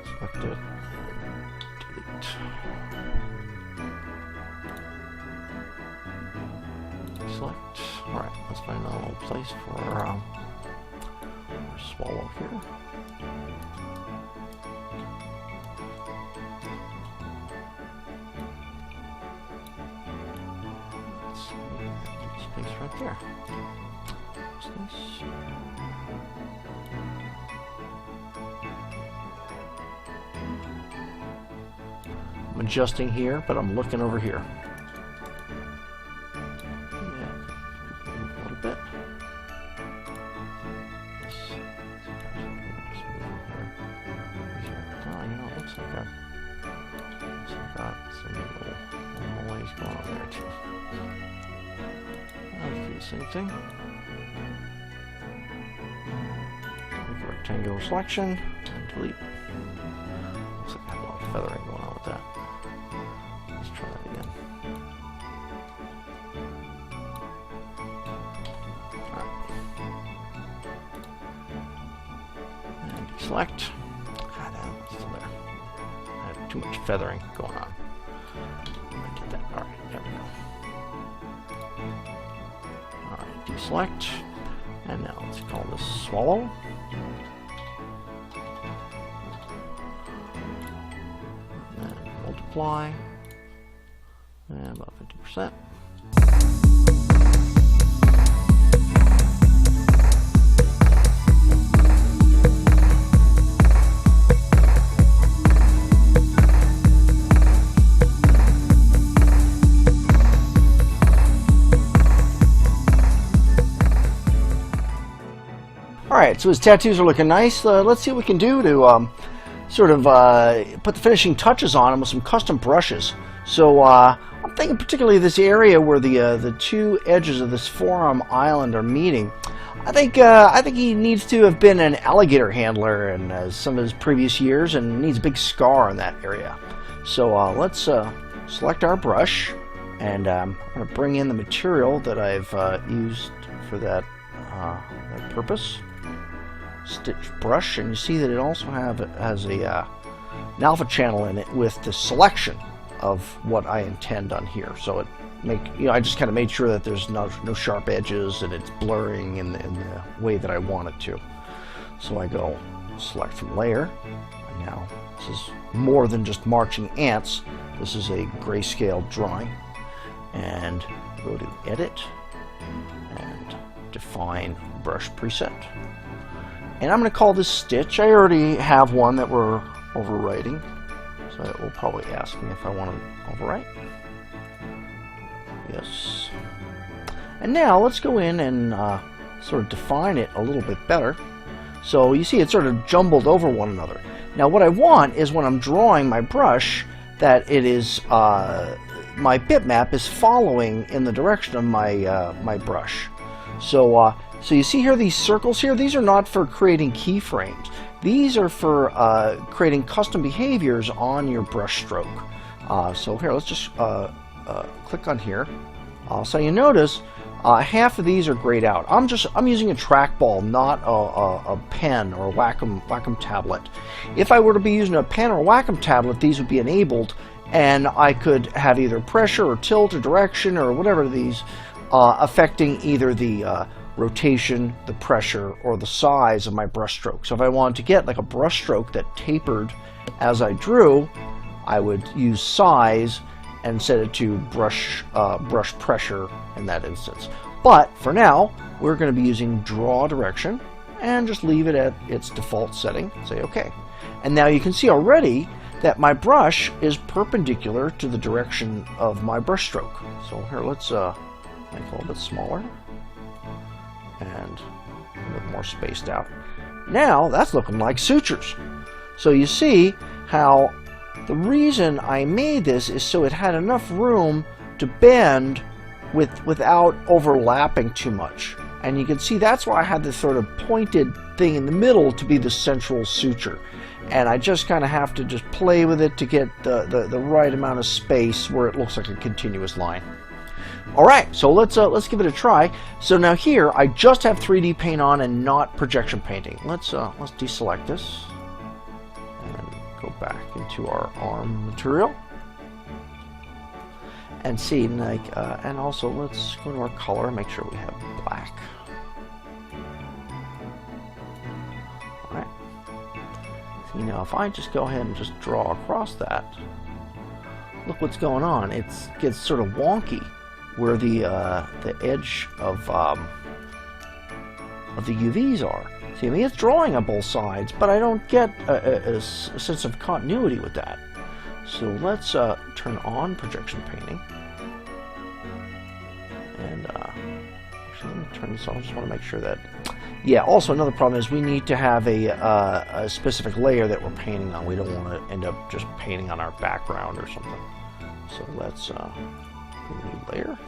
Select it and delete. Select. Alright, let's find a little place for our swallow here. Let's see, space right there. What's this? I'm adjusting here, but I'm looking over here. Same thing. Make a rectangular selection and delete. Looks like I have a lot of feathering going on with that. Let's try that again. Alright. And deselect. God, that's still there. I had too much feathering going on. I did that. Alright, there we go. Select, and now let's call this swallow. And then multiply, and about 50%. Alright, so his tattoos are looking nice. Let's see what we can do to sort of put the finishing touches on him with some custom brushes. So I'm thinking particularly this area where the two edges of this forearm island are meeting. I think he needs to have been an alligator handler in some of his previous years and needs a big scar in that area. So let's select our brush, and I'm going to bring in the material that I've used for that purpose. Stitch brush, and you see that it also has an alpha channel in it with the selection of what I intend on here. So I just kind of made sure that there's no sharp edges and it's blurring in the way that I want it to. So I go select from layer, and now this is more than just marching ants. This is a grayscale drawing, and go to edit and define brush preset. And I'm going to call this stitch. I already have one that we're overwriting, so it will probably ask me if I want to overwrite. Yes. And now let's go in and sort of define it a little bit better. So you see it's sort of jumbled over one another. Now what I want is when I'm drawing my brush that it is my bitmap is following in the direction of my my brush. So you see here these circles here, these are not for creating keyframes. These are for creating custom behaviors on your brush stroke. So here, let's just click on here. So you notice half of these are grayed out. I'm using a trackball, not a pen or a Wacom tablet. If I were to be using a pen or a Wacom tablet, these would be enabled, and I could have either pressure or tilt or direction or whatever these affecting either the rotation, the pressure, or the size of my brush stroke. So if I wanted to get like a brush stroke that tapered as I drew, I would use size and set it to brush pressure in that instance. But for now, we're going to be using draw direction and just leave it at its default setting. Say OK. And now you can see already that my brush is perpendicular to the direction of my brush stroke. So here, let's make it a little bit smaller and a bit more spaced out. Now that's looking like sutures. So you see how the reason I made this is so it had enough room to bend without overlapping too much. And you can see that's why I had this sort of pointed thing in the middle to be the central suture. And I just kind of have to just play with it to get the right amount of space where it looks like a continuous line. All right, so let's give it a try. So now here I just have 3D paint on and not projection painting. Let's deselect this and go back into our arm material and see, like, and also let's go to our color and make sure we have black. All right. See, now if I just go ahead and just draw across that, look what's going on. It gets sort of wonky where the edge of the UVs are. See, I mean, it's drawing on both sides, but I don't get a sense of continuity with that. So let's turn on projection painting. And actually, let me turn this on. I just want to make sure that... Yeah, also another problem is we need to have a specific layer that we're painting on. We don't want to end up just painting on our background or something. So let's new layer.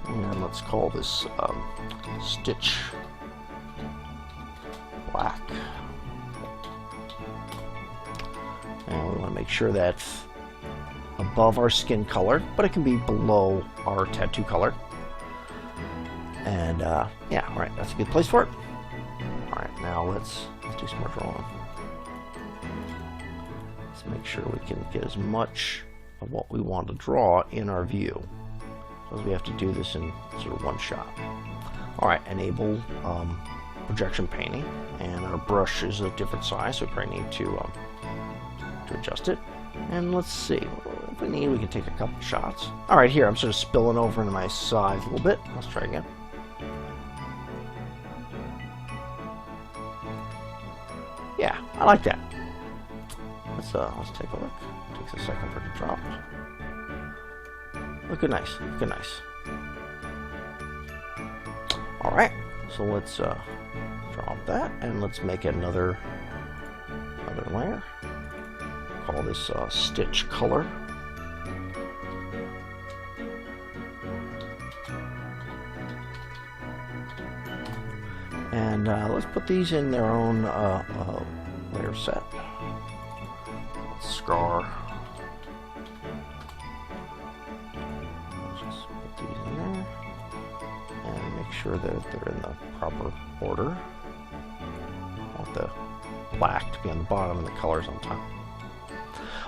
And let's call this Stitch Black. And we want to make sure that's above our skin color, but it can be below our tattoo color. And yeah, all right, that's a good place for it. All right, now let's do some more drawing. Let's make sure we can get as much of what we want to draw in our view, because we have to do this in sort of one shot. All right, enable projection painting, and our brush is a different size, so we probably need to adjust it. And let's see, if we need, we can take a couple shots. All right, here I'm sort of spilling over into my size a little bit. Let's try again. Yeah, I like that. Let's take a look. Takes a second for it to drop. Looking nice. Looking nice. All right. So let's drop that and let's make another layer. Call this Stitch Color. And let's put these in their own layer set. Scar. Just put these in there and make sure that they're in the proper order. I want the black to be on the bottom and the colors on top.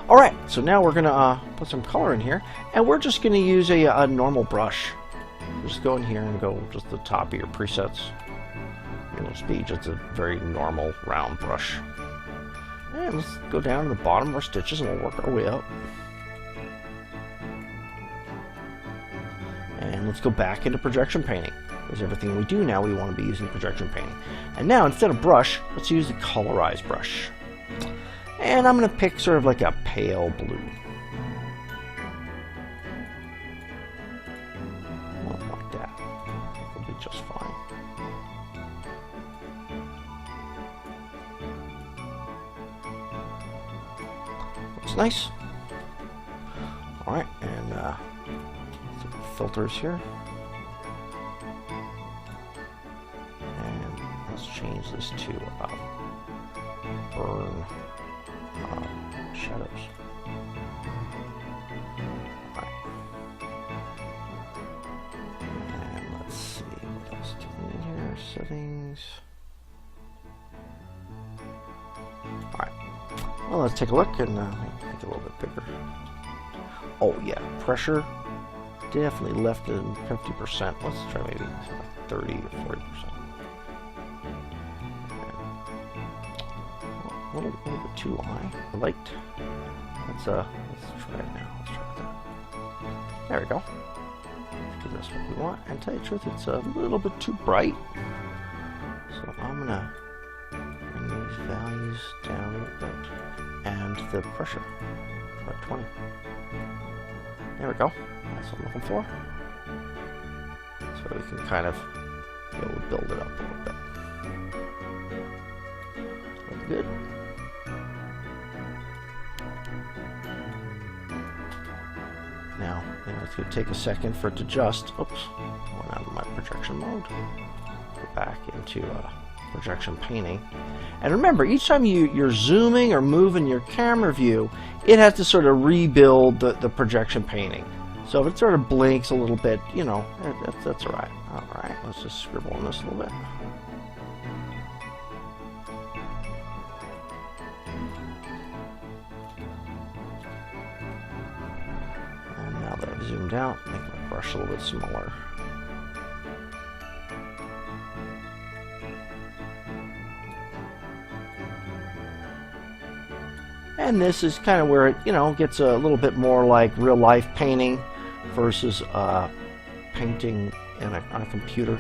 All right, so now we're gonna put some color in here, and we're just gonna use a normal brush. Just go in here and go just the top of your presets. It'll just be just a very normal round brush. And let's go down to the bottom of our stitches and we'll work our way up. And let's go back into projection painting. Because everything we do now, we want to be using projection painting. And now, instead of brush, let's use the colorize brush. And I'm going to pick sort of like a pale blue. Like that. It'll be just fine. Looks nice. Alright, and some filters here. And let's change this to burn shadows. Alright. And let's see what else do we need here. Settings. Alright. Well, let's take a look and make it a little bit bigger. Oh yeah, pressure definitely less than 50%. Let's try maybe 30 or 40%. A little bit too high. I liked. Let's try it now. Let's try that. There we go. Give us what we want. And tell you the truth, it's a little bit too bright. So I'm gonna bring these values down a little bit, and the pressure about 20. There we go. That's what I'm looking for. So we can kind of be able to build it up a little bit. Look good. Now, it's going to take a second for it to adjust. Oops, went out of my projection mode. Go back into projection painting. And remember, each time you're zooming or moving your camera view, it has to sort of rebuild the projection painting. So if it sort of blinks a little bit, you know, that's all right. All right, let's just scribble on this a little bit. That I've zoomed out, make my brush a little bit smaller. And this is kind of where it, you know, gets a little bit more like real life painting versus painting on a computer.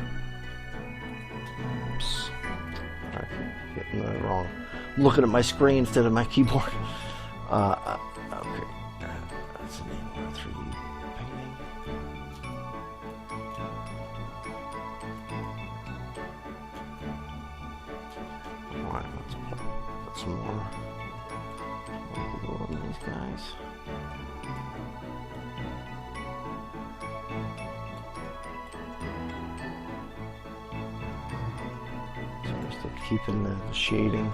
Oops. I keep getting that wrong. I'm looking at my screen instead of my keyboard. Okay. That's the name of the 3D painting. Alright, let's put some more on these guys. So we're still keeping the shading.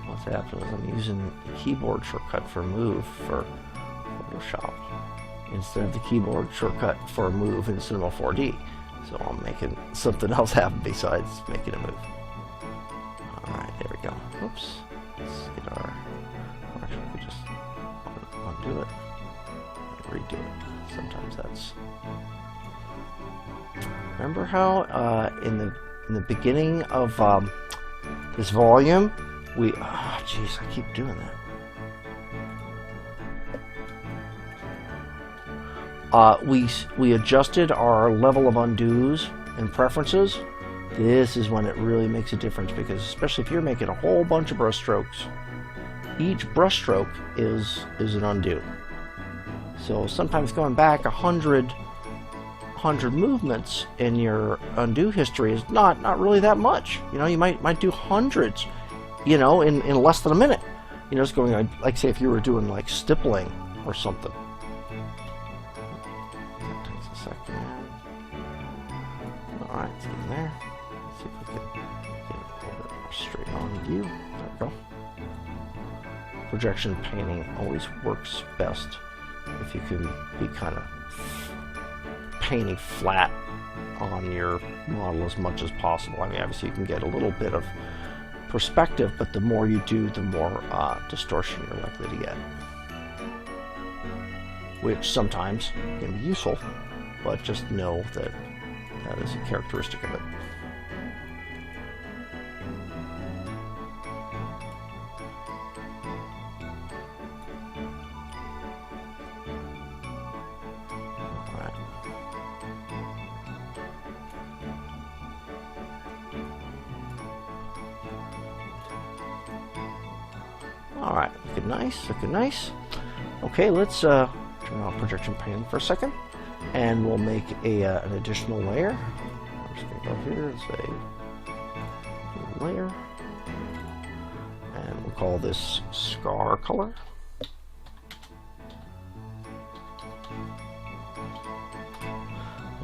What's happening is I'm using the keyboard shortcut for move for Photoshop instead of the keyboard shortcut for move in Cinema 4D. So I'm making something else happen besides making a move. Alright, there we go. Oops. Let's get our... Or actually, we just undo it and redo it. Sometimes that's... Remember how in the beginning of this volume, we... Oh, jeez, I keep doing that. We adjusted our level of undos and preferences. This is when it really makes a difference, because especially if you're making a whole bunch of brush strokes, each brush stroke is an undo. So sometimes going back 100 movements in your undo history is not really that much. You know, you might do hundreds, you know, in less than a minute. You know, just going like say if you were doing like stippling or something. Alright, it's in there. Let's see if we can get it a little bit more straight on view. There we go. Projection painting always works best if you can be kind of painting flat on your model as much as possible. I mean, obviously you can get a little bit of perspective, but the more you do, the more distortion you're likely to get. Which sometimes can be useful, but just know that that is a characteristic of it. All right, looking nice, looking nice. Okay, let's turn off projection painting for a second, and we'll make an additional layer. I'm just going to go here and say new layer, and we'll call this scar color.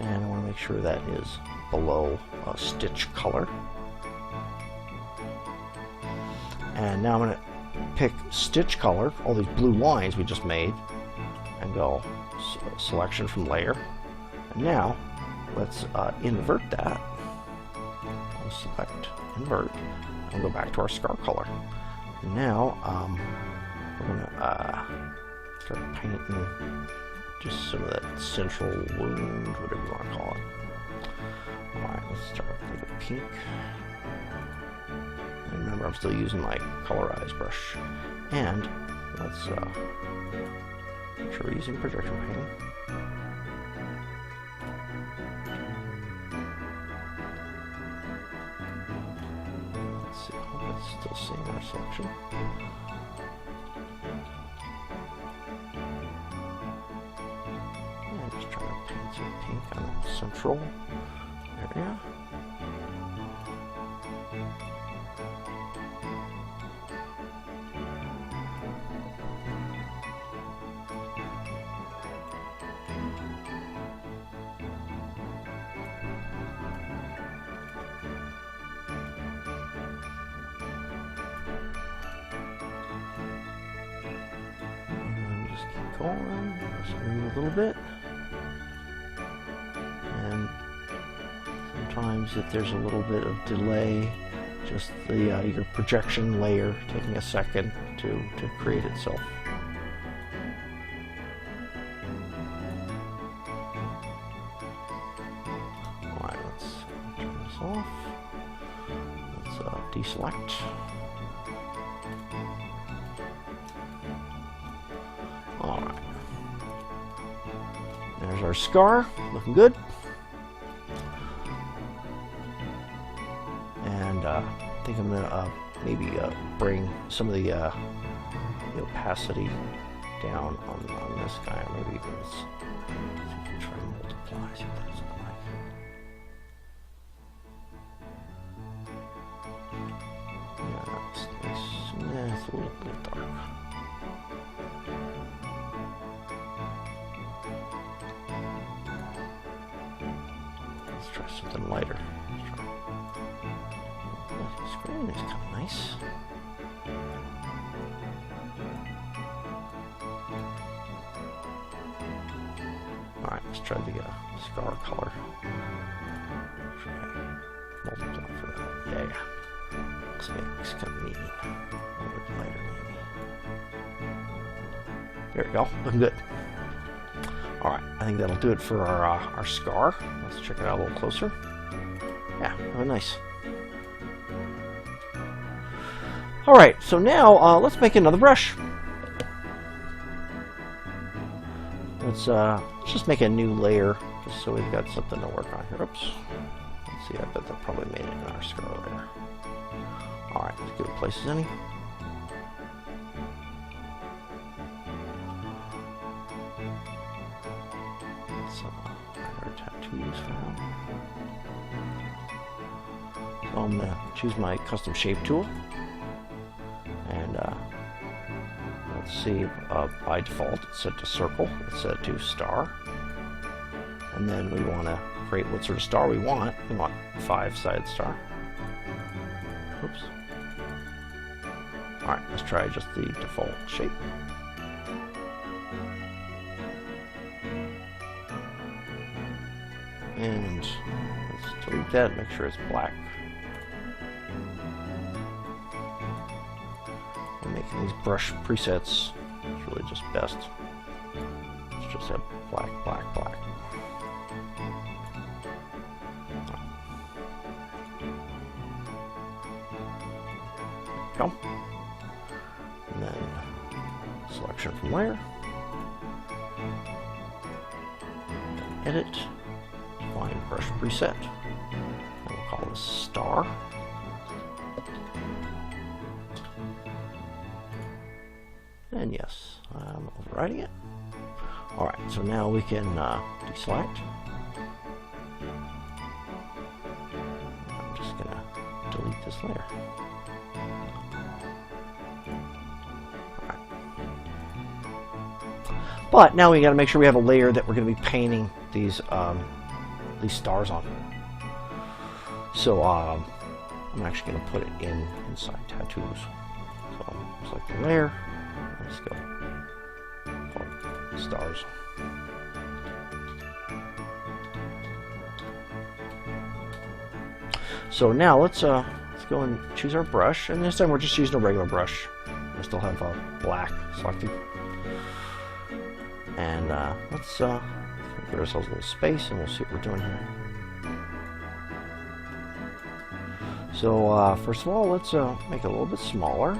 And I want to make sure that is below stitch color. And now I'm going to pick stitch color, all these blue lines we just made, and go selection from layer. And now let's invert that. we'll select invert, and we'll go back to our scar color. And now we're going to start painting just some of that central wound, whatever you want to call it. Alright, let's start with a pink. And remember, I'm still using my colorized brush. And let's make sure we're using projection painting. Let's see, I hope it's still seeing our selection. And just try to paint some pink on the central area. Going, just move a little bit, and sometimes if there's a little bit of delay, just the your projection layer taking a second to create itself. All right, let's turn this off. Let's deselect. Alright. There's our scar, looking good. And I think I'm gonna maybe bring some of the opacity down on this guy. Maybe let's see if we can try and multiply, see what that's looking like. Yeah, it's nice. Yeah, it's a little dark. Let's try something lighter. The screen is kind of nice. Alright, let's try the scar color. Multiply for that. Yeah. Looks like it's kind of neat. A little bit lighter, maybe. There we go. Looking good. Alright, I think that'll do it for our scar. Let's check it out a little closer. Yeah, really nice. Alright, so now let's make another brush. Let's just make a new layer, just so we've got something to work on here. Oops. Let's see, I bet that probably made it in our scar layer. Alright, let's give it places any. So I'm going to choose my custom shape tool, and let's see, by default it's set to circle, it's set to star, and then we want to create what sort of star we want. We want 5-sided star. Oops. Alright, let's try just the default shape. And let's delete that, make sure it's black. And making these brush presets is really just best. Let's just have black, black, black. There we go. And then selection from layer. Edit. Define brush preset. And we'll call this star. And yes, I'm overriding it. Alright, so now we can deselect. I'm just going to delete this layer. Alright. But now we got to make sure we have a layer that we're going to be painting these stars on. So I'm actually going to put it inside tattoos. So select the layer. Let's go. Stars. So now let's go and choose our brush, and this time we're just using a regular brush. I still have black selected. And let's give ourselves a little space, and we'll see what we're doing here. So first of all, let's make it a little bit smaller, a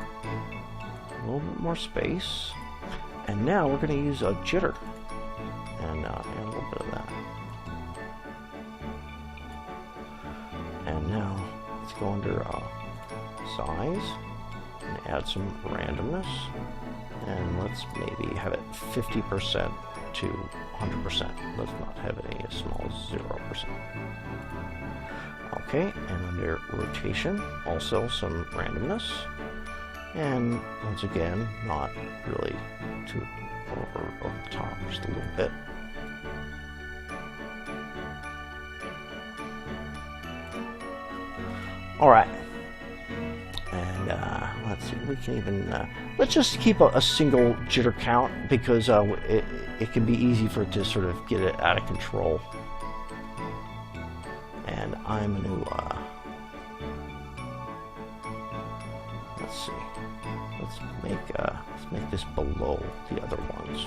little bit more space, and now we're going to use a jitter, and add a little bit of that. And now let's go under size and add some randomness, and let's maybe have it 50% to 100%. Let's not have it as small as 0%. Okay, and under rotation, also some randomness, and once again, not really too over the top, just a little bit. All right, and let's see. We can even let's just keep a single jitter count, because it can be easy for it to sort of get it out of control. And I'm going to let's see. Let's make this below the other ones,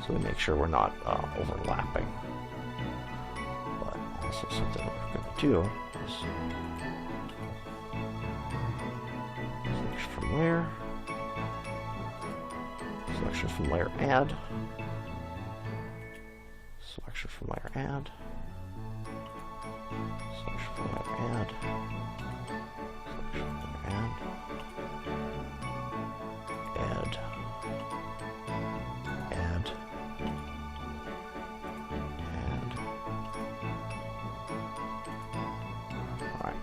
so we make sure we're not overlapping. But also something we're going to do is selection from layer, selection from layer, add. Selection from layer, add. Selection from layer, add. Selection from layer, add. Add. Add. Add. Alright.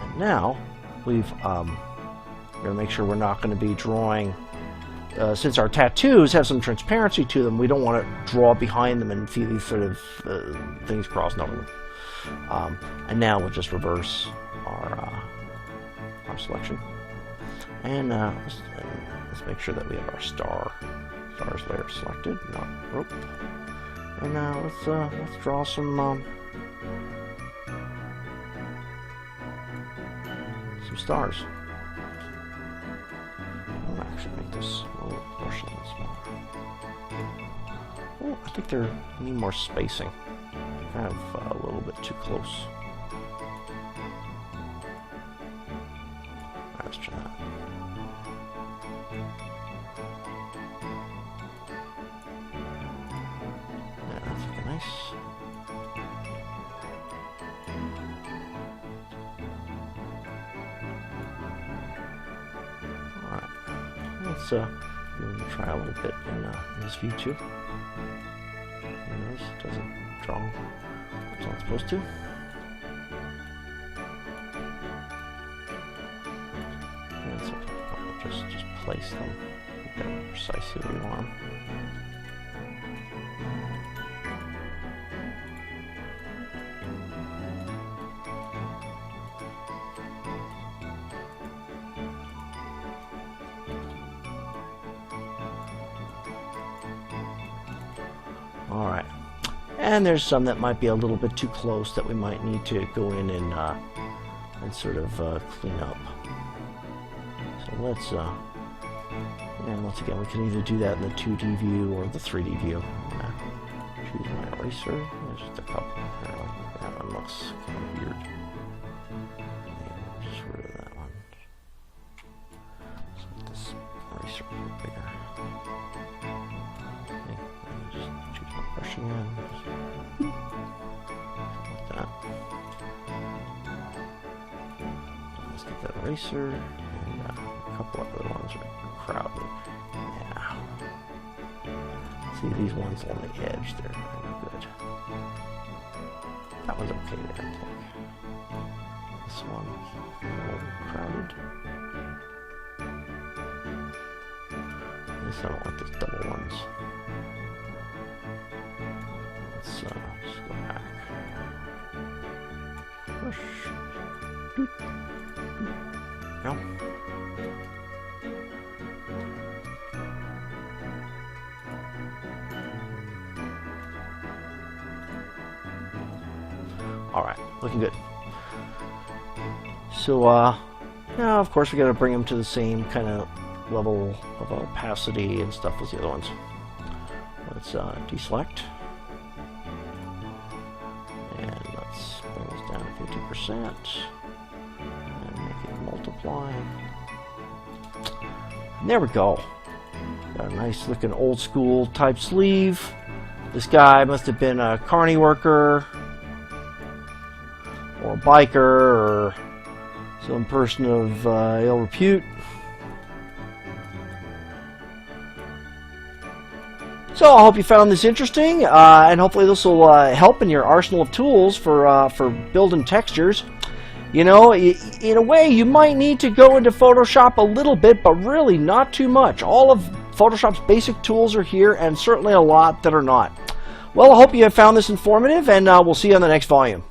And now we've we're going to make sure we're not going to be drawing. Since our tattoos have some transparency to them, we don't want to draw behind them and see these sort of things crossing over them. And now we'll just reverse our selection, and let's make sure that we have our stars layer selected, not rope. And now let's draw some stars. I'll actually make this a little portion smaller. Oh, I think they need more spacing. Kind of a little bit too close. Let's try that. Yeah, that's looking nice. Let's try a little bit in this view too. It doesn't draw it's not supposed to. And so we'll just place them precisely where we want them. Alright, and there's some that might be a little bit too close that we might need to go in and sort of clean up. So let's, and once again, we can either do that in the 2D view or the 3D view. I'm gonna choose my eraser. There's just a couple. That one looks kind of weird. Just rid of that one. Let's make this eraser a little bigger. Brushing in, like that. Let's get that eraser, and a couple of other ones are crowded. Yeah. See these ones on the edge, they're good. That one's okay there, I think. This one's a little crowded. At least I don't like those double ones. Let's just go back. Push. No. All right, looking good. So, now of course we got to bring them to the same kind of level of opacity and stuff as the other ones. Let's deselect. And let's bring this down to 50%. And make it multiply. And there we go. Got a nice looking old school type sleeve. This guy must have been a carny worker, or a biker, or some person of ill repute. So I hope you found this interesting, and hopefully this will help in your arsenal of tools for building textures. You know, in a way, you might need to go into Photoshop a little bit, but really not too much. All of Photoshop's basic tools are here, and certainly a lot that are not. Well, I hope you have found this informative, and we'll see you on the next volume.